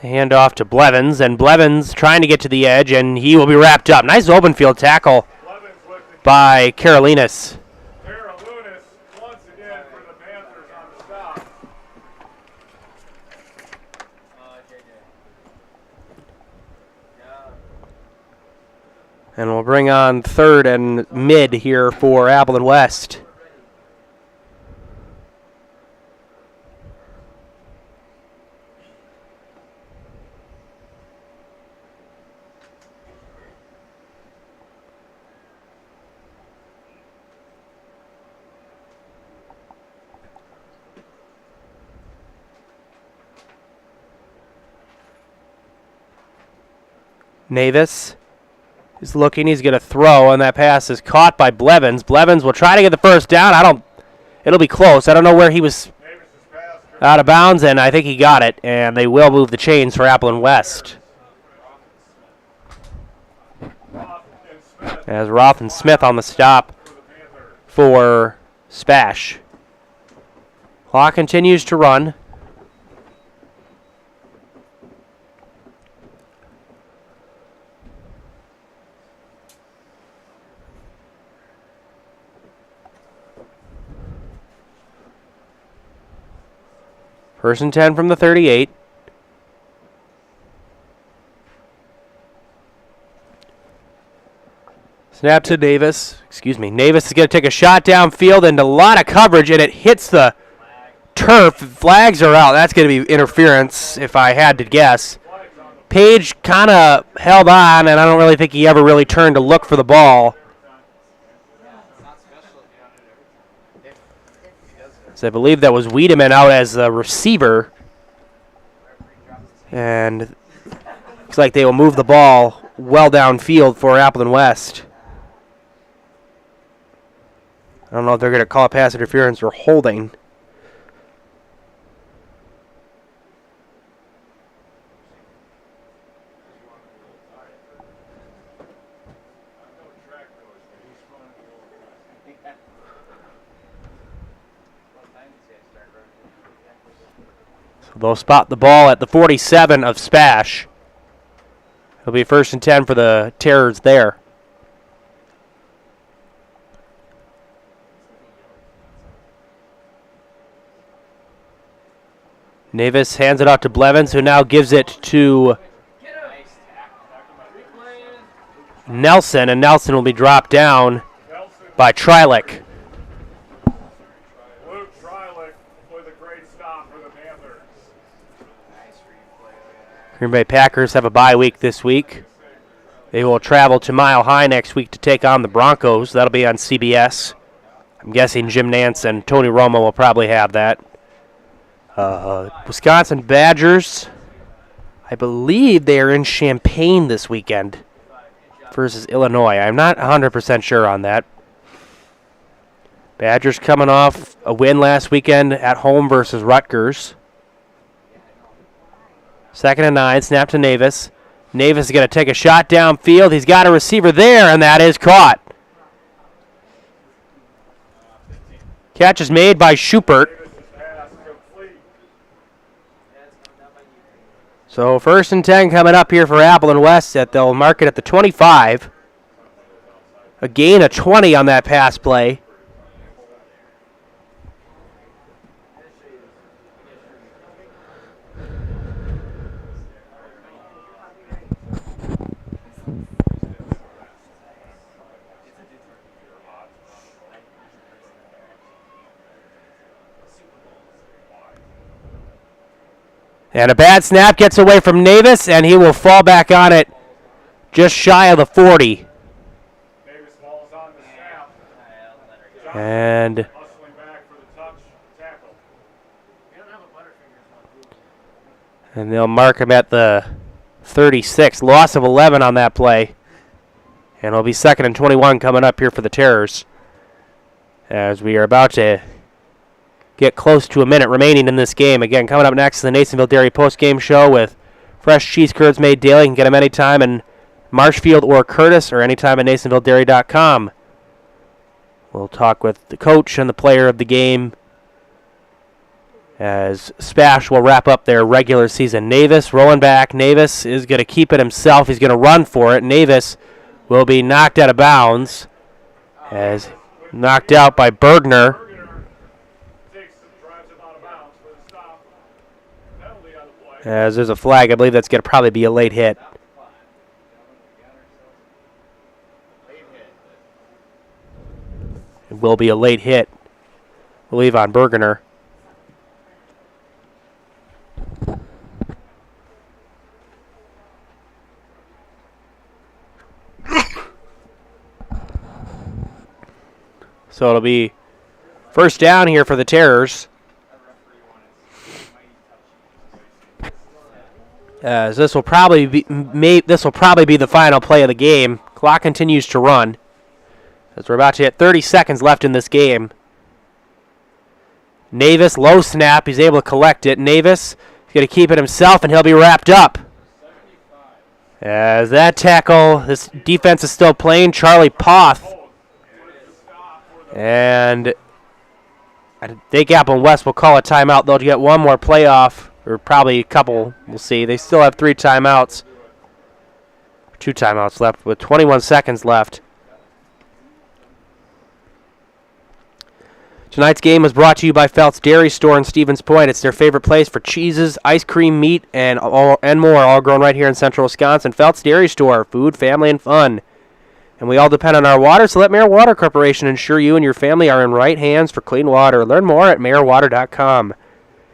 Hand off to Blevins, and Blevins trying to get to the edge, and he will be wrapped up. Nice open field tackle by Carolinus. Once again for the Panthers on the stop. And we'll bring on third and mid here for Appleton West. Navis is looking. He's going to throw, and that pass is caught by Blevins. Blevins will try to get the first down. It'll be close. I don't know where he was out of bounds, and I think he got it, and they will move the chains for Appleton West. As Roth and Smith on the stop for SPASH. Clock continues to run. First and 10 from the 38. Snap to Navis. Navis is going to take a shot downfield and a lot of coverage, and it hits the turf. Flags are out. That's going to be interference, if I had to guess. Page kind of held on, and I don't really think he ever really turned to look for the ball. So I believe that was Wiedemann out as the receiver. And looks like they will move the ball well downfield for Appleton West. I don't know if they're going to call a pass interference or holding. So they'll spot the ball at the 47 of SPASH. It'll be 1st and 10 for the Terrors there. Navis hands it out to Blevins, who now gives it to Nelson, and Nelson will be dropped down by Trilek. Luke Trilek with a great stop for the Panthers. Green Bay Packers have a bye week this week. They will travel to Mile High next week to take on the Broncos. That'll be on CBS. I'm guessing Jim Nantz and Tony Romo will probably have that. Wisconsin Badgers, I believe they are in Champaign this weekend versus Illinois. I'm not 100% sure on that. Badgers coming off a win last weekend at home versus Rutgers. 2nd and 9, snap to Navis. Navis is going to take a shot downfield. He's got a receiver there, and that is caught. Catch is made by Schubert. So 1st and 10 coming up here for Appleton West. They'll mark it at the 25. A gain of 20 on that pass play. And a bad snap gets away from Navis, and he will fall back on it just shy of the 40. And they'll mark him at the 36. Loss of 11 on that play. And it'll be 2nd and 21 coming up here for the Terrors, as we are about to get close to a minute remaining in this game. Again, coming up next is the Nasonville Dairy post-game show with fresh cheese curds made daily. You can get them anytime in Marshfield or Curtis, or anytime at NasonvilleDairy.com. We'll talk with the coach and the player of the game as SPASH will wrap up their regular season. Navis rolling back. Navis is going to keep it himself. He's going to run for it. Navis will be knocked out of bounds, as knocked out by Bergner. As there's a flag, I believe that's going to probably be a late hit. It will be a late hit, I believe, on Bergener. So it'll be 1st down here for the Terrors. As this will probably be the final play of the game. Clock continues to run, as we're about to hit 30 seconds left in this game. Navis, low snap. He's able to collect it. Navis is going to keep it himself, and he'll be wrapped up. As that tackle, this defense is still playing. Charlie Poth. And I think Appleton West will call a timeout. They'll get one more playoff. Or probably a couple, we'll see. They still have 3 timeouts. 2 timeouts left with 21 seconds left. Tonight's game was brought to you by Felt's Dairy Store in Stevens Point. It's their favorite place for cheeses, ice cream, meat, and more, all grown right here in central Wisconsin. Felt's Dairy Store, food, family, and fun. And we all depend on our water, so let Mayor Water Corporation ensure you and your family are in right hands for clean water. Learn more at mayorwater.com.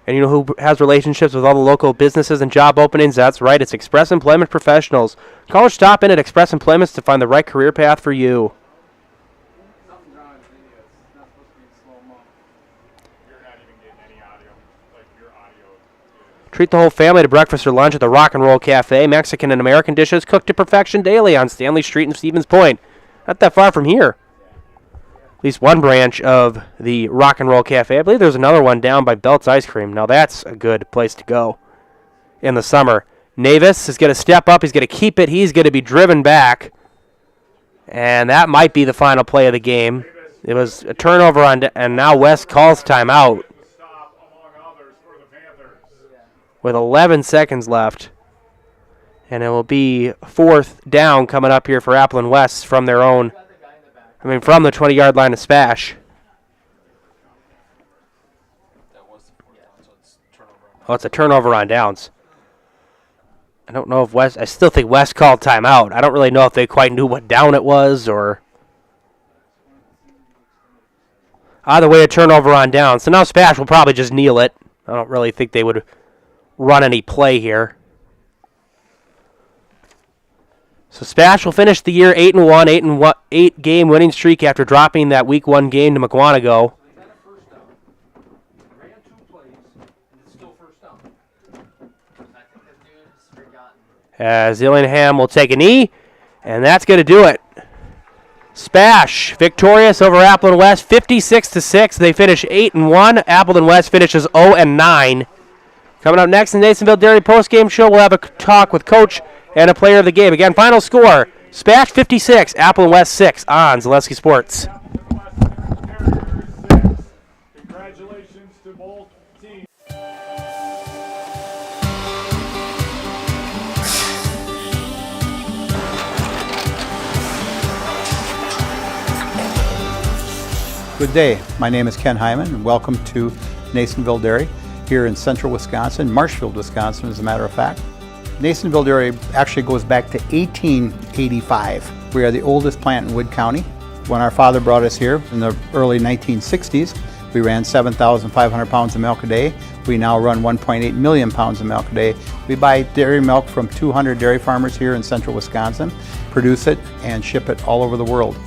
And you know who has relationships with all the local businesses and job openings? That's right, it's Express Employment Professionals. Call or stop in at Express Employments to find the right career path for you. Treat the whole family to breakfast or lunch at the Rock and Roll Cafe. Mexican and American dishes cooked to perfection daily on Stanley Street in Stevens Point. Not that far from here. At least one branch of the Rock and Roll Cafe. I believe there's another one down by Belt's Ice Cream. Now that's a good place to go in the summer. Navis is going to step up. He's going to keep it. He's going to be driven back. And that might be the final play of the game. It was a turnover and now West calls timeout with 11 seconds left. And it will be 4th down coming up here for Appleton West from their own, from the 20-yard line of SPASH. Oh, it's a turnover on downs. I don't know if I still think West called timeout. I don't really know if they quite knew what down it was or. Either way, a turnover on downs. So now SPASH will probably just kneel it. I don't really think they would run any play here. So SPASH will finish the year 8-1, 8-game winning streak after dropping that Week 1 game to McWanago. As Illingham will take a knee, and that's going to do it. SPASH victorious over Appleton West, 56-6. They finish 8-1. Appleton West finishes 0-9. Coming up next in the Nasonville Dairy postgame show, we'll have a talk with Coach and a player of the game. Again, final score, SPASH 56, Appleton West 6 on Zaleski Sports. Congratulations to both teams. Good day. My name is Ken Hyman, and welcome to Nasonville Dairy here in central Wisconsin, Marshfield, Wisconsin, as a matter of fact. Nasonville Dairy actually goes back to 1885. We are the oldest plant in Wood County. When our father brought us here in the early 1960s, we ran 7,500 pounds of milk a day. We now run 1.8 million pounds of milk a day. We buy dairy milk from 200 dairy farmers here in central Wisconsin, produce it, and ship it all over the world.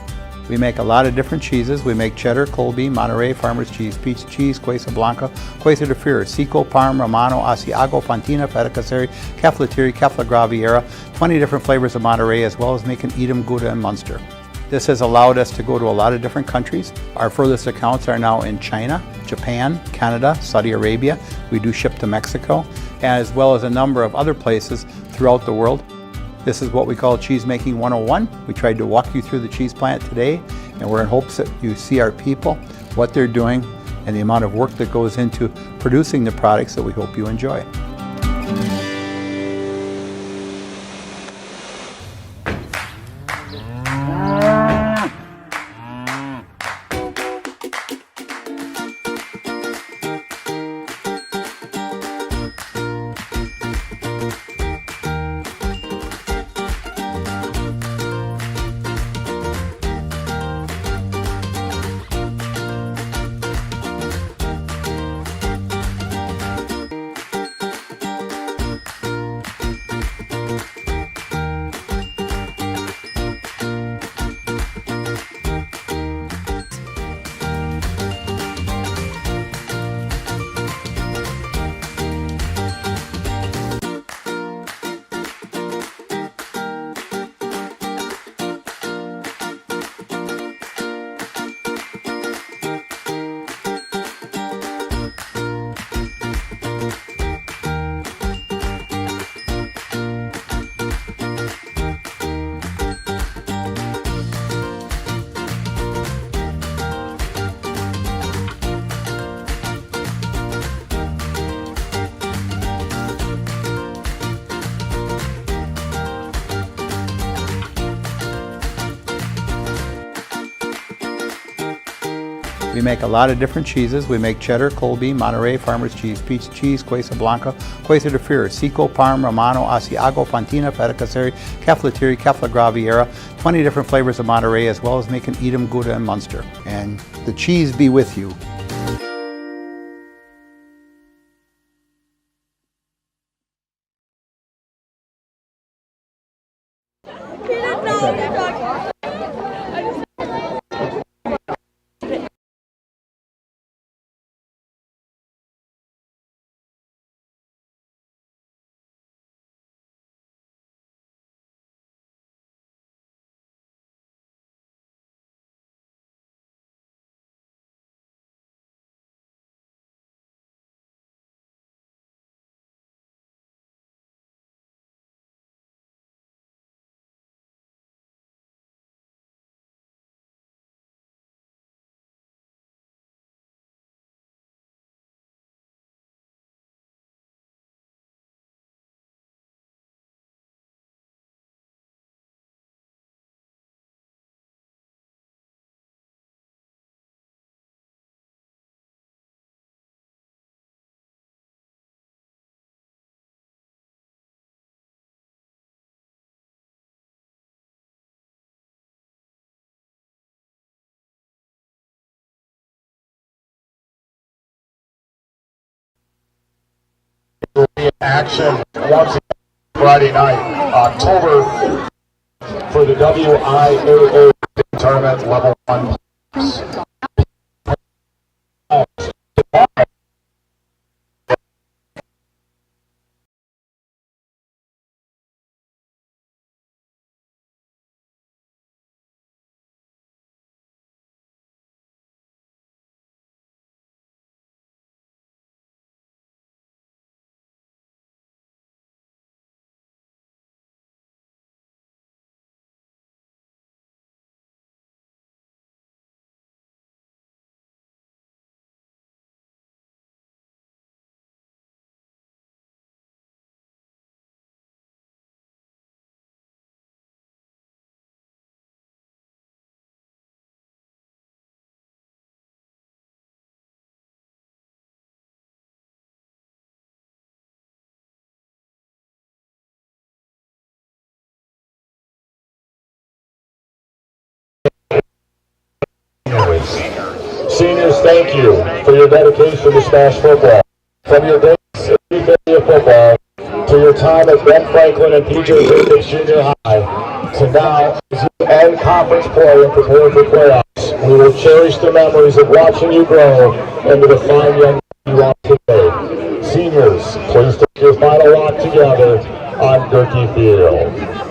We make a lot of different cheeses. We make cheddar, Colby, Monterey, Farmer's Cheese, Peach Cheese, Quesa Blanca, Quesa de Freer, Seco, Parm, Romano, Asiago, Fontina, Feta Caseri, Caflatiri, Cafla Graviera, 20 different flavors of Monterey, as well as making Edam, Gouda, and Munster. This has allowed us to go to a lot of different countries. Our furthest accounts are now in China, Japan, Canada, Saudi Arabia. We do ship to Mexico, as well as a number of other places throughout the world. This is what we call Cheese Making 101. We tried to walk you through the cheese plant today, and we're in hopes that you see our people, what they're doing, and the amount of work that goes into producing the products that we hope you enjoy. We make a lot of different cheeses. We make cheddar, Colby, Monterey, Farmer's Cheese, Peach Cheese, Quesa Blanca, Quesa de Freer, Seco, Parm, Romano, Asiago, Fontina, Feta Caseri, Caflatiri, Cafla Graviera, 20 different flavors of Monterey, as well as making Edam, Gouda, and Munster. And the cheese be with you. action once again Friday night, October, for the WIAA tournament level 1. Seniors, thank you for your dedication to SPASH football. From your days at of football to your time at Ben Franklin and PJ Jacobs Junior High to now as you end conference play and prepare for playoffs, we will cherish the memories of watching you grow into the fine young man you are today. Seniors, please take your final walk together on Gerke Field.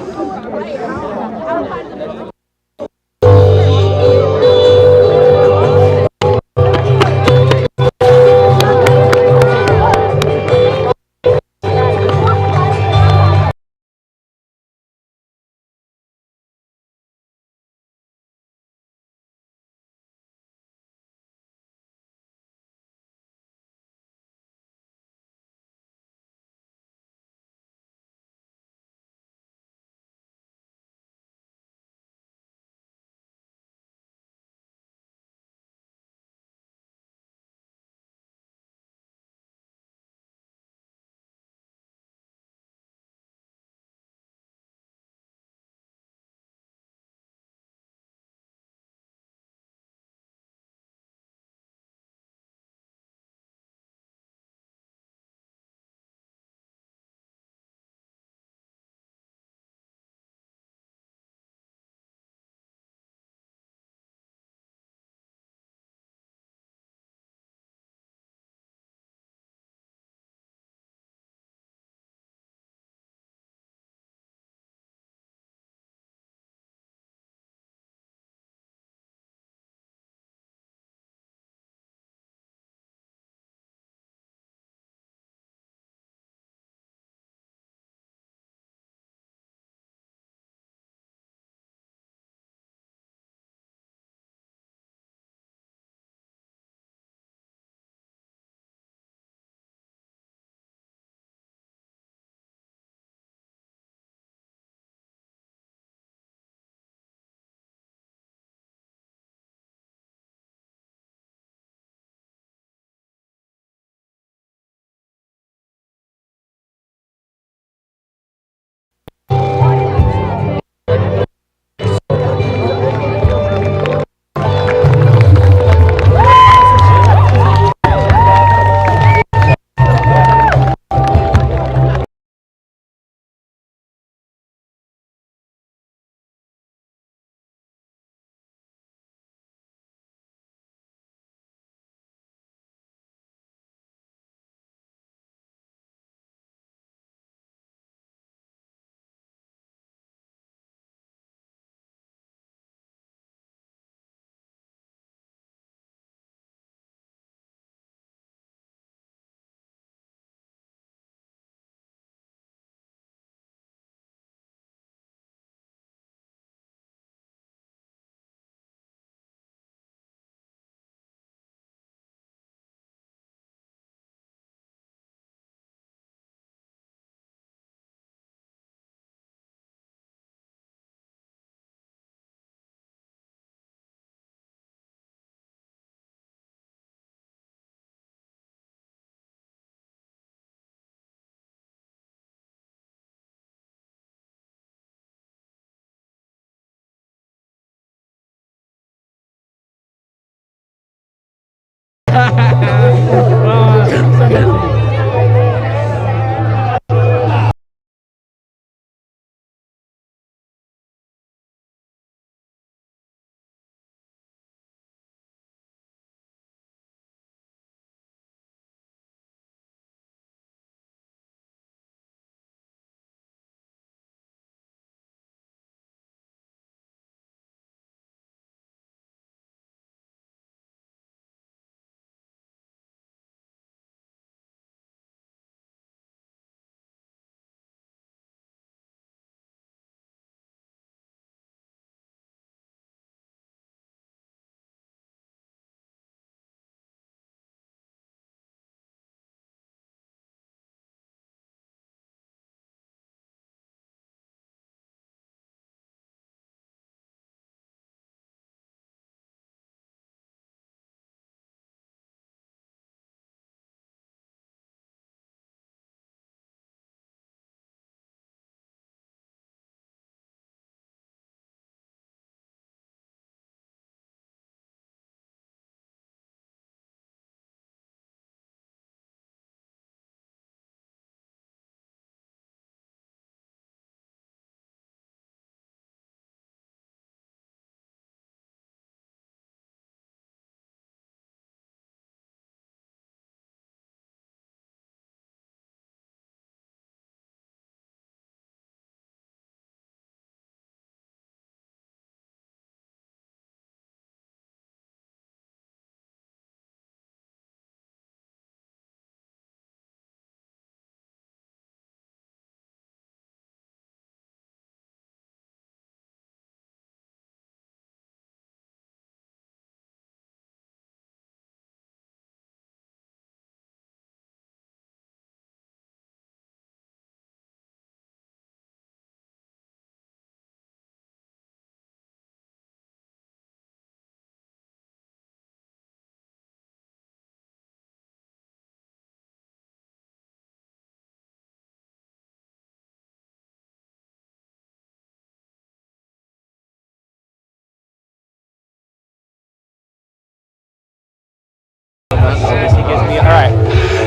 All right.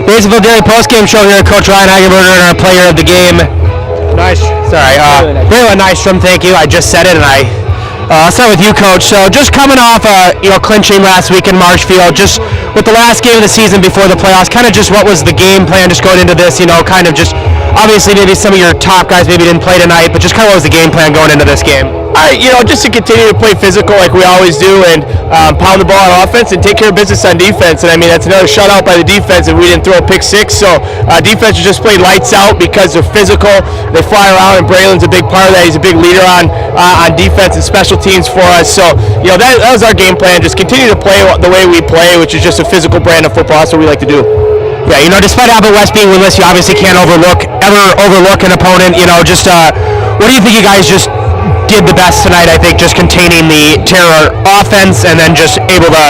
Nasonville Dairy postgame show here. Coach Ryan Hagenberger and our player of the game. Nice. Sorry. Braylon Nystrom, thank you. I just said it, and I'll start with you, Coach. So just coming off, clinching last week in Marshfield, just with the last game of the season before the playoffs, kind of just what was the game plan just going into this, kind of just, obviously maybe some of your top guys maybe didn't play tonight, but just kind of what was the game plan going into this game? Just to continue to play physical like we always do and pound the ball on offense and take care of business on defense. And I mean, that's another shutout by the defense, and we didn't throw a pick six. So defense just played lights out because they're physical. They fly around, and Braylon's a big part of that. He's a big leader on defense and special teams for us. So, that was our game plan. Just continue to play the way we play, which is just a physical brand of football. That's what we like to do. Yeah, despite Abbott West being winless, you obviously can't ever overlook an opponent. What do you think you guys just did the best tonight? I think just containing the Terror offense and then just able to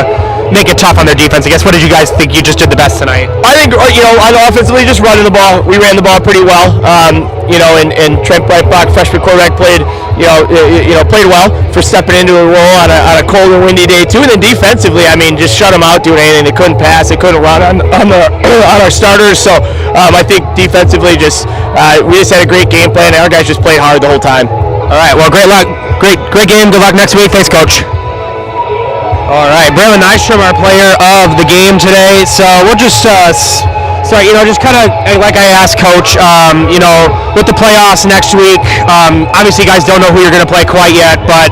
make it tough on their defense. I guess, what did you guys think you just did the best tonight? I think, on offensively, just running the ball. We ran the ball pretty well. And Trent Breitbach, freshman quarterback, played well for stepping into a role on a cold and windy day too. And then defensively, just shut them out doing anything. They couldn't pass. They couldn't run on our starters. So I think defensively, we just had a great game plan. And our guys just played hard the whole time. All right. Well, great luck. Great game. Good luck next week. Thanks, Coach. All right, Braylon Nystrom, our player of the game today. So we'll just just kind of like I asked Coach, with the playoffs next week, obviously you guys don't know who you're going to play quite yet, but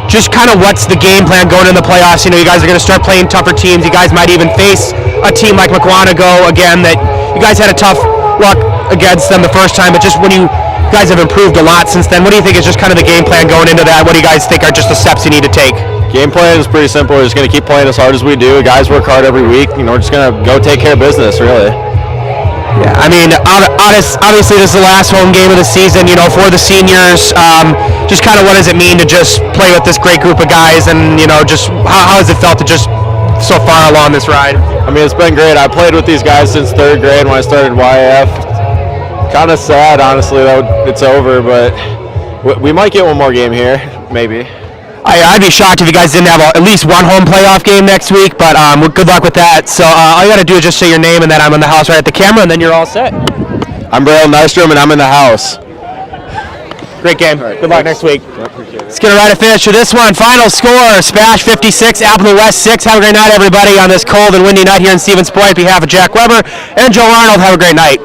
just kind of what's the game plan going in the playoffs? You guys are going to start playing tougher teams. You guys might even face a team like McWanago again that you guys had a tough luck against them the first time, but just when you guys have improved a lot since then, what do you think is just kind of the game plan going into that? What do you guys think are just the steps you need to take? Game plan is pretty simple. We're just going to keep playing as hard as we do. Guys work hard every week. We're just going to go take care of business, really. Yeah, obviously this is the last home game of the season, for the seniors. Just kind of what does it mean to just play with this great group of guys, and, just how has it felt to just so far along this ride? It's been great. I played with these guys since 3rd grade when I started WIAA. Kind of sad, honestly, that it's over, but we might get one more game here, maybe. I'd be shocked if you guys didn't have at least one home playoff game next week, but good luck with that. So all you got to do is just say your name and then I'm in the house right at the camera, and then you're all set. I'm Braylon Nystrom, and I'm in the house. Great game. Right, good luck next week. Let's get a right to finish for this one. Final score, SPASH 56, Appleton West 6. Have a great night, everybody, on this cold and windy night here in Stevens Point. On behalf of Jack Weber and Joe Arnold, have a great night.